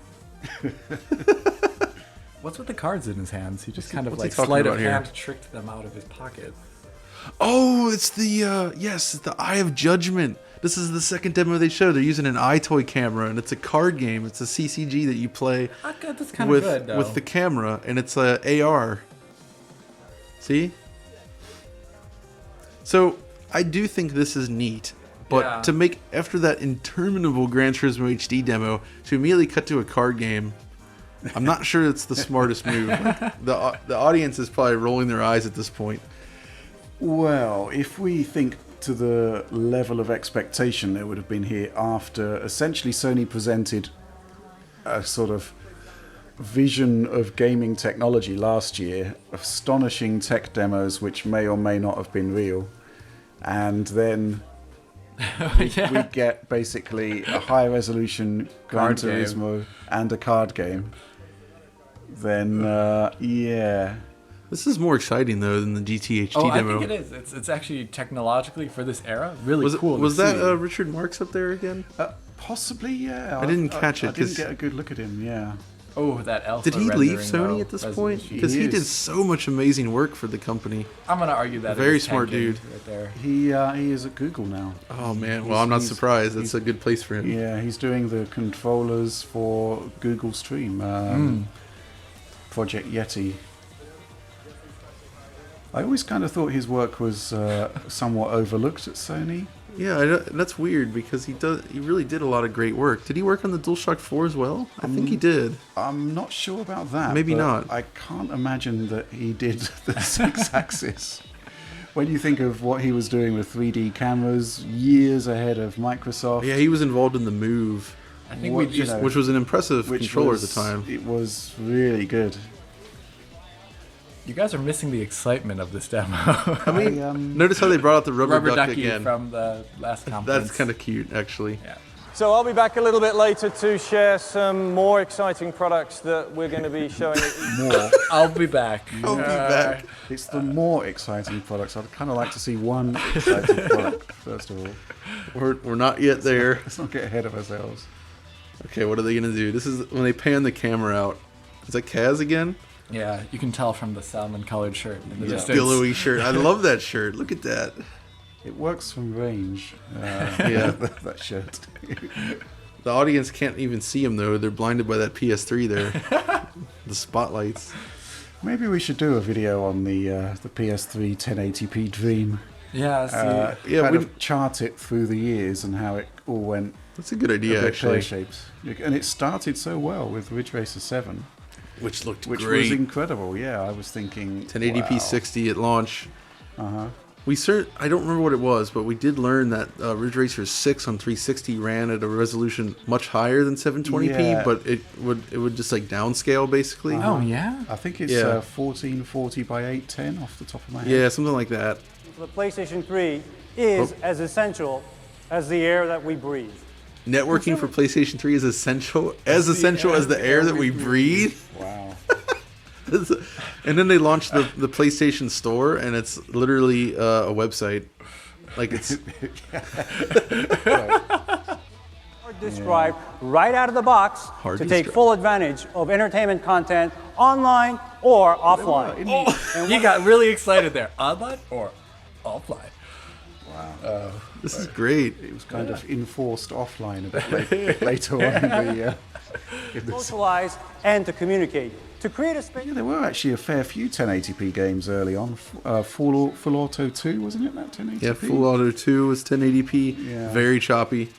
What's with the cards in his hands? He just kind of what's he like talking sleight about of here? hand tricked them out of his pocket. Oh, it's the, yes, it's the Eye of Judgment. This is the second demo they showed. They're using an iToy camera, and it's a card game. It's a CCG that you play That's kind of good, though. with the camera, and it's a AR. See? So, I do think this is neat. But Yeah. to make, after that interminable Gran Turismo HD demo, to immediately cut to a card game, I'm not sure it's the smartest move. Like, the audience is probably rolling their eyes at this point. Well, if we think to the level of expectation there would have been here after essentially Sony presented a sort of vision of gaming technology last year, astonishing tech demos which may or may not have been real, and then we get basically a high resolution Gran Card game. Turismo and a card game, then yeah. This is more exciting though than the GTHD Oh, demo. I think it is. It's actually technologically for this era really Was cool. Was to that see. Richard Marks up there again? Possibly, yeah. I didn't catch it, I didn't 'cause- get a good look at him. Yeah. Oh, that alpha. Did he leave rendering, Sony though, at this resolution. point? Because he is. did so much amazing work for the company. I'm gonna argue that. Very it is smart tanking dude. right there. He is at Google now. Oh man, well I'm not surprised. That's a good place for him. Yeah, he's doing the controllers for Google Stream, Project Yeti. I always kind of thought his work was somewhat overlooked at Sony. Yeah, that's weird because he really did a lot of great work. Did he work on the DualShock 4 as well? I think he did. I'm not sure about that. Maybe but not. I can't imagine that he did the SIXAXIS. When you think of what he was doing with 3D cameras, years ahead of Microsoft. Yeah, he was involved in the Move, I think What, we you just know, which was an impressive which controller at the was- time. It was really good. you guys are missing the excitement of this demo. I mean, notice how they brought out the rubber, Rubber duck ducky again. from the last conference. That's kind of cute, actually. Yeah. So I'll be back a little bit later to share some more exciting products that we're going to be showing at More. I'll be back. I'll be back. It's the more exciting products. I'd kind of like to see one exciting product, first of all. We're not yet there. Let's not get ahead of ourselves. Okay, what are they gonna do? This is when they pan the camera out. Is that Kaz again? Yeah, you can tell from the salmon-colored shirt in the The distance. billowy shirt. I love that shirt. Look at that. It works from range, Yeah. that shirt. The audience can't even see him though. They're blinded by that PS3 there. The spotlights. Maybe we should do a video on the PS3 1080p dream. Yeah, see. Yeah, kind we- of chart it through the years and how it all went. That's a good idea, a bit actually. pear-shaped. And it started so well with Ridge Racer 7, Which looked which great. was incredible. Yeah, I was thinking 1080p wow. 60 at launch. Uh-huh. I don't remember what it was, but we did learn that Ridge Racer 6 on 360 ran at a resolution much higher than 720p, but it would just like downscale basically. Oh yeah, I think it's 1440 by 810 off the top of my head. Yeah, something like that. The PlayStation 3 is as essential as the air that we breathe. Networking for PlayStation 3 is essential as the air that we breathe. Wow. And then they launched the PlayStation Store, and it's literally a website. Like it's Hard disk drive right out of the box to take full advantage of entertainment content online or offline. And you got really excited there. Online or offline? Wow. This is great. It was kind of enforced offline a bit later on in the socialize and to communicate. To create a space. Yeah, there were actually a fair few 1080p games early on. Full Auto 2, wasn't it, that 1080p? Yeah, Full Auto 2 was 1080p. Yeah. Very choppy.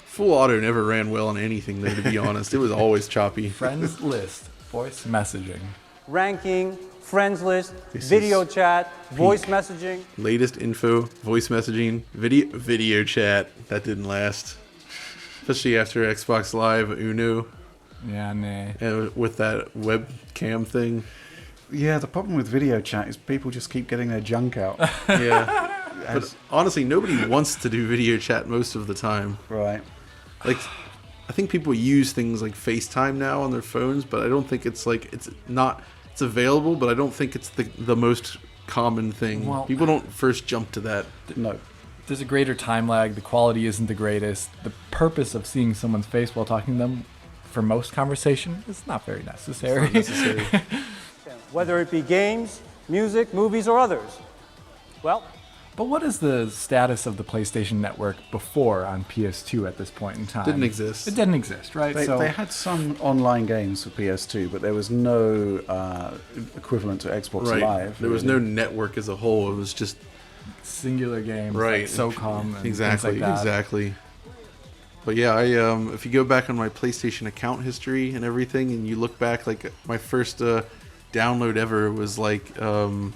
Full Auto never ran well on anything, though, to be honest. It was always choppy. Friends list, voice messaging. Ranking, friends list, video chat, voice messaging. Latest info, voice messaging, video chat. That didn't last. Especially after Xbox Live Uno. Yeah, nah. And with that webcam thing. Yeah, the problem with video chat is people just keep getting their junk out. Yeah. But honestly, nobody wants to do video chat most of the time. Right. Like, I think people use things like FaceTime now on their phones, but I don't think it's like, it's available, but I don't think it's the most common thing. Well, people don't first jump to that. No. There's a greater time lag. The quality isn't the greatest. The purpose of seeing someone's face while talking to them for most conversation is not very necessary. It's not necessary. Whether it be games, music, movies, or others. Well, but what is the status of the PlayStation Network before on PS2 at this point in time? Didn't exist. It didn't exist, right? They had some online games for PS2, but there was no equivalent to Xbox Live. There was no network as a whole. It was just singular games, right? Like SOCOM, and exactly, things like that. Exactly. But yeah, if you go back on my PlayStation account history and everything, and you look back, like my first download ever was like the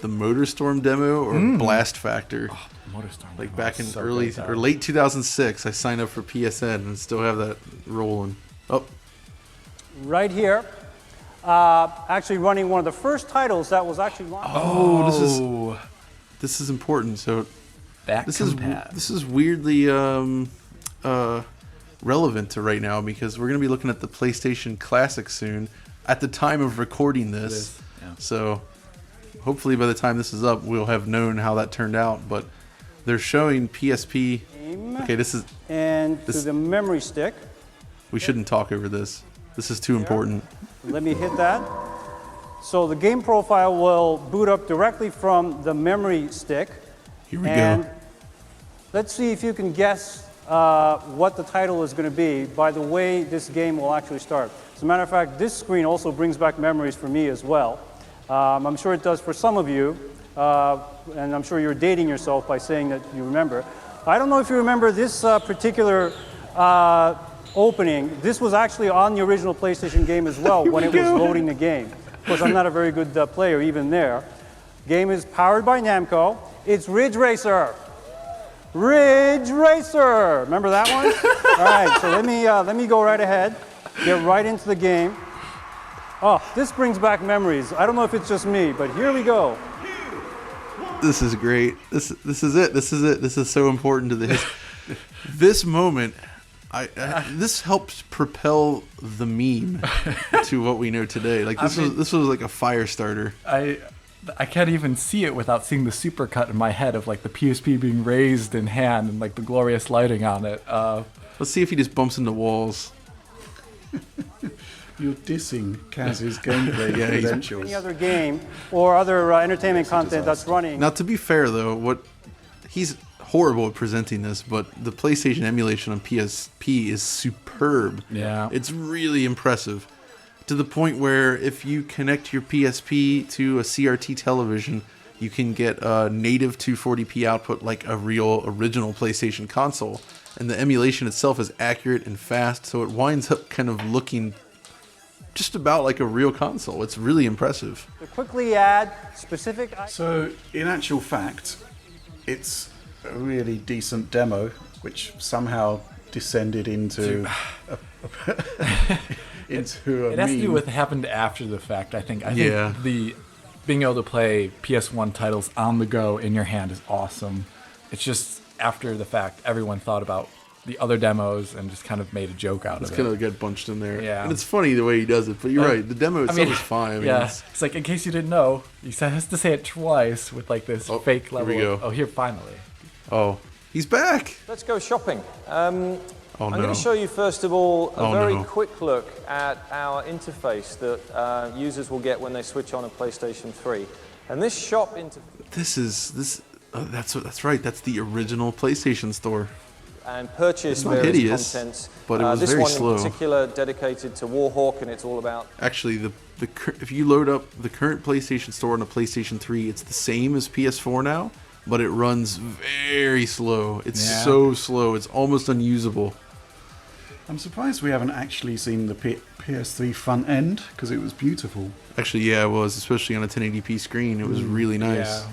MotorStorm demo or Blast Factor. Oh, MotorStorm. Like back in early or late 2006, I signed up for PSN and still have that rolling. Oh, right here, actually running one of the first titles that was actually launched. Oh, this is important. So this is weirdly relevant to right now because we're going to be looking at the PlayStation Classic soon at the time of recording this. So hopefully by the time this is up, we'll have known how that turned out. But they're showing PSP. Okay, this is to the memory stick. We shouldn't talk over this. This is too important. Let me hit that. So the game profile will boot up directly from the memory stick. Here we go. Let's see if you can guess what the title is going to be by the way this game will actually start. As a matter of fact, this screen also brings back memories for me as well. I'm sure it does for some of you, and I'm sure you're dating yourself by saying that you remember. I don't know if you remember this particular opening. This was actually on the original PlayStation game as well when it was loading the game. Of course, I'm not a very good player even there. Game is powered by Namco. It's Ridge Racer. Ridge Racer. Remember that one? All right, so let me go right ahead. Get right into the game. Oh, this brings back memories. I don't know if it's just me, but here we go. This is great. This is it. This is it. This is so important to the history. This moment, this helped propel the meme to what we know today. Like this was like a fire starter. I can't even see it without seeing the supercut in my head of like the PSP being raised in hand and like the glorious lighting on it. Let's see if he just bumps into walls. You're dissing Kaz's gameplay credentials. Any other game or other entertainment content that's running. Now, to be fair, though, he's horrible at presenting this, but the PlayStation emulation on PSP is superb. Yeah. It's really impressive. To the point where if you connect your PSP to a CRT television, you can get a native 240p output like a real original PlayStation console. And the emulation itself is accurate and fast, so it winds up kind of looking just about like a real console. It's really impressive. To quickly add specific... So, in actual fact, it's a really decent demo, which somehow descended into into a It has to do meme. with what happened after the fact, I think. I Yeah. think the being able to play PS1 titles on the go in your hand is awesome. It's just after the fact, everyone thought about the other demos and just kind of made a joke out It's of gonna it. get bunched in there. Yeah. And it's funny the way he does it, but you're right. The demo itself is fine. I mean, yeah, it's like, in case you didn't know, he has to say it twice with like this fake level. Here we go. Oh, here, finally. Oh, he's back. Let's go shopping. Oh, I'm no. going to show you, first of all, a Oh, very no. quick look at our interface that users will get when they switch on a PlayStation 3. And this shop interface... That's right. That's the original PlayStation Store. And purchase It's not various hideous, contents. but it was this very one slow. in particular dedicated to Warhawk, and it's all about... Actually, if you load up the current PlayStation Store on a PlayStation 3, it's the same as PS4 now, but it runs very slow. It's so slow. It's almost unusable. I'm surprised we haven't actually seen the PS3 front end, because it was beautiful. Actually, yeah, it was, especially on a 1080p screen. It was really nice. Yeah.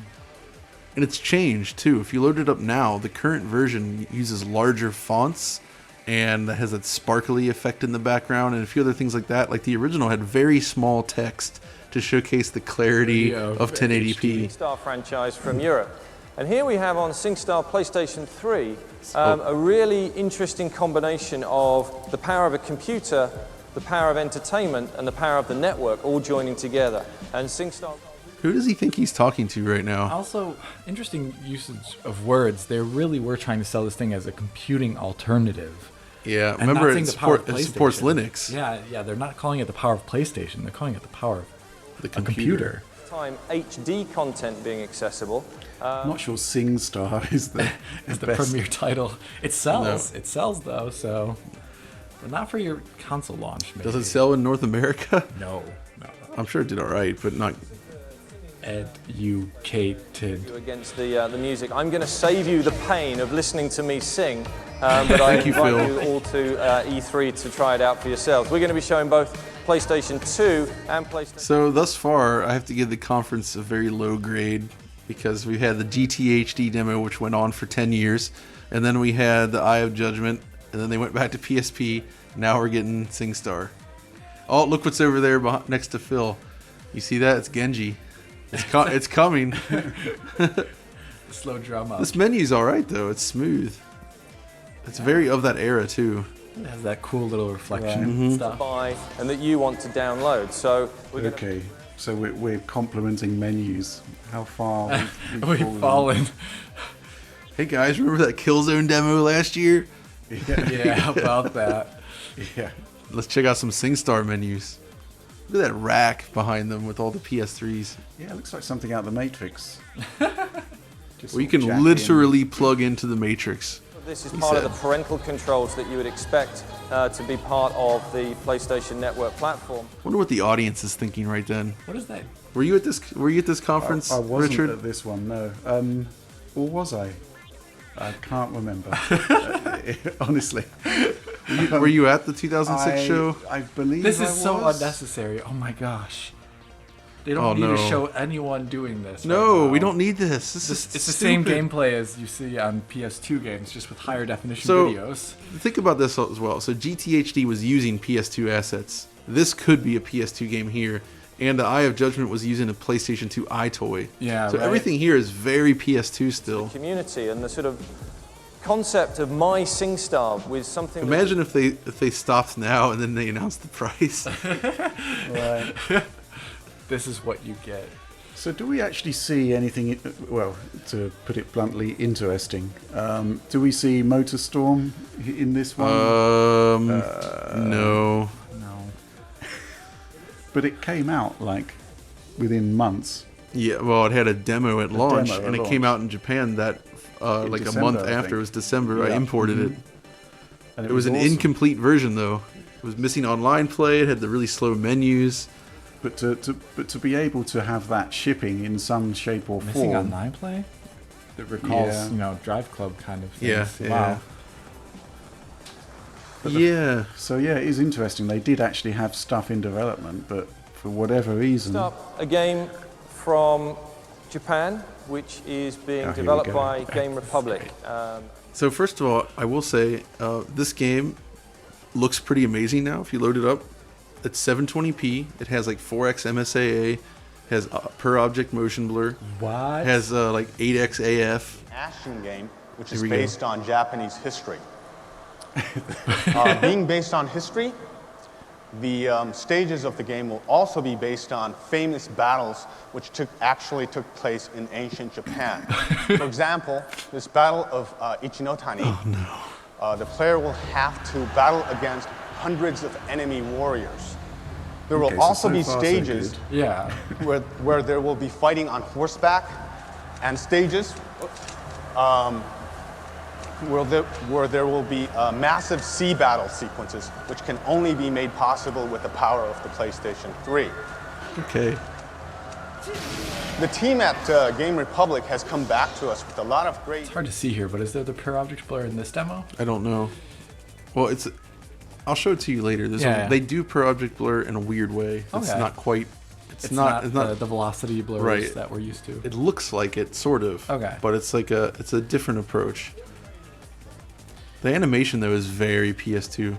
And it's changed, too. If you load it up now, the current version uses larger fonts and has that sparkly effect in the background and a few other things like that. Like the original had very small text to showcase the clarity of 1080p. SingStar franchise from Europe. And here we have on SingStar PlayStation 3 a really interesting combination of the power of a computer, the power of entertainment, and the power of the network all joining together. And SingStar... Who does he think he's talking to right now? Also, interesting usage of words. They really were trying to sell this thing as a computing alternative. Yeah, And remember not it, saying the power of it supports PlayStation. Linux. Yeah, they're not calling it the power of PlayStation. They're calling it the power of the computer. Time HD content being accessible. I'm not sure SingStar is the best. premier title. It sells. No. It sells though, so but not for your console launch. Maybe. Does it sell in North America? No. I'm sure it did all right, but not educated. Against the music. I'm going to save you the pain of listening to me sing, but I invite you all to E3 to try it out for yourselves. We're going to be showing both PlayStation 2 and PlayStation... So thus far, I have to give the conference a very low grade because we had the GTHD demo, which went on for 10 years, and then we had the Eye of Judgment, and then they went back to PSP. Now we're getting SingStar. Oh, look what's over there next to Phil. You see that? It's Genji. It's coming. Slow drum up. This menu's all right though. It's smooth. It's very of that era too. It has that cool little reflection stuff. Buy and that you want to download. So okay, so we're complimenting menus. How far we've fallen. Hey guys, remember that Killzone demo last year? Yeah, how about that? Yeah. Let's check out some SingStar menus. Look at that rack behind them with all the PS3s. Yeah, it looks like something out of the Matrix. Well, you can literally plug into the Matrix. This is part of the parental controls that you would expect to be part of the PlayStation Network platform. Wonder what the audience is thinking right then. What is that? Were you at this conference, I wasn't Richard? at this one, no. Or was I? I can't remember. Honestly. Were you at the 2006 show? I believe this is I so was. unnecessary. Oh my gosh. They don't need to show anyone doing this. No, right we don't need this. It's the same gameplay as you see on PS2 games, just with higher definition videos. Think about this as well. So GTHD was using PS2 assets. This could be a PS2 game here. And the Eye of Judgment was using a PlayStation 2 iToy. Yeah, so everything here is very PS2 still. The community and the sort of concept of my SingStar with something. Imagine if they stopped now and then they announced the price. Right. This is what you get. So do we actually see anything, well, to put it bluntly, interesting? Do we see MotorStorm in this one? No. But it came out, like, within months. Yeah, well, it had a demo at launch, demo at it came out in Japan that, like December, a month I after. think. It was December. Yeah. I imported it. And it was an awesome. incomplete version, though. It was missing online play. It had the really slow menus. But to be able to have that shipping in some shape or Missing form. online play? That recalls, Drive Club kind of things. Yeah, Wow. Yeah. So yeah, it is interesting. They did actually have stuff in development, but for whatever reason. A game from Japan, which is being developed by Game Republic. So first of all, I will say this game looks pretty amazing now. If you load it up, it's 720p. It has like 4x MSAA, has per object motion blur. What? Has like 8x AF. Action game, which is based on Japanese history. Being based on history, the stages of the game will also be based on famous battles which actually took place in ancient Japan. For example, this battle of Ichinotani, the player will have to battle against hundreds of enemy warriors. There will also be stages where there will be fighting on horseback, and stages where there will be massive sea battle sequences, which can only be made possible with the power of the PlayStation 3. Okay. The team at Game Republic has come back to us with a lot of great... It's hard to see here, but is there the per object blur in this demo? I don't know. Well, I'll show it to you later. They do per object blur in a weird way. It's not quite... It's not the velocity blurs that we're used to. It looks like it, sort of. Okay. But it's like it's a different approach. The animation, though, is very PS2.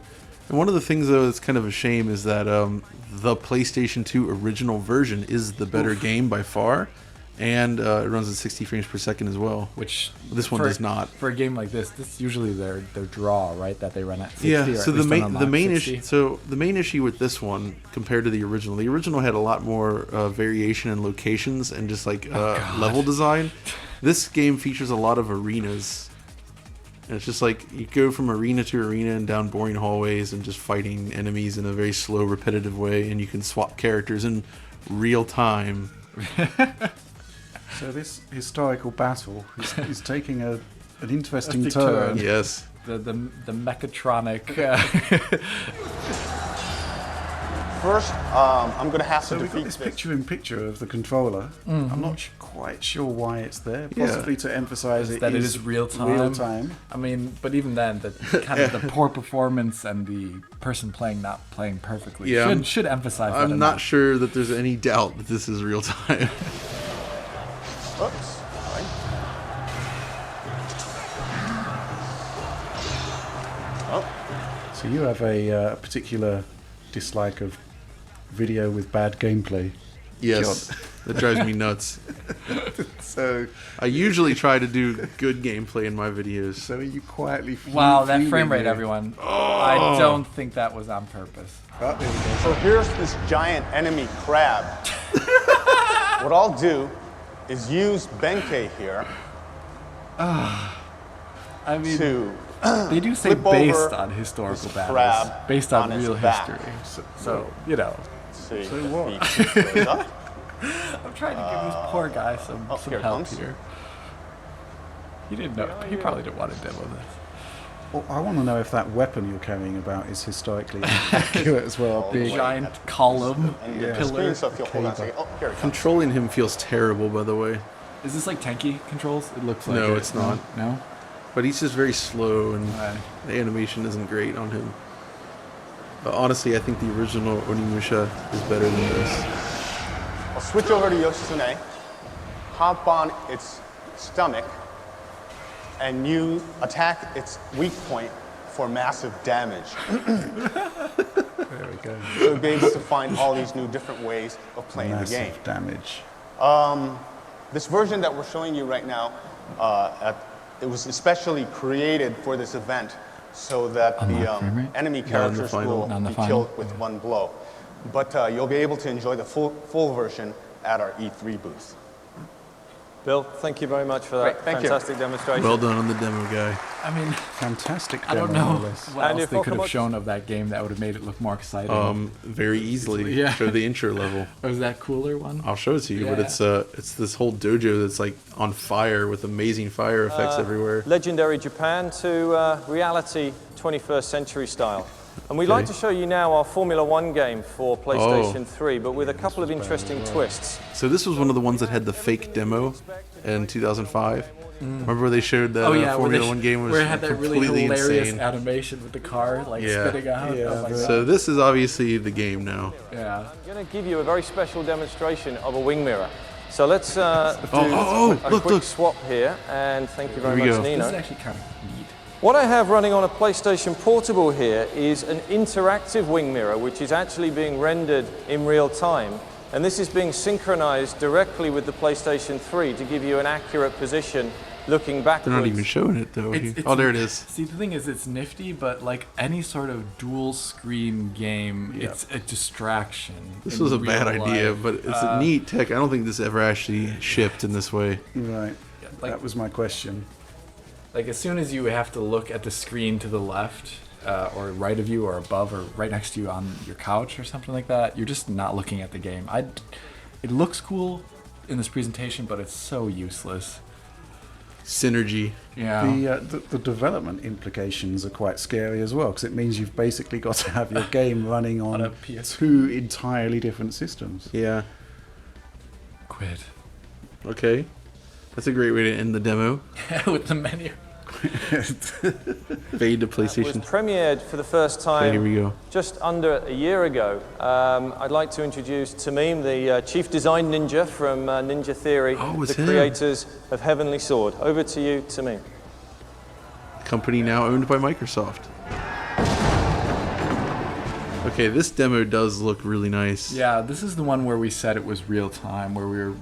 And one of the things, though, that's kind of a shame is that the PlayStation 2 original version is the better game by far. And it runs at 60 frames per second as well. Which this one does not. For a game like this is usually their draw, right? That they run at 60. Yeah, or so at the least main issue the main issue with this one compared to the original had a lot more variation in locations and just like level design. This game features a lot of arenas. And it's just like you go from arena to arena and down boring hallways and just fighting enemies in a very slow, repetitive way, and you can swap characters in real time. So this historical battle is taking an interesting turn. Yes. The mechatronic. First, I'm going to have to we've defeat got this picture-in-picture of the controller. I'm not quite sure why it's there. Possibly to emphasize that it is real time. I mean, but even then, the kind of the poor performance and the person playing not playing perfectly should emphasize that. I'm not sure that there's any doubt that this is real time. Oops. So you have a particular dislike of video with bad gameplay. Yes, that drives me nuts. So I usually try to do good gameplay in my videos. So are you quietly? Wow, that frame rate, everyone! I don't think that was on purpose. Oh, there we go. So here's this giant enemy crab. What I'll do is use Benkei here I mean, to they do say based on historical battles, based on real history. So you know. See, so what? I'm trying to give this poor guy some help here. He didn't know. He probably didn't want to demo this. Well, I want to know if that weapon you're carrying about is historically accurate as well. Big giant column, pillar. Controlling him feels terrible, by the way. Is this like tanky controls? It looks like no, it's not. No, but he's just very slow, and the animation isn't great on him. But honestly, I think the original Onimusha is better than this. I'll switch over to Yoshitsune, hop on its stomach, and you attack its weak point for massive damage. There we go. So you'll be able to find all these new different ways of playing the game. Massive damage. This version that we're showing you right now, it was especially created for this event so that the enemy characters will be killed with one blow. But you'll be able to enjoy the full version at our E3 booth. Bill, thank you very much for that fantastic demonstration. Well done on the demo, guy. I mean, fantastic demo. I don't know what else they could have shown of that game that would have made it look more exciting. Very easily. Yeah. Show the intro level. Or is that cooler one? I'll show it to you, but it's this whole dojo that's like on fire with amazing fire effects everywhere. Legendary Japan to reality 21st century style. And we'd like to show you now our Formula 1 game for PlayStation 3, but with a couple of interesting twists. So this was one of the ones that had the fake demo in 2005. Remember where they showed that Formula One game was where it had that really completely hilarious insane animation with the car spitting out. Yeah, oh my God. So this is obviously the game now. Yeah. I'm going to give you a very special demonstration of a wing mirror. So let's do a quick swap here, and thank you very much, Nino. This is actually kind of neat. What I have running on a PlayStation Portable here is an interactive wing mirror, which is actually being rendered in real time. And this is being synchronized directly with the PlayStation 3 to give you an accurate position looking backwards. They're not even showing it though. Oh, there it is. See, the thing is, it's nifty, but like any sort of dual screen game, it's a distraction. This was a bad idea, but it's a neat tech. I don't think this ever actually shipped in this way. Right. Like, that was my question. Like as soon as you have to look at the screen to the left, or right of you, or above, or right next to you on your couch, or something like that, you're just not looking at the game. It looks cool in this presentation, but it's so useless. Synergy. Yeah. The development implications are quite scary as well, because it means you've basically got to have your game running on a PS3. two entirely different systems. Yeah. Quit. Okay. That's a great way to end the demo. With the menu. Fade to PlayStation. It was premiered for the first time here we go. just under a year ago. I'd like to introduce Tamim, the chief design ninja from Ninja Theory, the creators of Heavenly Sword. Over to you, Tamim. Company now owned by Microsoft. Okay, this demo does look really nice. Yeah, this is the one where we said it was real time, where we were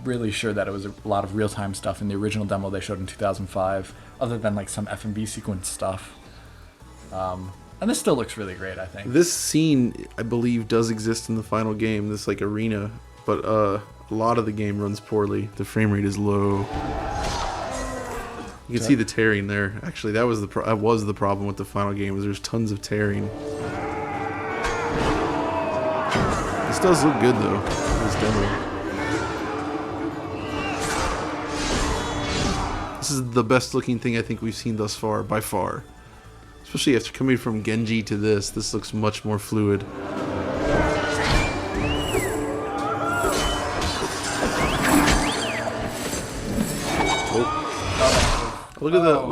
really sure that it was a lot of real time stuff in the original demo they showed in 2005, other than like some FMV sequence stuff. And this still looks really great, I think. This scene, I believe, does exist in the final game, this like arena, but a lot of the game runs poorly. The frame rate is low. You can see the tearing there. Actually, that was the problem with the final game, was there's tons of tearing. This does look good though, this demo. This is the best looking thing I think we've seen thus far, by far. Especially after coming from Genji to this looks much more fluid. Look at that.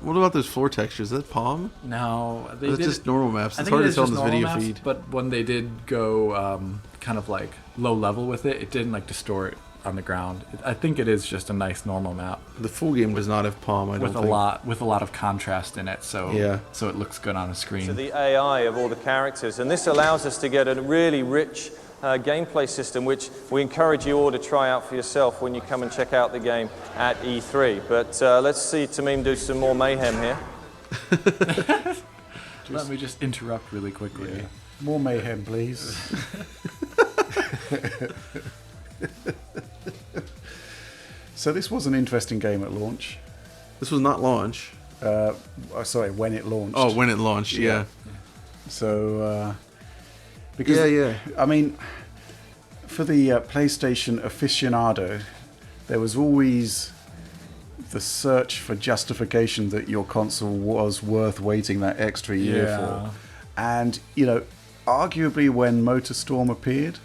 What about those floor textures? Is that Palm? No. That's just normal maps. It's hard to tell in this video feed. But when they did go kind of like low level with it, it didn't like distort on the ground. I think it is just a nice normal map. The full game does not have Palm, I don't think. With a lot of contrast in it, so it looks good on a screen. To the AI of all the characters, and this allows us to get a really rich gameplay system, which we encourage you all to try out for yourself when you come and check out the game at E3. But let's see Tamim do some more mayhem here. Let me just interrupt really quickly. Yeah. More mayhem, please. So this was an interesting game at launch. This was not launch. Sorry, when it launched. Oh, when it launched, yeah. So, because, I mean, for the PlayStation aficionado, there was always the search for justification that your console was worth waiting that extra year for. And, you know, arguably when MotorStorm appeared,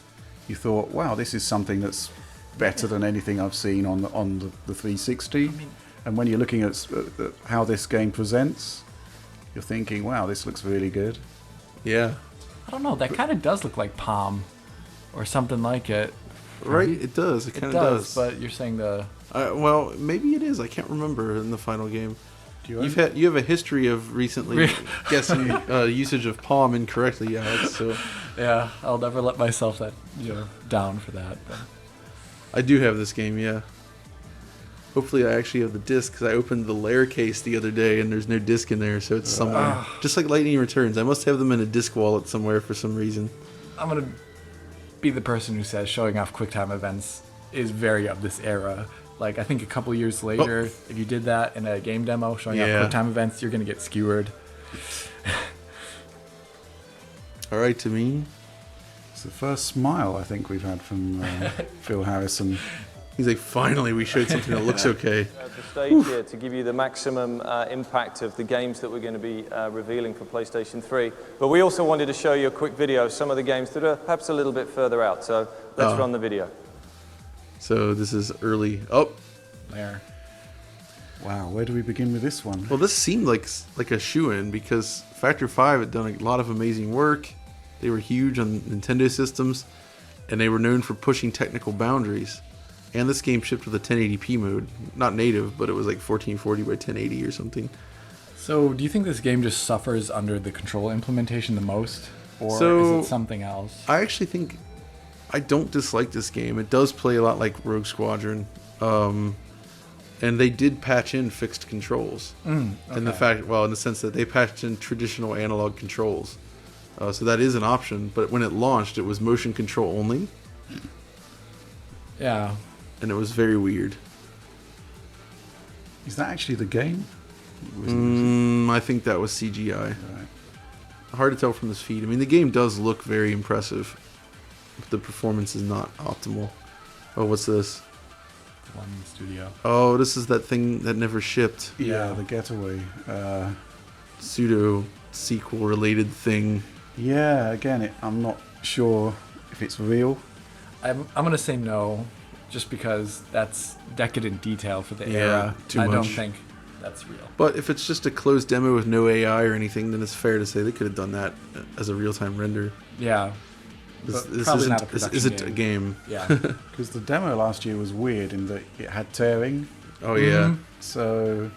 you thought, wow, this is something that's better than anything I've seen on the 360. And when you're looking at how this game presents, you're thinking, wow, this looks really good. Yeah. I don't know, that kind of does look like Palm or something like it. Right? It does. It kind of does. But you're saying the... well, maybe it is. I can't remember in the final game. You have a history of recently guessing usage of Palm incorrectly, Alex. So yeah, I'll never let myself down for that. But. I do have this game, yeah. Hopefully I actually have the disc, because I opened the Lair case the other day and there's no disc in there, so it's somewhere. Just like Lightning Returns. I must have them in a disc wallet somewhere for some reason. I'm going to be the person who says showing off QuickTime events is very of this era. Like, I think a couple years later, if you did that in a game demo showing off QuickTime events, you're going to get skewered. All right, Tamim. It's the first smile I think we've had from Phil Harrison. He's like, finally, we showed something that looks okay. The stage here to give you the maximum impact of the games that we're going to be revealing for PlayStation 3. But we also wanted to show you a quick video of some of the games that are perhaps a little bit further out. So let's run the video. So this is early. Oh, there. Wow, where do we begin with this one? Well, this seemed like a shoo-in because Factor 5 had done a lot of amazing work. They were huge on Nintendo systems, and they were known for pushing technical boundaries. And this game shipped with a 1080p mode. Not native, but it was like 1440 by 1080 or something. So, do you think this game just suffers under the control implementation the most? Or is it something else? I actually think I don't dislike this game. It does play a lot like Rogue Squadron. And they did patch in fixed controls. In the fact, well, in the sense that they patched in traditional analog controls. So that is an option, but when it launched, it was motion control only. Yeah. And it was very weird. Is that actually the game? I think that was CGI. Right. Hard to tell from this feed. I mean, the game does look very impressive, but the performance is not optimal. Oh, what's this? One studio. Oh, this is that thing that never shipped. Yeah, the Getaway. Pseudo sequel related thing. Yeah, again, I'm not sure if it's real. I'm gonna say no, just because that's decadent detail for the era. Too much. I don't think that's real. But if it's just a closed demo with no AI or anything, then it's fair to say they could have done that as a real-time render. Yeah. This isn't a game. Yeah. Because the demo last year was weird in that it had tearing. Oh, yeah. So,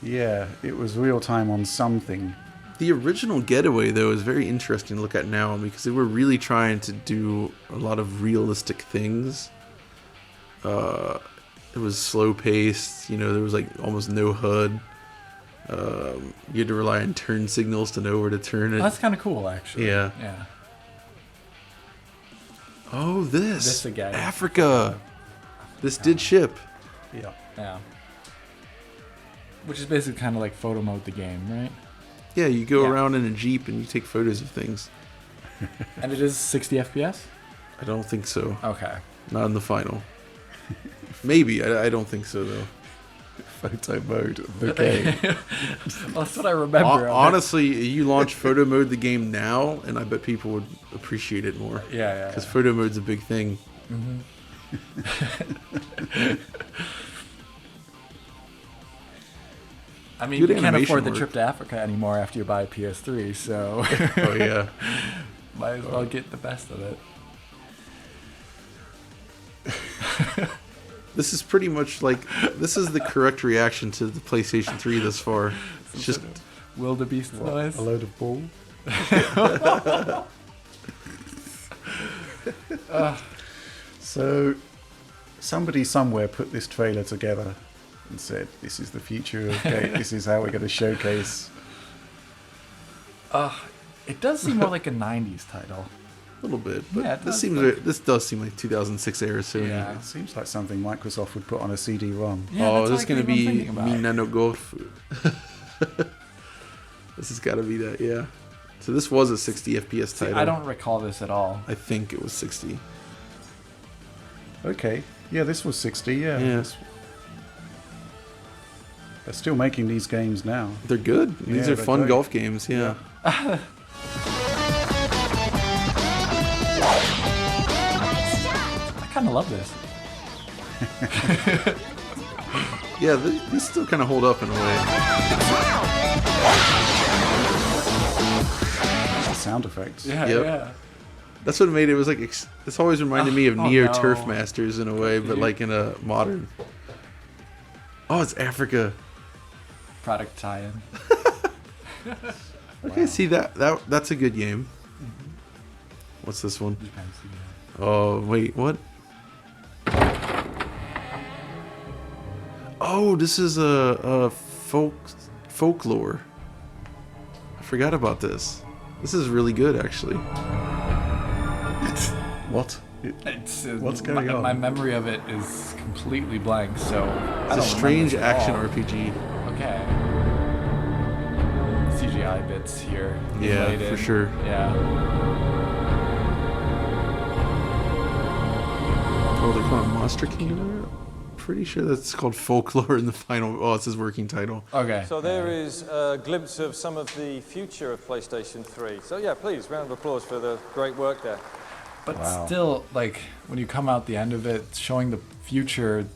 yeah, it was real-time on something. The original Getaway, though, is very interesting to look at now because they were really trying to do a lot of realistic things. It was slow-paced, you know, there was like almost no HUD. You had to rely on turn signals to know where to turn it. That's kind of cool, actually. Yeah. Yeah. Oh, This again. Afrika. This did ship. Yeah. Yeah. Which is basically kind of like photo mode the game, right? Yeah, you go around in a Jeep and you take photos of things. And it is 60 FPS? I don't think so. Okay. Not in the final. Maybe. I don't think so, though. Photo mode. Okay. Well, that's what I remember. Honestly, you launch photo mode the game now, and I bet people would appreciate it more. Yeah. Because photo mode's a big thing. Mm-hmm. I mean, Good you can't animation afford the work. trip to Africa anymore after you buy a PS3, so Oh, yeah. might as well get the best of it. This is pretty much like, this is the correct reaction to the PlayStation 3 thus far. It's just wildebeest noise. A load of bull. So, somebody somewhere put this trailer together and said, "This is the future of game. This is how we're going to showcase." It does seem more like a '90s title. a little bit, but Yeah, this does seem like 2006 era Sony. Yeah. It seems like something Microsoft would put on a CD-ROM. Yeah, oh, that's this is going to exactly be what I'm thinking about. Minano Golf. This has got to be that, yeah. So this was a 60 FPS See, title. I don't recall this at all. I think it was 60. Okay. Yeah, this was 60, yeah. Yeah. They're still making these games now. They're good. These Yeah, are they're fun great. golf games, yeah. I kind of love this. Yeah, these still kind of hold up in a way. The sound effects. Yeah, Yep. yeah. That's what made it. Was like this always reminded me of Oh, Neo no. Turf Masters in a way, but like in a modern. Oh, it's Afrika. Product tie-in. Okay, see that's a good game. What's this one? Oh wait, what? Oh, this is a folklore. I forgot about this. This is really good, actually. What? It's, What's going on? My memory of it is completely blank, so I It's a don't strange remember this at action all. RPG. Okay. CGI bits here. Yeah, laid for in. sure. Yeah. Oh, they call it Monster Kingdom? Pretty sure that's called Folklore in the final. Oh, it's his working title. Okay. So there is a glimpse of some of the future of PlayStation 3. So yeah, please, round of applause for the great work there. But still, like, when you come out the end of it, showing the future,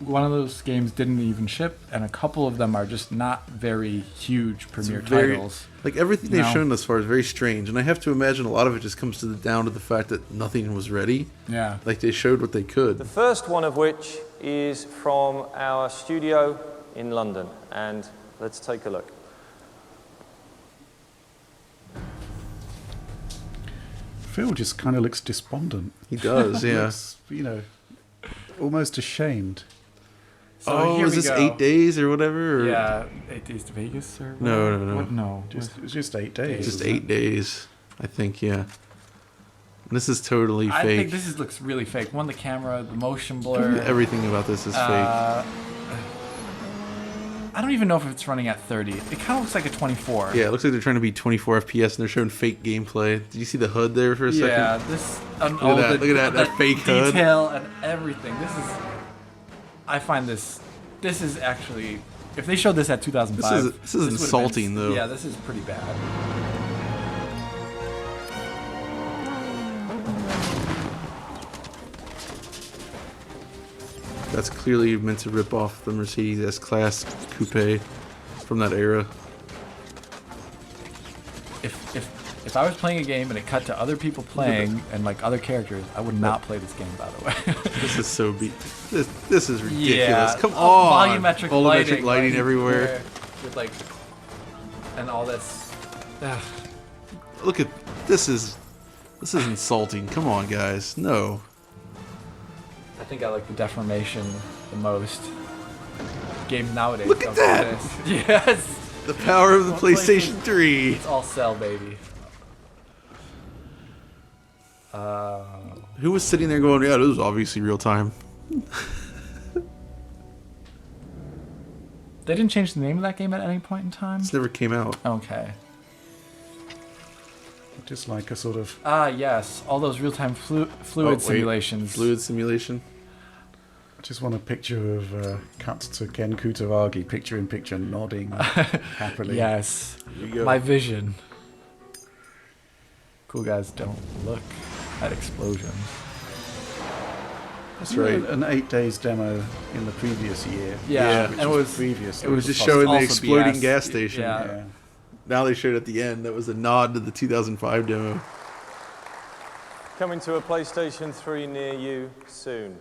one of those games didn't even ship, and a couple of them are just not very huge premier very, titles. Like everything they've shown thus far is very strange, and I have to imagine a lot of it just comes down to the fact that nothing was ready. Yeah. Like they showed what they could. The first one of which is from our studio in London, and let's take a look. Phil just kind of looks despondent. He does, yeah. Looks, you know, almost ashamed. So is this 8 days or whatever? Or? Yeah, 8 days to Vegas or no. What? No, it's just 8 days. Just 8 days, I think. Yeah. This is totally fake. I think this looks really fake. One, the camera, the motion blur. Everything about this is fake. I don't even know if it's running at 30. It kind of looks like a 24. Yeah, it looks like they're trying to be 24 FPS and they're showing fake gameplay. Did you see the HUD there for a second? Yeah, this. Look at that fake HUD. Detail and everything. This is. I find this. This is actually. If they showed this at 2005, this is insulting though. Yeah, this is pretty bad. That's clearly meant to rip off the Mercedes S-Class coupe from that era. If I was playing a game and it cut to other people playing and like other characters, I would not play this game. By the way, this is so this is ridiculous. Yeah, come on, volumetric lighting everywhere. With like, and all this. Look at this is insulting. Come on, guys, no. I think I like the deformation the most. Games nowadays. Look at that! Yes. The power of the PlayStation 3. It's all cell, baby. Who was sitting there going, yeah, this is obviously real time. They didn't change the name of that game at any point in time? This never came out. Okay. Just like a sort of... yes. All those real-time fluid simulations. Fluid simulation. I just want a picture of cuts to Ken Kutaragi, picture-in-picture, nodding happily. Yes. There you go. My vision. Cool guys don't look at explosions. That's right. An 8 days demo in the previous year. Yeah, which and it was just showing the exploding BS. gas station. Yeah. Now they showed at the end. That was a nod to the 2005 demo. Coming to a PlayStation 3 near you soon.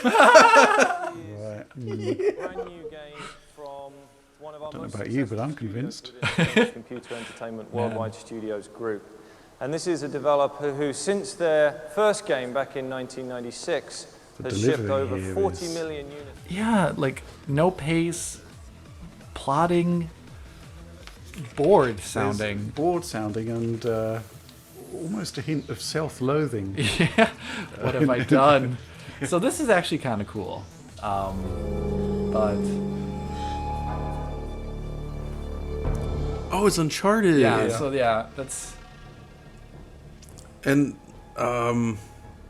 Right. Brand new game from one of our Don't know most about you, but I'm successful convinced. studios, Computer Entertainment Worldwide Studios Group. And this is a developer who, since their first game back in 1996, has shipped over 40 million units. Yeah, like no pace, plotting, bored sounding. Bored sounding and almost a hint of self-loathing. Yeah, what have I done? So this is actually kind of cool. But... Oh, it's Uncharted. Yeah, so yeah, that's... And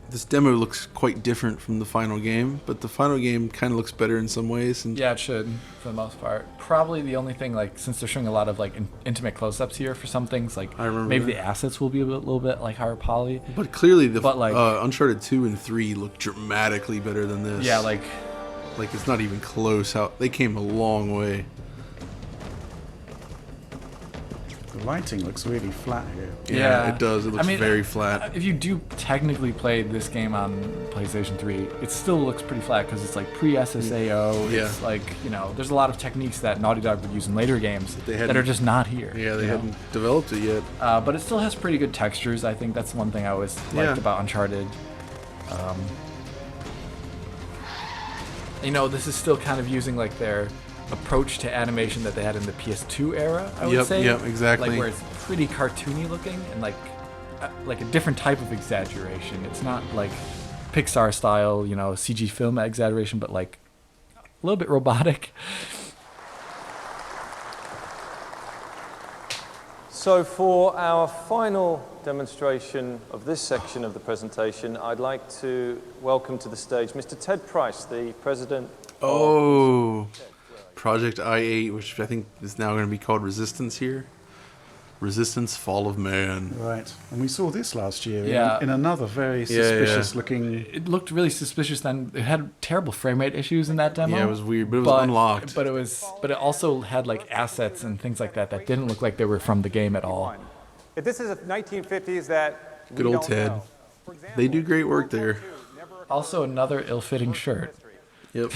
this demo looks quite different from the final game, but the final game kind of looks better in some ways. And yeah, it should, for the most part. Probably the only thing, like, since they're showing a lot of, like, intimate close-ups here for some things, like, maybe the assets will be a little bit, like, higher poly. But clearly the Uncharted 2 and 3 look dramatically better than this. Yeah, like it's not even close. How they came a long way. The lighting looks really flat here. Yeah, it does. It looks very flat. If you do technically play this game on PlayStation 3, it still looks pretty flat because it's like pre-SSAO. Yeah. It's like, you know, there's a lot of techniques that Naughty Dog would use in later games that are just not here. Yeah, they hadn't developed it yet. But it still has pretty good textures. I think that's one thing I always liked about Uncharted. You know, this is still kind of using like their approach to animation that they had in the PS2 era, I would say. Yep, exactly. Like where it's pretty cartoony looking and like a different type of exaggeration. It's not like Pixar style, you know, CG film exaggeration, but like a little bit robotic. So for our final demonstration of this section of the presentation, I'd like to welcome to the stage Mr. Ted Price, the president of Project I8, which I think is now going to be called Resistance here. Resistance: Fall of Man. Right, and we saw this last year Yeah. in another very suspicious looking. It looked really suspicious then. It had terrible frame rate issues in that demo. Yeah, it was weird, but it was unlocked. But it also had like assets and things like that that didn't look like they were from the game at all. If this is a 1950s that Good old Ted. They do great work there. Also, another ill-fitting shirt. Yep.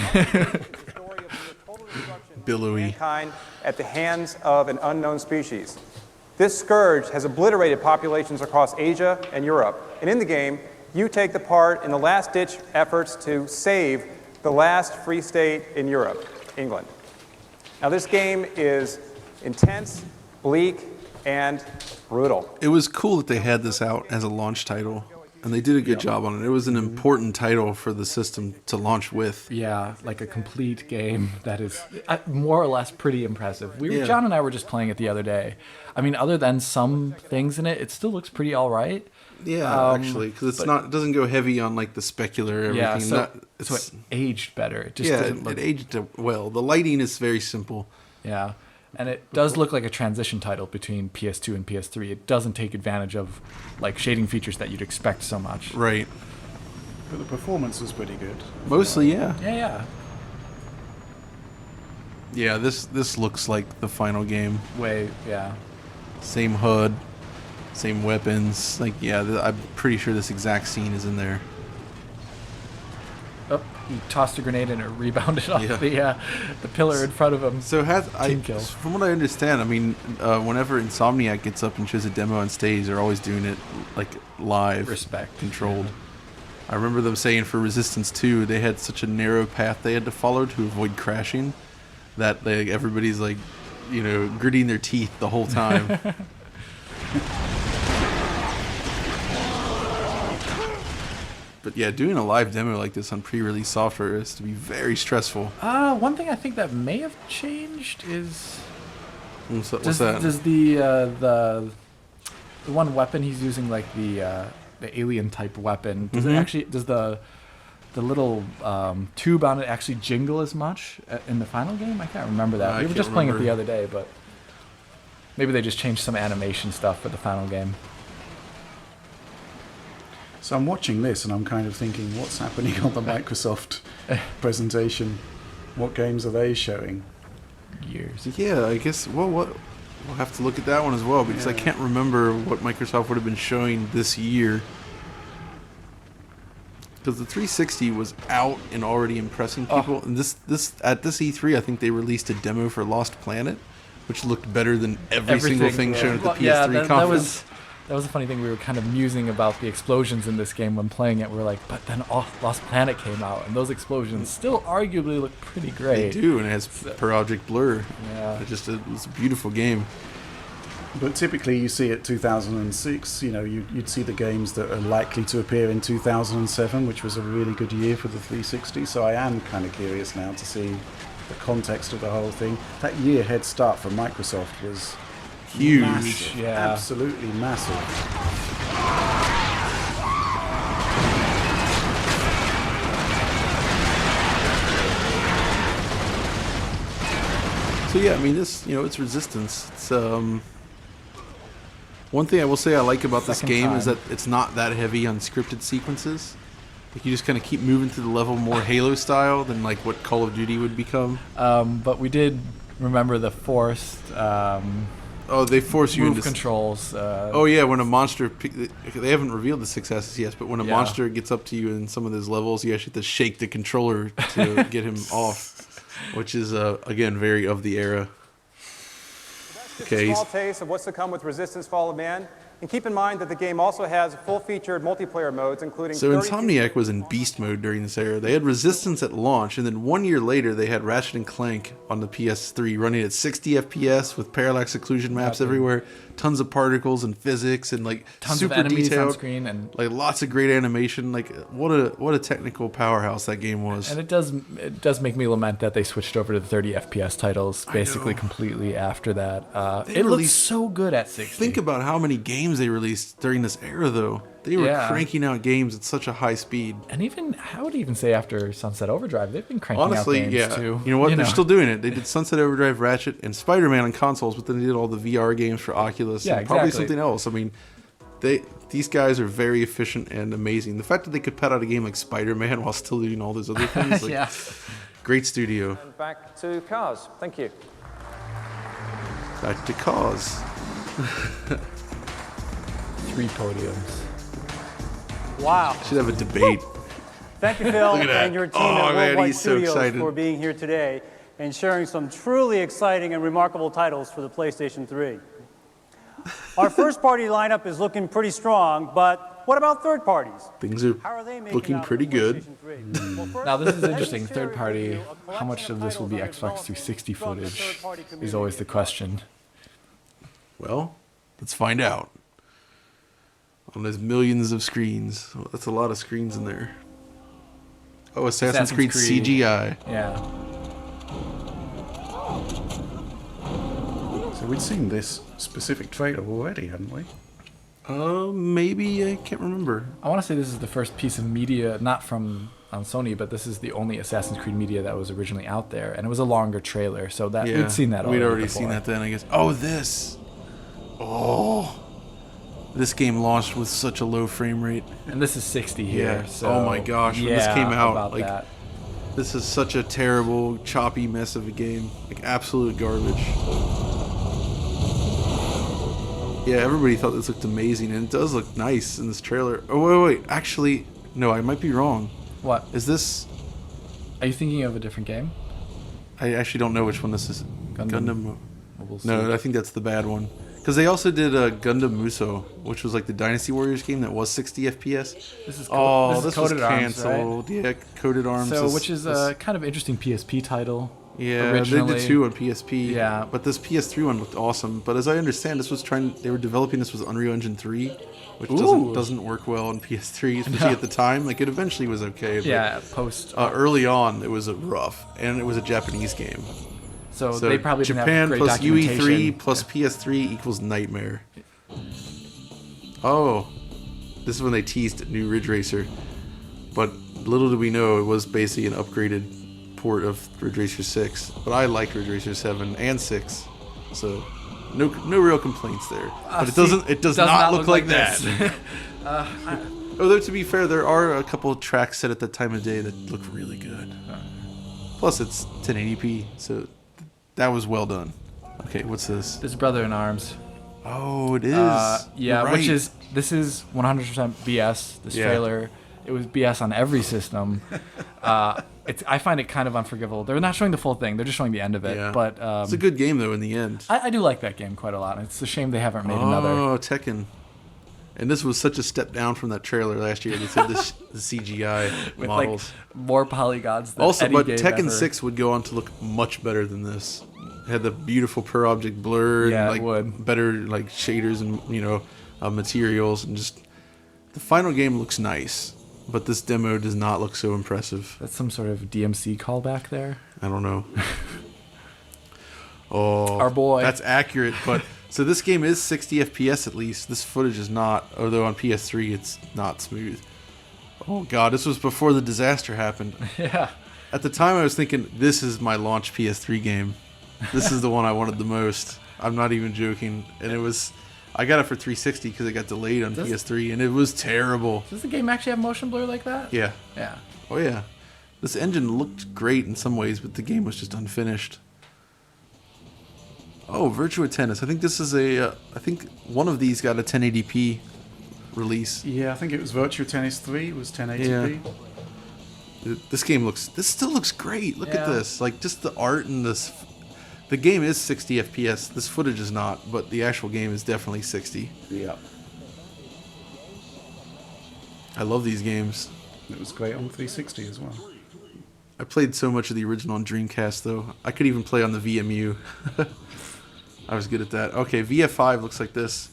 Billowy. mankind at the hands of an unknown species. This scourge has obliterated populations across Asia and Europe. And in the game, you take the part in the last-ditch efforts to save the last free state in Europe, England. Now, this game is intense, bleak, and brutal. It was cool that they had this out as a launch title, and they did a good job on it. It was an important title for the system to launch with. Yeah, like a complete game that is more or less pretty impressive. Yeah. John and I were just playing it the other day. I mean, other than some things in it, it still looks pretty all right. Yeah, actually, because it doesn't go heavy on like the specular. Everything. Yeah, so it aged better. It just doesn't look... it aged well. The lighting is very simple. Yeah, and it does look like a transition title between PS2 and PS3. It doesn't take advantage of like shading features that you'd expect so much. Right. But the performance was pretty good. Mostly, yeah. Yeah. Yeah, this looks like the final game. Yeah. Same HUD, same weapons. Like, yeah, I'm pretty sure this exact scene is in there. Oh, he tossed a grenade and it rebounded off the pillar in front of him. So Team kill. From what I understand, I mean, whenever Insomniac gets up and shows a demo on stage, they're always doing it like live, controlled. I remember them saying for Resistance 2, they had such a narrow path they had to follow to avoid crashing that everybody's like, you know, gritting their teeth the whole time. But yeah, doing a live demo like this on pre-release software is to be very stressful. One thing I think that may have changed is what's that? Does the one weapon he's using, like the alien type weapon, does it actually, does the little tube on it actually jingle as much in the final game? I can't remember that. We were just playing it the other day, but maybe they just changed some animation stuff for the final game. So I'm watching this and I'm kind of thinking, what's happening on the Microsoft presentation? What games are they showing? Years. Yeah, I guess, we'll have to look at that one as well, because I can't remember what Microsoft would have been showing this year. Because the 360 was out and already impressing people. And this at this E3, I think they released a demo for Lost Planet, which looked better than every single thing shown at the PS3 conference. That was a funny thing. We were kind of musing about the explosions in this game when playing it. We were like, but then Lost Planet came out, and those explosions still arguably look pretty great. They do, and it has per object blur. Yeah. It was a beautiful game. But typically you see at 2006, you know, you'd see the games that are likely to appear in 2007, which was a really good year for the 360. So I am kind of curious now to see the context of the whole thing. That year head start for Microsoft was huge. Massive, absolutely massive. So yeah, I mean, this, you know, it's Resistance. It's one thing I will say I like about this game is that it's not that heavy on scripted sequences. Like, you just kind of keep moving through the level more Halo style than like what Call of Duty would become. But we did remember the forced. They force you into controls. Oh yeah, when a monster, they haven't revealed the SIXAXIS yet, but when a monster gets up to you in some of those levels, you actually have to shake the controller to get him off, which is again very of the era. Okay. A small taste of what's to come with Resistance: Fall of Man. And keep in mind that the game also has full-featured multiplayer modes, including... So Insomniac was in beast mode during this era. They had Resistance at launch, and then 1 year later they had Ratchet and Clank on the PS3 running at 60 FPS with parallax occlusion maps everywhere, tons of particles and physics, and like tons super of enemies detailed on screen, and like lots of great animation. Like what a technical powerhouse that game was. And it does make me lament that they switched over to the 30 FPS titles basically completely after that. It looks so good at 60. Think about how many games games they released during this era, though. They were cranking out games at such a high speed. And even, I would even say after Sunset Overdrive, they've been cranking out games too. You know what? They're still doing it. They did Sunset Overdrive, Ratchet, and Spider-Man on consoles, but then they did all the VR games for Oculus and probably something else. I mean, these guys are very efficient and amazing. The fact that they could put out a game like Spider-Man while still doing all those other things, like, great studio. And back to Cars. Thank you. Back to Cars. 3 podiums. Wow. Should have a debate. Thank you, Phil, and your team at Worldwide Studios excited. for being here today and sharing some truly exciting and remarkable titles for the PlayStation 3. Our first-party lineup is looking pretty strong, but what about third parties? Things are looking pretty good. Now, this is interesting. Third party, how much of this will be Xbox 360 footage is always the question. Well, let's find out. On those millions of screens. Well, that's a lot of screens in there. Oh, Assassin's Creed CGI. Yeah. So we'd seen this specific trailer already, hadn't we? Maybe. I can't remember. I want to say this is the first piece of media, not from Sony, but this is the only Assassin's Creed media that was originally out there, and it was a longer trailer, so that we'd seen that already. We'd already before. seen that then, I guess. Oh, this. Oh. This game launched with such a low frame rate. And this is 60 here. Yeah. So, oh my gosh, when this came out, like, this is such a terrible, choppy mess of a game. Like, absolute garbage. Yeah, everybody thought this looked amazing, and it does look nice in this trailer. Oh, wait. Actually, no, I might be wrong. What? Is this... Are you thinking of a different game? I actually don't know which one this is. Gundam. Mobile Suit. No, I think that's the bad one. Because they also did Gundam Musou, which was like the Dynasty Warriors game that was 60 FPS. This is this was Coded Arms, canceled. right? Yeah, Coded Arms. So, which is a kind of interesting PSP title. Yeah, originally. they did 2 on PSP. Yeah, but this PS3 one looked awesome. But as I understand, they were developing this with Unreal Engine 3, which doesn't work well on PS3, especially at the time. Like, it eventually was okay. But, yeah, post. Early on, it was rough, and it was a Japanese game. So they probably Japan didn't have great plus UE3 plus yeah. PS3 equals nightmare. Oh, this is when they teased new Ridge Racer, but little did we know it was basically an upgraded port of Ridge Racer 6. But I like Ridge Racer 7 and 6, so no real complaints there. But it does not look like that. Although to be fair, there are a couple of tracks set at that time of day that look really good. Plus, it's 1080p, so. That was well done. Okay, what's this? This is Brother in Arms. Oh, it is. Yeah, right. this is 100% BS. This trailer, it was BS on every system. I find it kind of unforgivable. They're not showing the full thing; they're just showing the end of it. Yeah. But it's a good game though. In the end, I do like that game quite a lot. It's a shame they haven't made another. Oh, Tekken. And this was such a step down from that trailer last year. They said the CGI with models. Like more polygons than also, any but game Tekken ever. 6 would go on to look much better than this. It had the beautiful per object blur, Yeah, and it would. better like shaders and materials, and just the final game looks nice. But this demo does not look so impressive. That's some sort of DMC callback there. I don't know. Oh, our boy. That's accurate, but. So this game is 60 FPS at least. This footage is not, although on PS3 it's not smooth. Oh god, this was before the disaster happened. Yeah. At the time I was thinking, this is my launch PS3 game. This is the one I wanted the most. I'm not even joking. And it was, I got it for 360 because it got delayed on PS3 and it was terrible. Does the game actually have motion blur like that? Yeah. Yeah. Oh yeah. This engine looked great in some ways, but the game was just unfinished. Oh, Virtua Tennis. I think this is I think one of these got a 1080p release. Yeah, I think it was Virtua Tennis 3. It was 1080p. Yeah. This still looks great. Look at this. Like, just the art and this. The game is 60 FPS. This footage is not, but the actual game is definitely 60. Yeah. I love these games. It was great on 360 as well. I played so much of the original on Dreamcast, though. I could even play on the VMU. I was good at that. Okay, VF5 looks like this.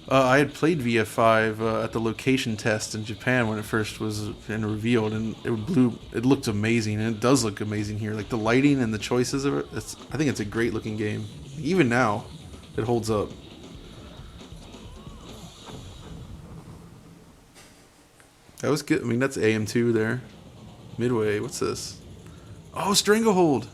I had played VF5 at the location test in Japan when it first was revealed, and it looked amazing, and it does look amazing here. Like the lighting and the choices of it, I think it's a great looking game. Even now, it holds up. That was good. I mean, that's AM2 there. Midway, what's this? Oh, Stranglehold.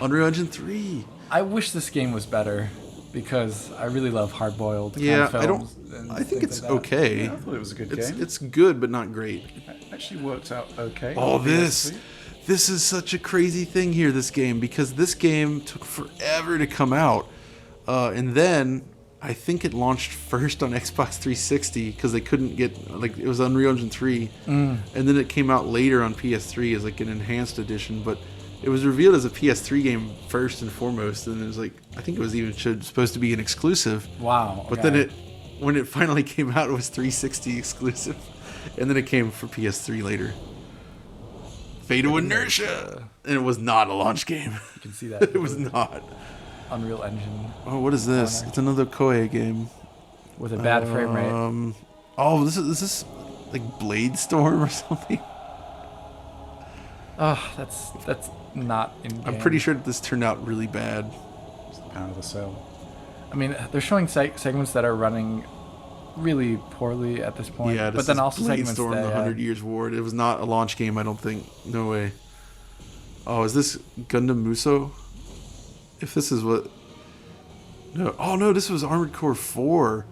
Unreal Engine 3. I wish this game was better because I really love hard-boiled Yeah, kind of films. I think it's okay. Yeah, I thought it was a good game. It's good, but not great. It actually works out okay. Oh, on PS3. this is such a crazy thing here, this game, because this game took forever to come out. And then I think it launched first on Xbox 360 because they couldn't get, like, it was Unreal Engine 3. And then it came out later on PS3 as like an enhanced edition, but it was revealed as a PS3 game first and foremost, and it was like, I think it was even supposed to be an exclusive. Wow. But then when it finally came out, it was 360 exclusive, and then it came for PS3 later. Fatal Inertia, and it was not a launch game. You can see that. It was not. Unreal Engine. Oh, what is this? It's another Koei game with a bad frame rate. Oh, this is like Blade Storm or something. Oh, that's not in game. I'm pretty sure that this turned out really bad. It's the power of the cell. I mean, they're showing segments that are running really poorly at this point. Yeah, but then also Blade segments Storm, that, the 100 Years War. It was not a launch game, I don't think. No way. Oh, is this Gundam Muso? If this is what... No. Oh, no, this was Armored Core 4,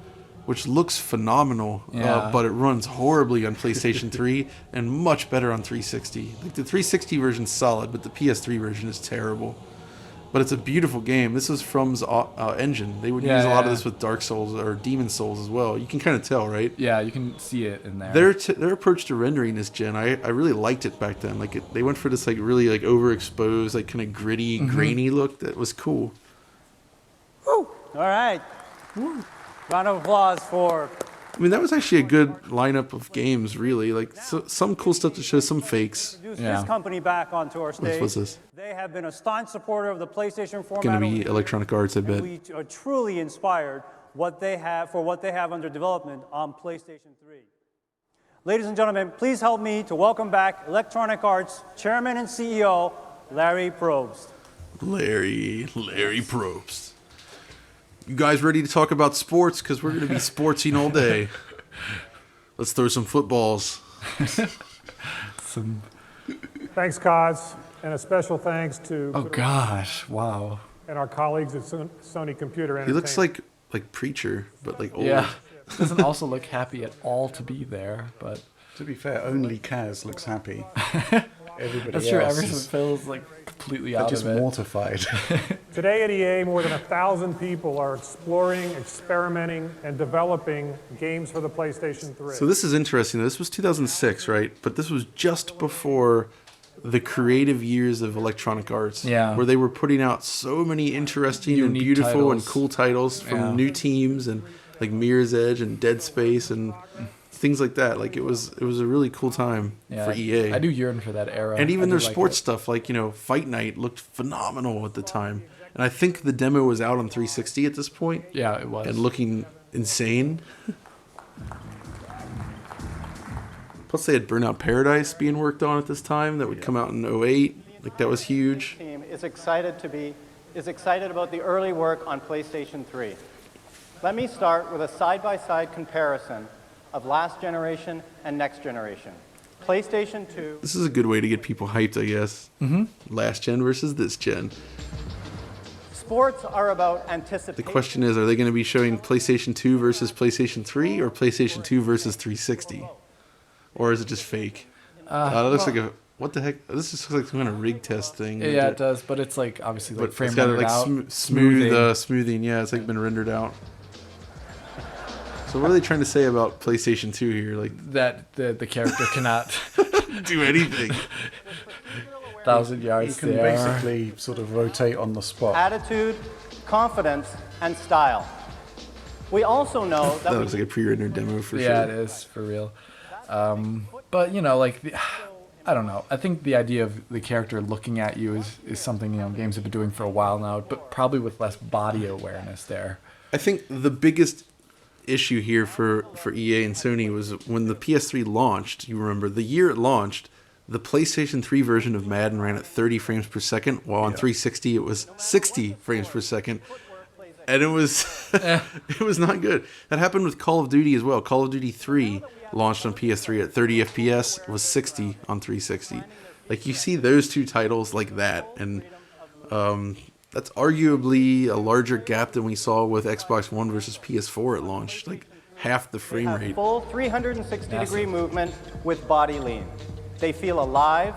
which looks phenomenal, but it runs horribly on PlayStation 3 and much better on 360. Like, the 360 version's solid, but the PS3 version is terrible. But it's a beautiful game. This is From's engine. They would use a lot of this with Dark Souls or Demon Souls as well. You can kind of tell, right? Yeah, you can see it in there. Their approach to rendering this gen, I really liked it back then. Like they went for this like really like overexposed, like kind of gritty, grainy look that was cool. Woo! All right. Woo. Round of applause for... I mean, that was actually a good lineup of games, really. Like, some cool stuff to show, some fakes. This company back onto our stage. What's this? They have been a staunch supporter of the PlayStation format. Gonna be Electronic Arts, I bet. We are truly inspired what they have under development on PlayStation 3. Ladies and gentlemen, please help me to welcome back Electronic Arts Chairman and CEO, Larry Probst. Larry Probst. You guys ready to talk about sports? Because we're going to be sportsing all day. Let's throw some footballs. Thanks, Kaz, and a special thanks to... Oh, gosh. Wow. ...and our colleagues at Sony Computer Entertainment. He looks like Preacher, but like old. Yeah. Doesn't also look happy at all to be there, but... To be fair, only Kaz looks happy. Everybody That's else true. Everyone feels like completely out just of it. Mortified. Today at EA, more than 1,000 people are exploring, experimenting, and developing games for the PlayStation 3. So this is interesting. This was 2006, right? But this was just before the creative years of Electronic Arts, where they were putting out so many interesting and beautiful titles. and cool titles from new teams and like Mirror's Edge and Dead Space and things like that. Like it was a really cool time for EA. I do yearn for that era. And even their sports stuff, like, you know, Fight Night looked phenomenal at the time. And I think the demo was out on 360 at this point. Yeah, it was. And looking insane. Plus they had Burnout Paradise being worked on at this time that would come out in 2008. Like that was huge. Team is excited about the early work on PlayStation 3. Let me start with a side-by-side comparison of last generation and next generation. PlayStation 2. This is a good way to get people hyped, I guess. Last gen versus this gen. Sports are about anticipation. The question is, are they going to be showing PlayStation 2 versus PlayStation 3 or PlayStation 2 versus 360? Or is it just fake? That looks like a... What the heck? This just looks like some kind of rig test thing. Yeah, it does, but it's like obviously like frame it's got rendered like out. smoothing. Yeah, it's like been rendered out. So what are they trying to say about PlayStation 2 here? Like that the character cannot do anything. 1,000 yards You can there. basically sort of rotate on the spot. Attitude, confidence, and style. We also know that That looks like a pre-rendered demo for sure. Yeah, it is for real. But you know, like I don't know. I think the idea of the character looking at you is something, you know, games have been doing for a while now, but probably with less body awareness there. I think the biggest issue here for EA and Sony was when the PS3 launched. You remember the year it launched, the PlayStation 3 version of Madden ran at 30 frames per second, while on 360 it was 60 frames per second. And it was it was not good. That happened with Call of Duty as well. Call of Duty 3 launched on PS3 at 30 FPS, was 60 on 360. Like, you see those two titles like that, and that's arguably a larger gap than we saw with Xbox One versus PS4 at launch. Like, half the frame rate. Full 360-degree movement with body lean. They feel alive.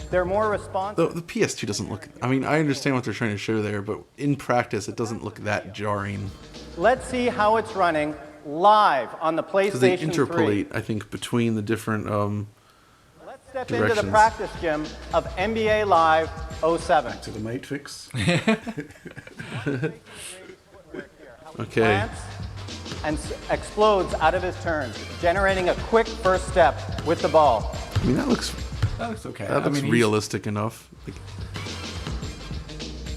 They're more responsive. The PS2 doesn't look... I mean, I understand what they're trying to show there, but in practice, it doesn't look that jarring. Let's see how it's running live on the PlayStation 3. Because they interpolate, I think, between the different Let's step into the practice gym of NBA Live 07. To the Matrix. Okay. Plants and explodes out of his turn, generating a quick first step with the ball. I mean, that looks okay. That looks realistic enough. Like,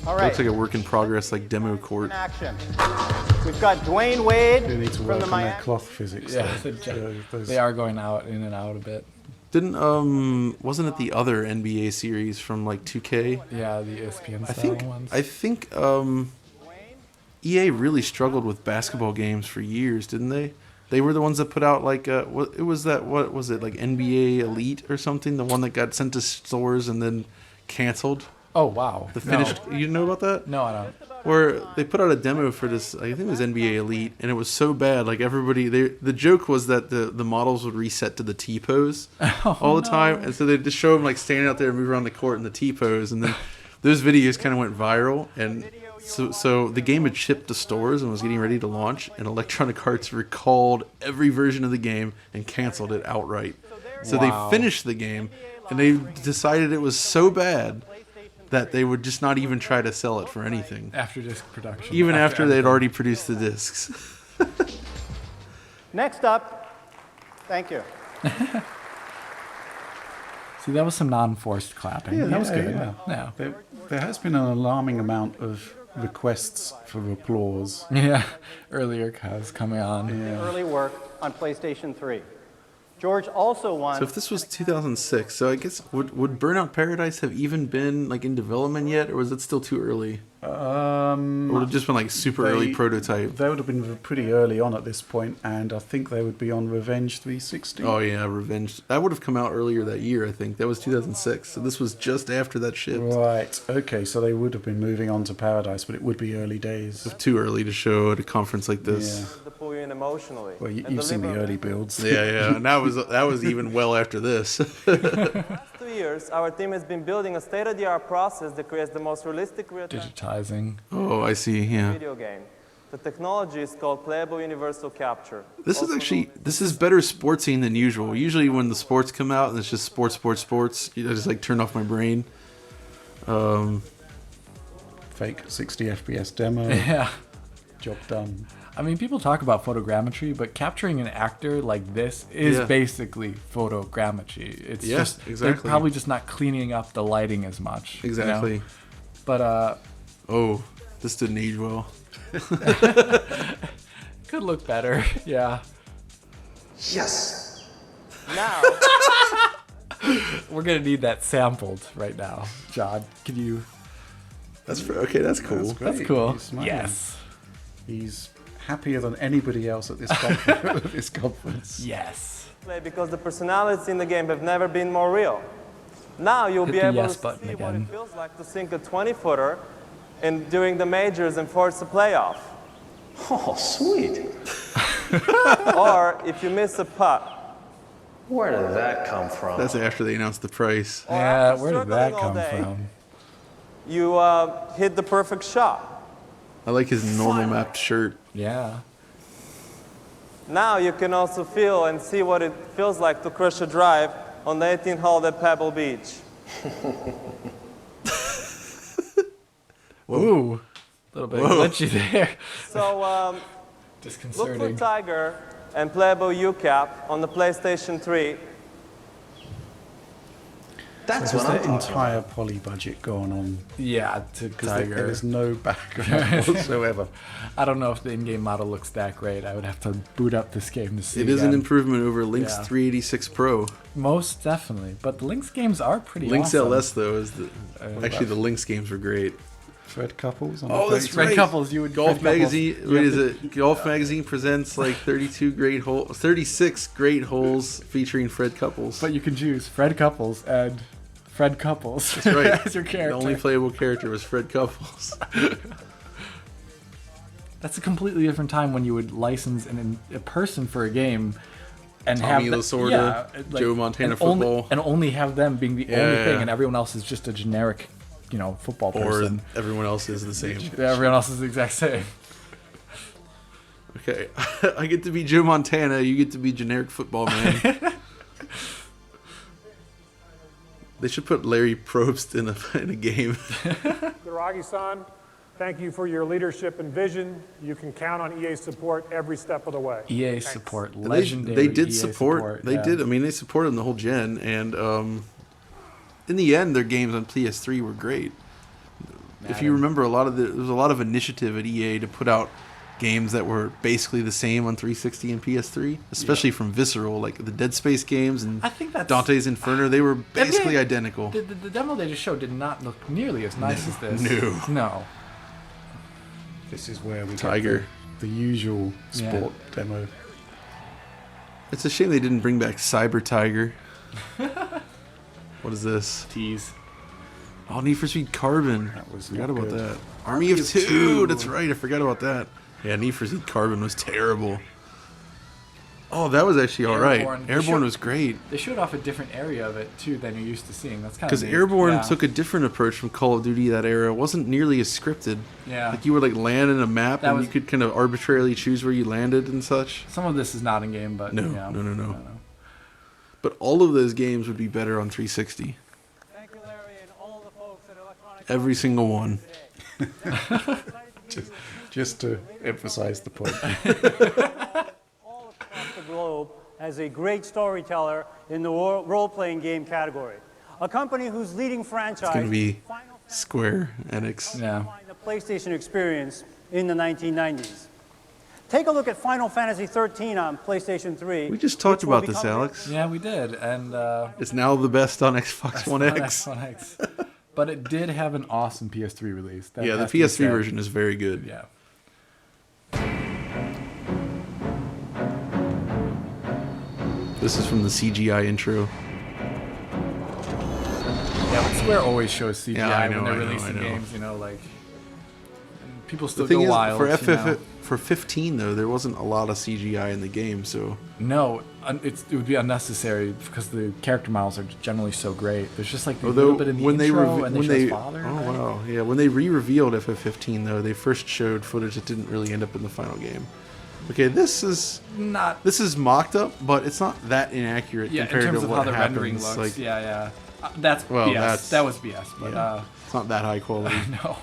all right. Looks like a work in progress, like demo court. In action. We've got Dwayne Wade They need to from work the on Miami. their cloth physics. Yeah, though. they are going out in and out a bit. Didn't wasn't it the other NBA series from like 2K? Yeah, the ESPN style ones. I think EA really struggled with basketball games for years, didn't they? They were the ones that put out like what was it like NBA Elite or something? The one that got sent to stores and then canceled. Oh wow! The finished. You know about that? No, I don't. Where they put out a demo for this, I think it was NBA Elite, and it was so bad. Like everybody, the joke was that the models would reset to the T pose all the time, and so they just show them like standing out there and move around the court in the T pose, and then those videos kind of went viral, and so the game had shipped to stores and was getting ready to launch, and Electronic Arts recalled every version of the game and canceled it outright. So they finished the game, and they decided it was so bad that they would just not even try to sell it for anything. After disc production. Even after they'd already produced the discs. Next up, thank you. See, that was some non-forced clapping. Yeah, That was good. Yeah. There has been an alarming amount of requests for applause. Yeah, earlier Kaz coming on. Early work on PlayStation 3. George also won. So if this was 2006, so I guess would Burnout Paradise have even been like in development yet, or was it still too early? Or would it have just been like super early prototype? They would have been pretty early on at this point, and I think they would be on Revenge 360. Oh yeah, Revenge. That would have come out earlier that year, I think. That was 2006. So this was just after that shipped. Right. Okay, so they would have been moving on to Paradise, but it would be early days. It's too early to show at a conference like this. Yeah. Pull you in emotionally. Well, you've seen the early builds. Yeah, and that was even well after this. Last 2 years, our team has been building a state-of-the-art process that creates the most realistic real-time Digitizing. Oh, I see. Yeah. video game. The technology is called Playable Universal Capture. This is better sportsing than usual. Usually when the sports come out and it's just sports, I just like turn off my brain. Fake 60 FPS demo. Yeah. Job done. I mean, people talk about photogrammetry, but capturing an actor like this is basically photogrammetry. It's just they're probably just not cleaning up the lighting as much. Exactly. You know? But oh, this didn't age well. Could look better. Yeah. Yes. Now we're gonna need that sampled right now, John. Can you? Okay. That's cool. That's cool. He's smiling. Yes. He's happier than anybody else at this conference. Yes. Because the personalities in the game have never been more real. Now you'll be able to see what again. it feels like to sink a 20-footer during the majors and force a playoff. Oh, sweet. Or if you miss a putt. Where did that come from? That's after they announced the price. Yeah, where did that come from? You hit the perfect shot. I like his normal mapped shirt. Yeah. Now you can also feel and see what it feels like to crush a drive on the 18th hole at Pebble Beach. Ooh, a little bit glitchy there. So disconcerting. Look for Tiger and Playable UCAP on the PlayStation 3. That's what their entire poly budget going on. Yeah, to Tiger. There is no background whatsoever. I don't know if the in-game model looks that great. I would have to boot up this game to see. It is an improvement over Lynx 386 Pro. Most definitely, but the Lynx games are pretty Lynx awesome. LS though is actually the Lynx games were great. Fred Couples. On Oh, the that's page. right. Fred Couples, you would Golf Fred Couples. Magazine. What is it? Golf Magazine presents like 36 great holes featuring Fred Couples. But you can choose Fred Couples and Fred Couples. That's right. as your character. The only playable character was Fred Couples. That's a completely different time when you would license a person for a game and Tommy have Lasorda, Joe Montana football, and only have them being the only Yeah. thing, and everyone else is just a generic, football person. or everyone else is the same. Everyone else is the exact same. Okay, I get to be Joe Montana. You get to be generic football man. They should put Larry Probst in a game. Kutaragi-san, thank you for your leadership and vision. You can count on EA support every step of the way. EA support, They legendary. did EA support. They yeah. did. I mean, they supported the whole gen, and in the end, their games on PS3 were great. If you remember, there was a lot of initiative at EA to put out games that were basically the same on 360 and PS3, especially from Visceral, like the Dead Space games and I think that's, Dante's Inferno. They were basically identical. The demo they just showed did not look nearly as nice as this. No. This is where we Tiger. get the usual sport demo. It's a shame they didn't bring back Cyber Tiger. What is this? Tease. Oh, Need for Speed Carbon. Forgot about good. that. Army of Two. That's right. I forgot about that. Yeah, Need for Speed Carbon was terrible. Oh, that was actually all right. Airborne was great. They showed off a different area of it too than you're used to seeing. That's kind of because Airborne took a different approach from Call of Duty that era. It wasn't nearly as scripted. Yeah. Like you would land in a map and you could kind of arbitrarily choose where you landed and such. Some of this is not in game, but no. But all of those games would be better on 360. Thank you, Larry, and all the folks at Electronic Every single one. just to emphasize the point. All across the globe as a great storyteller in the role-playing game category. A company whose leading franchise It's going to be Square Enix. defined the PlayStation experience in the 1990s. Take a look at Final Fantasy XIII on PlayStation 3. We just talked which will about this, become- Alex. Yeah, we did, and it's now the best on Xbox One X. One X. But it did have an awesome PS3 release. That Yeah, the has to be PS3 said. version is very good. Yeah. This is from the CGI intro. Yeah, but Square always shows CGI Yeah, I know, when they're I know, releasing I know. games, and people still The thing go is, wild. for 15 though, there wasn't a lot of CGI in the game, so No, it would be unnecessary because the character models are generally so great. There's just like a although little bit in the intro, and they show his father. oh wow, yeah, when they re-revealed FF15 though, they first showed footage that didn't really end up in the final game. Okay, this is mocked up, but it's not that inaccurate Yeah, in compared terms to of what how the happens. rendering looks. Like, Yeah. That's well, BS. That was BS. But yeah, it's not that high quality. No.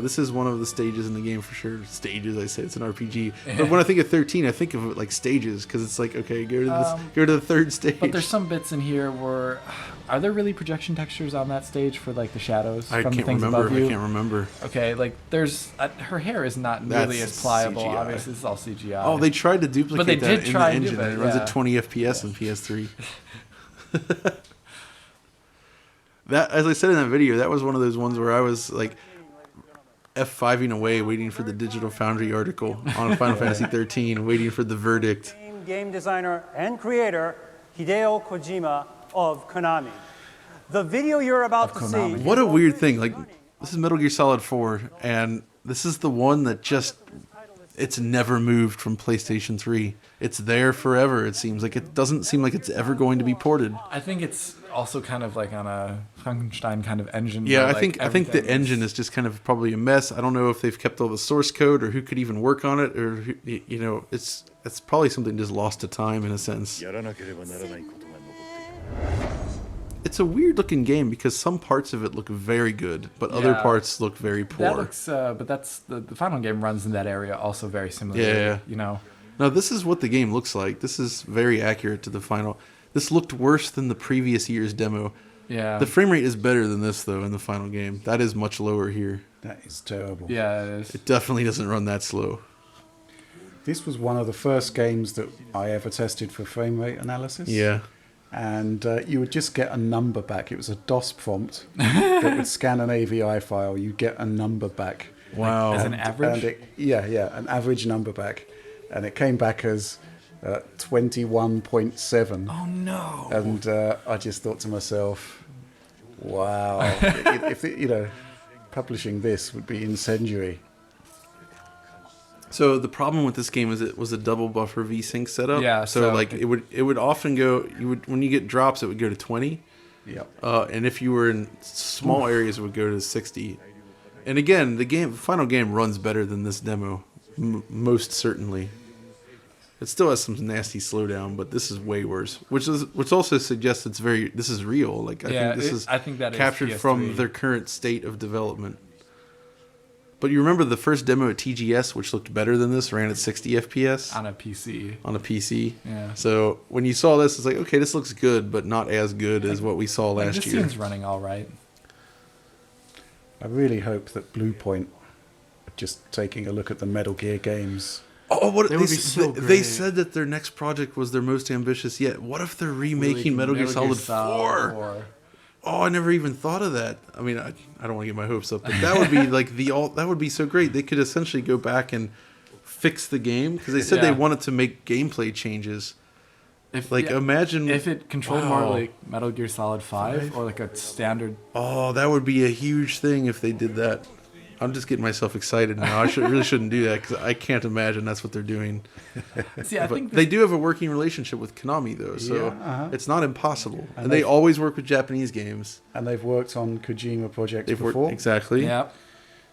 This is one of the stages in the game for sure. Stages, I say it's an RPG. But when I think of 13, I think of it like stages because it's like, okay, go to the third stage. But there's some bits in here where, are there really projection textures on that stage for like the shadows I from the can't things remember. above you? I can't remember. Okay, like there's her hair is not nearly That's as pliable. CGI. Obviously, this is all CGI. Oh, they tried to duplicate But they that did in try the and do engine. that, It runs yeah. at 20 FPS on PS3. That, as I said in that video, that was one of those ones where I was like F5ing away, waiting for the Digital Foundry article on Final Fantasy 13, waiting for the verdict. Game designer and creator Hideo Kojima of Konami. The video you're about to see. What a weird thing. Like, this is Metal Gear Solid 4, and this is the one that just, it's never moved from PlayStation 3. It's there forever, it seems. Like, it doesn't seem like it's ever going to be ported. I think it's also kind of like on a Frankenstein kind of engine. Yeah, where, I think the engine is just kind of probably a mess. I don't know if they've kept all the source code or who could even work on it, or it's probably something just lost to time in a sense. It's a weird looking game because some parts of it look very good, but other Yeah. parts look very poor. That looks, but that's the final game runs in that area also very similarly. Yeah. No, this is what the game looks like. This is very accurate to the final. This looked worse than the previous year's demo. Yeah. The frame rate is better than this though in the final game. That is much lower here. That is terrible. Yeah, it is. It definitely doesn't run that slow. This was one of the first games that I ever tested for frame rate analysis. Yeah. and you would just get a number back. It was a DOS prompt that would scan an AVI file. You get a number back. Wow. As an average? An average number back. And it came back as 21.7. Oh, no. And I just thought to myself, wow, if publishing this would be incendiary. So the problem with this game is it was a double buffer VSync setup. Yeah. So like it would often go, when you get drops, it would go to 20. Yeah. And if you were in small areas, it would go to 60. And again, the final game runs better than this demo, most certainly. It still has some nasty slowdown, but this is way worse. Which also suggests this is real. Like I think that is captured from their current state of development. But you remember the first demo at TGS, which looked better than this, ran at 60 FPS on a PC. On a PC. Yeah. So when you saw this, it's like, okay, this looks good, but not as good as what we saw last this year. seems running all right. I really hope that Bluepoint are just taking a look at the Metal Gear games. Oh, what They would be so they great. said that their next project was their most ambitious yet. What if they're remaking Metal Gear Solid 4? Oh, I never even thought of that. I mean, I don't want to get my hopes up, but that would be like that would be so great. They could essentially go back and fix the game because they said they wanted to make gameplay changes. Imagine if it controlled more like Metal Gear Solid 5 or like a standard. Oh, that would be a huge thing if they did that. I'm just getting myself excited now. I really shouldn't do that because I can't imagine that's what they're doing. See, I think they do have a working relationship with Konami, though, so it's not impossible. And they always work with Japanese games. And they've worked on Kojima projects before. Exactly. Yeah.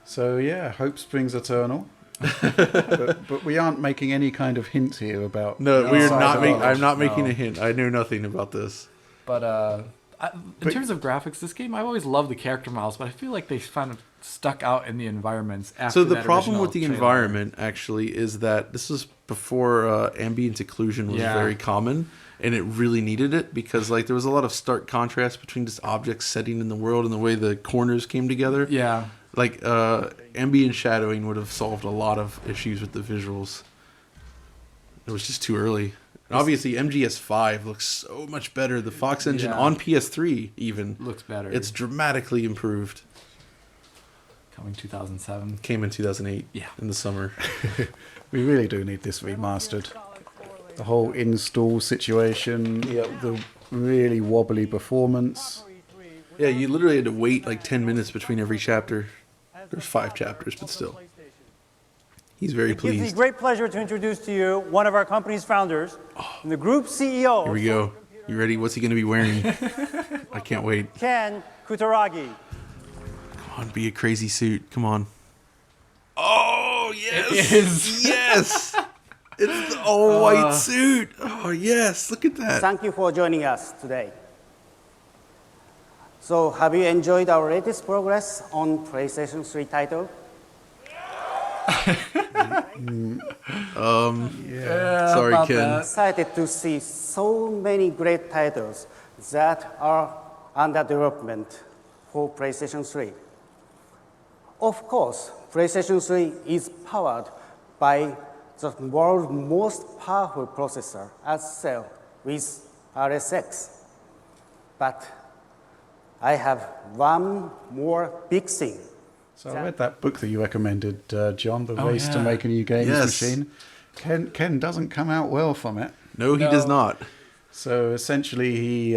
So, yeah, hope springs eternal. but we aren't making any kind of hint here about... No, we are not. I'm not making a hint. I know nothing about this. But in terms of graphics, this game, I've always loved the character models, but I feel like they kind of stuck out in the environments after So the that problem with the trailer. environment, actually, is that this was before ambient occlusion was very common, and it really needed it because like there was a lot of stark contrast between just objects setting in the world and the way the corners came together. Yeah. Like ambient shadowing would have solved a lot of issues with the visuals. It was just too early. And obviously, MGS5 looks so much better. The Fox engine on PS3 even looks better. It's dramatically improved. Coming 2007. Came in 2008. Yeah. In the summer. We really do need this remastered. The whole install situation, the really wobbly performance. Yeah, you literally had to wait like 10 minutes between every chapter. There's 5 chapters, but still. He's very It gives me pleased. great pleasure to introduce to you one of our company's founders and the group CEO. Here we go. You ready? What's he going to be wearing? I can't wait. Ken Kutaragi. Come on, be a crazy suit. Come on. Oh, yes. It is. Yes. It's the all-white suit. Oh, yes. Look at that. Thank you for joining us today. So, have you enjoyed our latest progress on PlayStation 3 title? Sorry, Ken. Excited to see so many great titles that are under development for PlayStation 3. Of course, PlayStation 3 is powered by the world's most powerful processor as cell with RSX. But I have one more big thing. So I read that book that you recommended, John, The Race to yeah. Make a New Games Yes. Machine. Ken doesn't come out well from it. No, he does not. So essentially he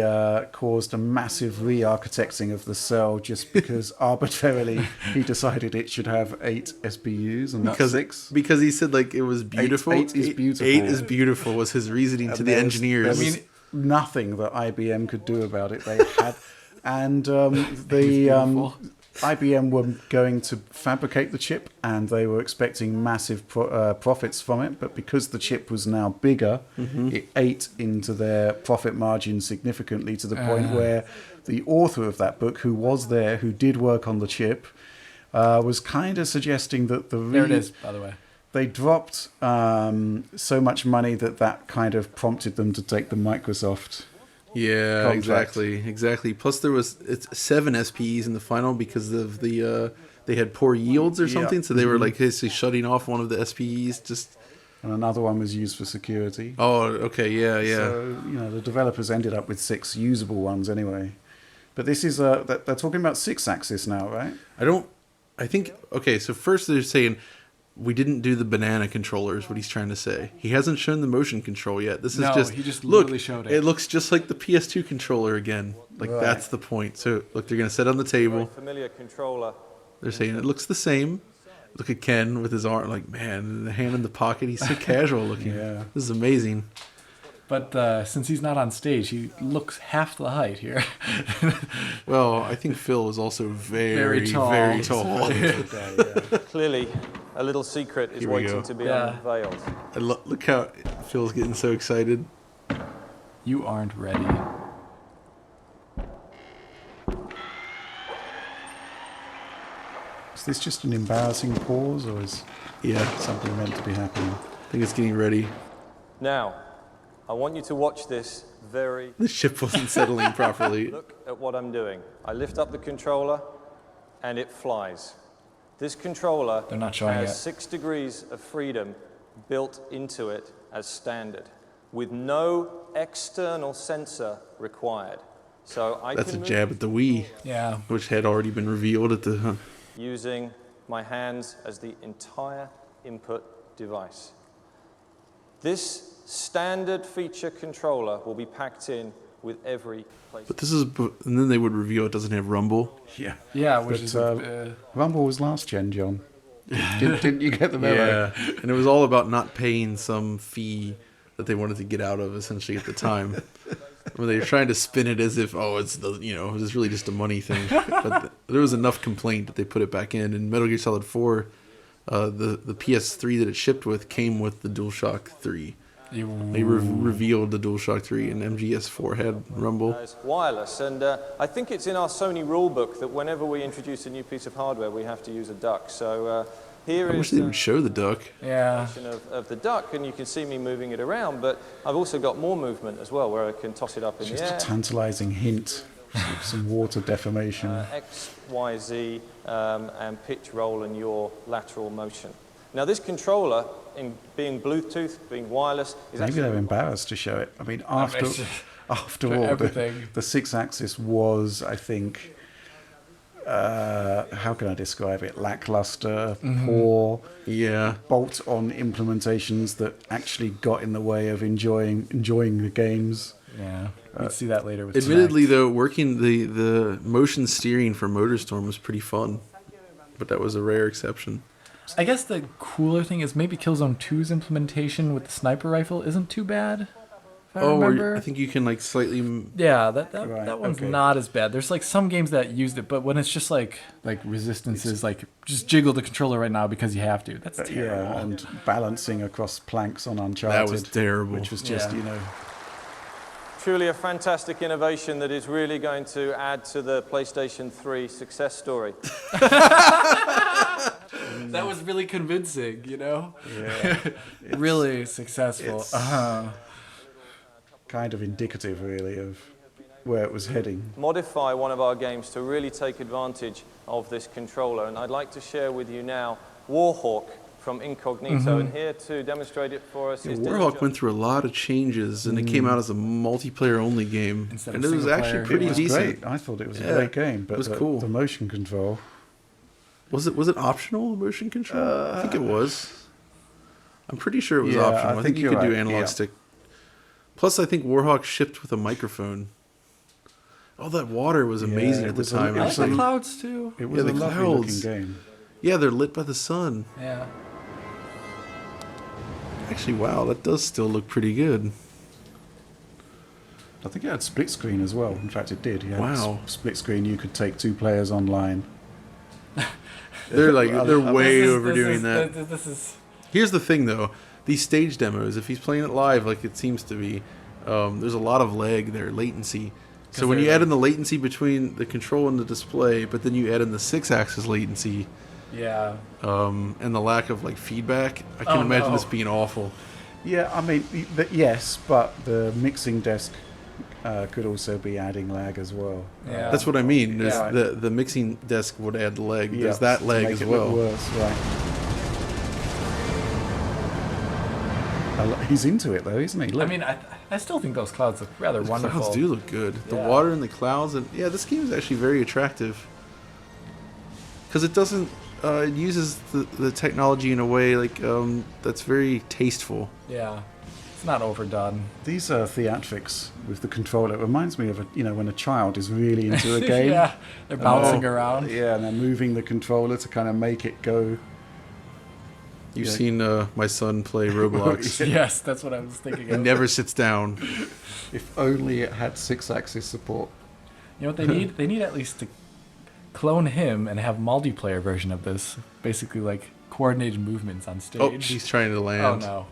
caused a massive re-architecting of the cell just because arbitrarily he decided it should have 8 SPUs and not 6. Because he said like it was beautiful. 8 is beautiful. 8 is beautiful was his reasoning to the There engineers. was nothing that IBM could do about it. They had, and the IBM were going to fabricate the chip, and they were expecting massive profits from it. But because the chip was now bigger, it ate into their profit margin significantly to the point where the author of that book, who was there, who did work on the chip, was kind of suggesting that There it is, by the way. They dropped so much money that kind of prompted them to take the Microsoft. Yeah, contract. exactly. Plus, it's 7 SPEs in the final because of the they had poor yields or something, so they were like basically shutting off one of the SPEs. Just and another one was used for security. Oh, okay, yeah. So, the developers ended up with 6 usable ones anyway. But this is, they're talking about SIXAXIS now, right? Okay, so first they're saying, we didn't do the banana controller is what he's trying to say. He hasn't shown the motion control yet. This is he just literally showed it. It looks just like the PS2 controller again. Like, that's the point. So, look, they're going to set on the table. Very familiar controller. They're saying it looks the same. Look at Ken with his arm, like, man, the hand in the pocket. He's so casual looking. Yeah. This is amazing. But since he's not on stage, he looks half the height here. Well, I think Phil is also very tall. Very tall. Clearly, a little secret is waiting to be unveiled. Look how Phil's getting so excited. You aren't ready. Is this just an embarrassing pause, or is something meant to be happening? I think it's getting ready. Now, I want you to watch this very... The ship wasn't settling properly. Look at what I'm doing. I lift up the controller, and it flies. This controller has 6 degrees of freedom built into it as standard, with no external sensor required. So That's a jab at the Wii, which had already been revealed at the... using my hands as the entire input device. This standard feature controller will be packed in with every place. But this is... And then they would reveal it doesn't have rumble. Yeah. Yeah, which is... rumble was last gen, John. Didn't you get the memo? Yeah, and it was all about not paying some fee that they wanted to get out of, essentially, at the time. When they were trying to spin it as if, it's it's really just a money thing. But there was enough complaint that they put it back in. And Metal Gear Solid 4, the PS3 that it shipped with came with the DualShock 3. They revealed the DualShock 3, and MGS4 had rumble. It's wireless, and I think it's in our Sony rulebook that whenever we introduce a new piece of hardware, we have to use a duck. So here I wish they would show the duck. Yeah. Of the duck, and you can see me moving it around, but I've also got more movement as well, where I can toss it up in the air. Just a tantalising hint, some water deformation. X, Y, Z, and pitch, roll, and yaw lateral motion. Now this controller, in being Bluetooth, being wireless, is maybe they're embarrassed to show it. I mean, after all, the SIXAXIS was, I think, how can I describe it? Lackluster, poor, bolt-on implementations that actually got in the way of enjoying the games. Yeah, we'd see that later. With admittedly, though, working the motion steering for MotorStorm was pretty fun, but that was a rare exception. I guess the cooler thing is maybe Killzone 2's implementation with the sniper rifle isn't too bad. If I remember. I think you can slightly. Yeah, that one's not as bad. There's some games that used it, but when it's just like Resistance is just jiggle the controller right now because you have to. That's terrible. Yeah, and balancing across planks on Uncharted. That was terrible. Which was just truly a fantastic innovation that is really going to add to the PlayStation 3 success story. That was really convincing, Yeah. Really successful. Kind of indicative, really, of where it was heading. Modify one of our games to really take advantage of this controller. And I'd like to share with you now Warhawk from Incognito. And here to demonstrate it for us is Warhawk went through a lot of changes, and it came out as a multiplayer-only game. And it was actually pretty decent. Great. I thought it was a great game, but it was cool. The motion control... Was it optional, motion control? I think it was. I'm pretty sure it was optional. I think you could do analog stick. Plus, I think Warhawk shipped with a microphone. Oh, that water was amazing at the time. I like the clouds, too. It was a lovely-looking game. Yeah, they're lit by the sun. Yeah. Actually, wow, that does still look pretty good. I think it had split screen as well. In fact, it did. Wow. Split screen, you could take 2 players online. They're way overdoing that. Here's the thing, though. These stage demos, if he's playing it live like it seems to be, there's a lot of lag there, latency. So when you add in the latency between the control and the display, but then you add in the 6-axis latency, and the lack of feedback, I can imagine this being awful. Yeah, I mean, yes, but the mixing desk could also be adding lag as well. Yeah. That's what I mean. The mixing desk would add lag. There's that lag as well. Worse, right. He's into it though, isn't he? Look. I mean, I still think those clouds look rather The wonderful. clouds do look good. The Yeah. water and the clouds, and yeah, this game is actually very attractive because it doesn't. It uses the technology in a way like that's very tasteful. Yeah, it's not overdone. These theatrics with the controller, it reminds me of when a child is really into a game. Yeah, they're bouncing around. Yeah, and they're moving the controller to kind of make it go. You've seen my son play Roblox. Yes, that's what I was thinking He of. never sits down. If only it had 6-axis support. You know what they need? They need at least to clone him and have a multiplayer version of this. Basically, like coordinated movements on stage. Oh, he's trying to land. Oh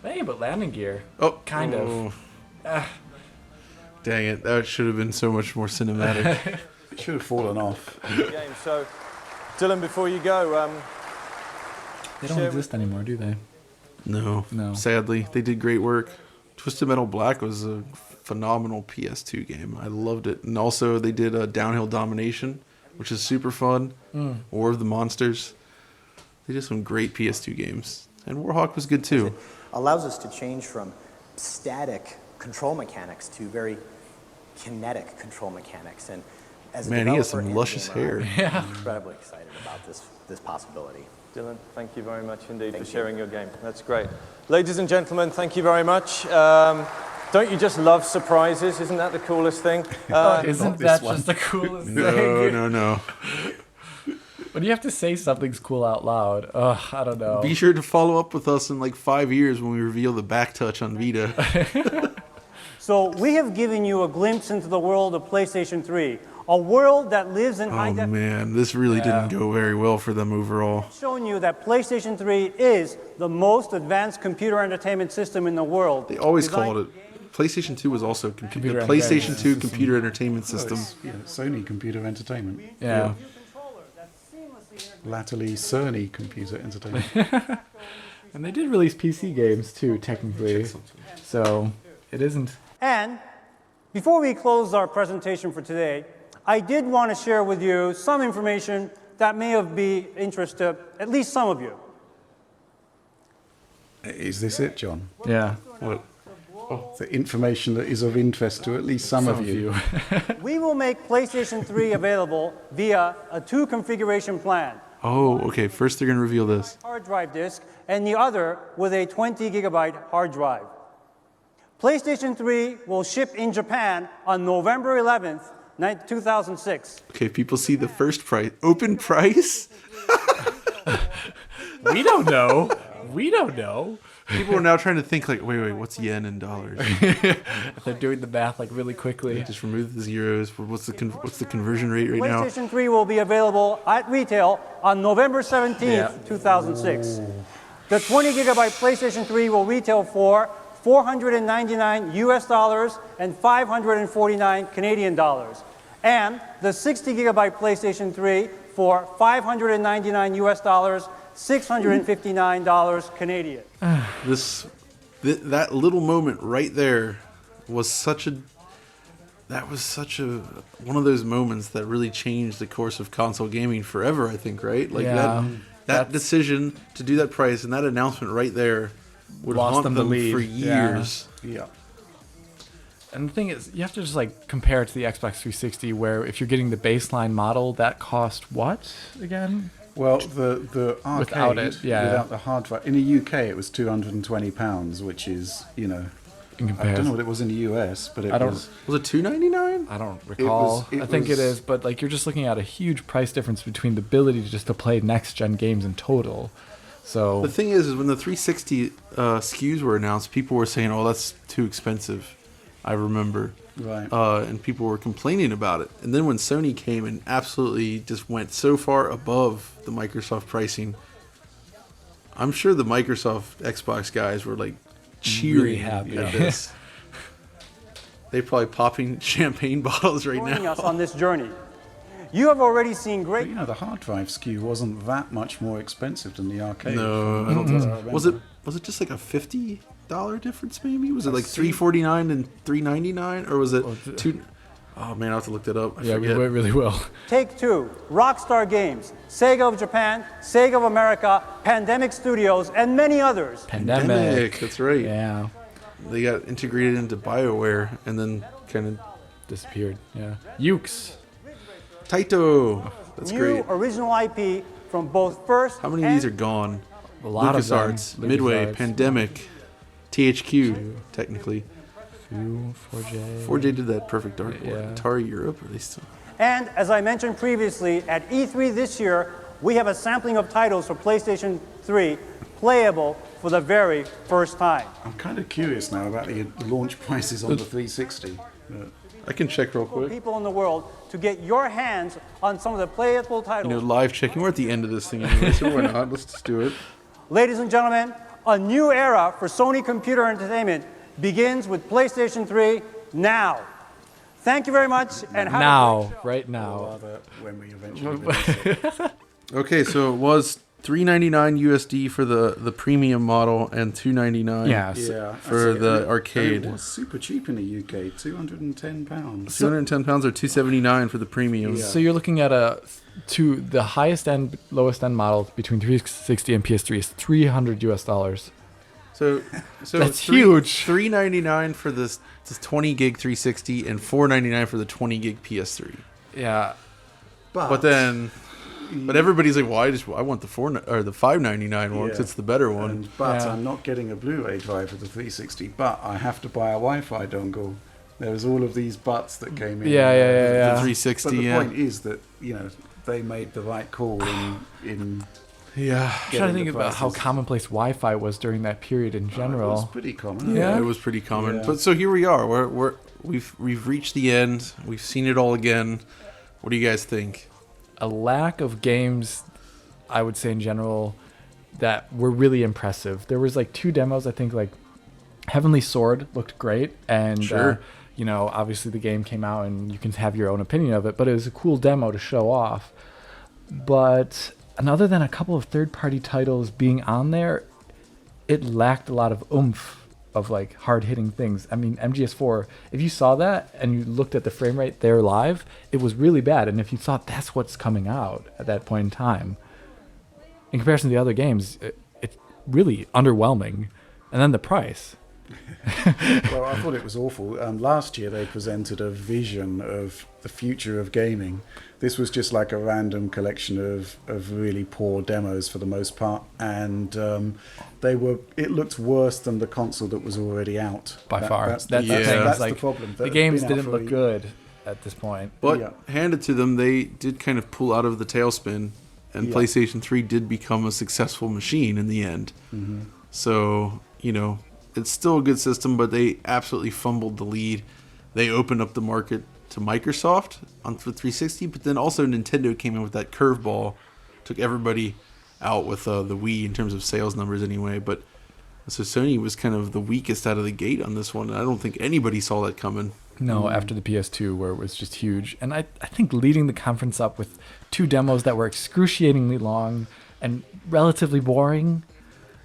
no. Hey, but landing gear. Oh, kind of. Dang it! That should have been so much more cinematic. It should have fallen off. Game. So, Dylan, before you go, They don't exist anymore, do they? No. No. Sadly, they did great work. Twisted Metal Black was a phenomenal PS2 game. I loved it. And also, they did Downhill Domination, which is super fun. War of the Monsters. They did some great PS2 games. And Warhawk was good too. Allows us to change from static control mechanics to very kinetic control mechanics. And as a Man, he has developer some and luscious gamer, hair. I'm incredibly excited about this possibility. Dylan, thank you very much indeed for sharing your game. That's great. Ladies and gentlemen, thank you very much. Don't you just love surprises? Isn't that the coolest thing? Isn't that just the coolest thing? No. When you have to say something's cool out loud, I don't know. Be sure to follow up with us in like 5 years when we reveal the back touch on Vita. So we have given you a glimpse into the world of PlayStation 3, a world that lives in high Oh definition. man, this really didn't go very well for them overall. Showing you that PlayStation 3 is the most advanced computer entertainment system in the world. They always Designed- called it. PlayStation 2 was also Computer the PlayStation entertainment 2 system. computer entertainment system. Sony Computer Entertainment. Yeah. Latterly, Sony Computer Entertainment. And they did release PC games too, technically. So it isn't. And before we close our presentation for today, I did want to share with you some information that may be interest to at least some of you. Is this it, John? Yeah. What? The information that is of interest to at least some of you. We will make PlayStation 3 available via a 2 configuration plan. Oh, okay. First they're going to reveal this. Hard drive disk, and the other with a 20 gigabyte hard drive. PlayStation 3 will ship in Japan on November 11th, 2006. Okay, people see the first price. Open price? We don't know. We don't know. People are now trying to think like, wait, what's yen in dollars? They're doing the math like really quickly. Just remove the zeros. What's the conversion rate right now? PlayStation 3 will be available at retail on November 17th, 2006. The 20 gigabyte PlayStation 3 will retail for $499 US dollars and 549 Canadian dollars. And the 60 gigabyte PlayStation 3 for $599 US dollars, $659 Canadian. That little moment right there was such a one of those moments that really changed the course of console gaming forever, I think, right? Like that decision to do that price and that announcement right there would Lost haunt them them the lead. for years. Yeah. And the thing is, you have to just like compare it to the Xbox 360, where if you're getting the baseline model, that cost what again? Well, the arcade Without it, yeah. without the hard drive. In the UK, it was £220, which is, In I comparison. don't know what it was in the US, but it Was it $299? I don't recall. I think it is, but like you're just looking at a huge price difference between the ability just to play next gen games in total. So The thing is when the 360 SKUs were announced, people were saying, "Oh, that's too expensive." I remember, Right. And people were complaining about it. And then when Sony came and absolutely just went so far above the Microsoft pricing, I'm sure the Microsoft Xbox guys were like cheering Really happy. at this. They're probably popping champagne bottles right Joining now. us on this journey. You have already seen great. But, the hard drive SKU wasn't that much more expensive than the arcade. No, I don't think so. Was it just like a $50 difference maybe? Was it like $349 and $399, or was it two? Oh man, I have to look that up. I Yeah, we forget. really will. Take-Two, Rockstar Games, Sega of Japan, Sega of America, Pandemic Studios, and many others. Pandemic. That's right. Yeah. They got integrated into BioWare and then kind of disappeared. Yeah. Ukes. Taito. That's New great. original IP from both first How many of these are gone? A lot of them. LucasArts, Midway, LucasArts. Pandemic, THQ, technically. 4J. 4J did that perfect dark board. Yeah. Atari Europe, are they still? And as I mentioned previously, at E3 this year, we have a sampling of titles for PlayStation 3 playable for the very first time. I'm kind of curious now about the launch prices on the 360. I can check real For quick. people in the world to get your hands on some of the playable titles. Live checking. We're at the end of this thing anyway, so why not? Let's just do it. Ladies and gentlemen, a new era for Sony Computer Entertainment begins with PlayStation 3 now. Thank you very much, and have Now, right now. When we eventually Okay, so it was $3.99 USD for the premium model and $2.99 for the arcade. It was super cheap in the UK, £210. £210 or $279 for the premium. So you're looking at the highest end, lowest end model between 360 and PS3 is $300 US. So that's huge. $3.99 for this 20 gig 360 and $4.99 for the 20 gig PS3. Yeah, but then everybody's like, well, I want the $5.99 one because it's the better one. But I'm not getting a Blu-ray drive for the 360. But I have to buy a Wi-Fi dongle. There was all of these buts that came in. The 360. But the point is that they made the right call in I'm trying to think about how commonplace Wi-Fi was during that period in general. It was pretty common. Yeah, it was pretty common. Yeah. But so here we are. We've reached the end. We've seen it all again. What do you guys think? A lack of games, I would say in general, that were really impressive. There was like 2 demos. I think like Heavenly Sword looked great, and Sure. obviously the game came out, and you can have your own opinion of it. But it was a cool demo to show off. But and other than a couple of third-party titles being on there, it lacked a lot of oomph of like hard-hitting things. I mean, MGS4, if you saw that and you looked at the frame rate there live, it was really bad. And if you thought that's what's coming out at that point in time, in comparison to the other games, it's really underwhelming. And then the price. Well, I thought it was awful. Last year they presented a vision of the future of gaming. This was just like a random collection of really poor demos for the most part, and it looked worse than the console that was already out. By far. That's the problem. The games didn't look good at this point. But handed to them, they did kind of pull out of the tailspin, and PlayStation 3 did become a successful machine in the end. Mm-hmm. So, it's still a good system, but they absolutely fumbled the lead. They opened up the market to Microsoft on the 360, but then also Nintendo came in with that curveball, took everybody out with the Wii in terms of sales numbers anyway. But so Sony was kind of the weakest out of the gate on this one. I don't think anybody saw that coming. No, after the PS2, where it was just huge. And I think leading the conference up with 2 demos that were excruciatingly long and relatively boring,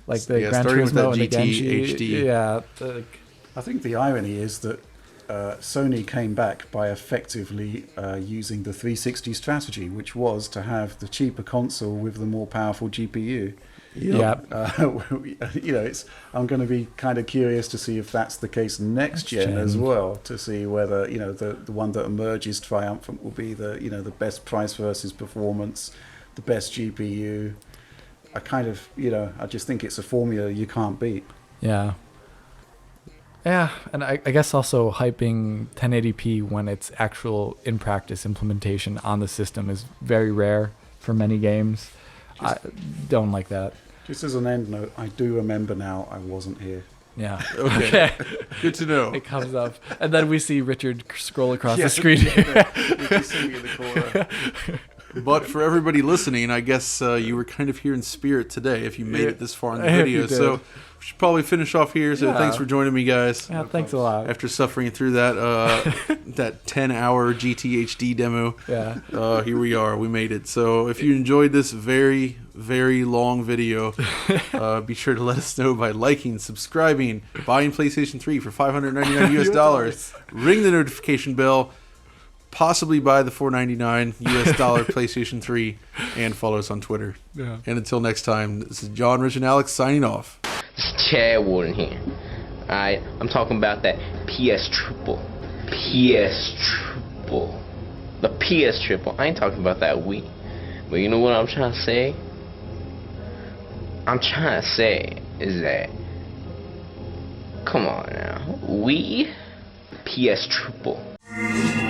like the Gran Turismo and the Genji. HD. Yeah. I think the irony is that Sony came back by effectively using the 360 strategy, which was to have the cheaper console with the more powerful GPU. I'm going to be kind of curious to see if that's the case next gen as well, to see whether the one that emerges triumphant will be the best price versus performance, the best GPU. I just think it's a formula you can't beat. Yeah. Yeah, and I guess also hyping 1080p when it's actual in practice implementation on the system is very rare for many games. I don't like that. Just as an end note, I do remember now I wasn't here. Yeah. Okay. Good to know. It comes up, and then we see Richard scroll across the Yes, screen. we can see me in the corner. But for everybody listening, I guess you were kind of here in spirit today if you made it this far in the video. So we should probably finish off here. So thanks for joining me, guys. Yeah, thanks a lot. After suffering through that that 10-hour GTHD demo, here we are. We made it. So if you enjoyed this very, very long video, be sure to let us know by liking, subscribing, buying PlayStation 3 for $599 US, ring the notification bell. possibly buy the $4.99 US dollar PlayStation 3 and follow us on Twitter. Yeah. And until next time, this is John, Rich, and Alex signing off. It's Chad Warden here. Alright, I'm talking about that PS3. The PS3. I ain't talking about that Wii. But you know what I'm trying to say? I'm trying to say is that, come on now, Wii, PS3.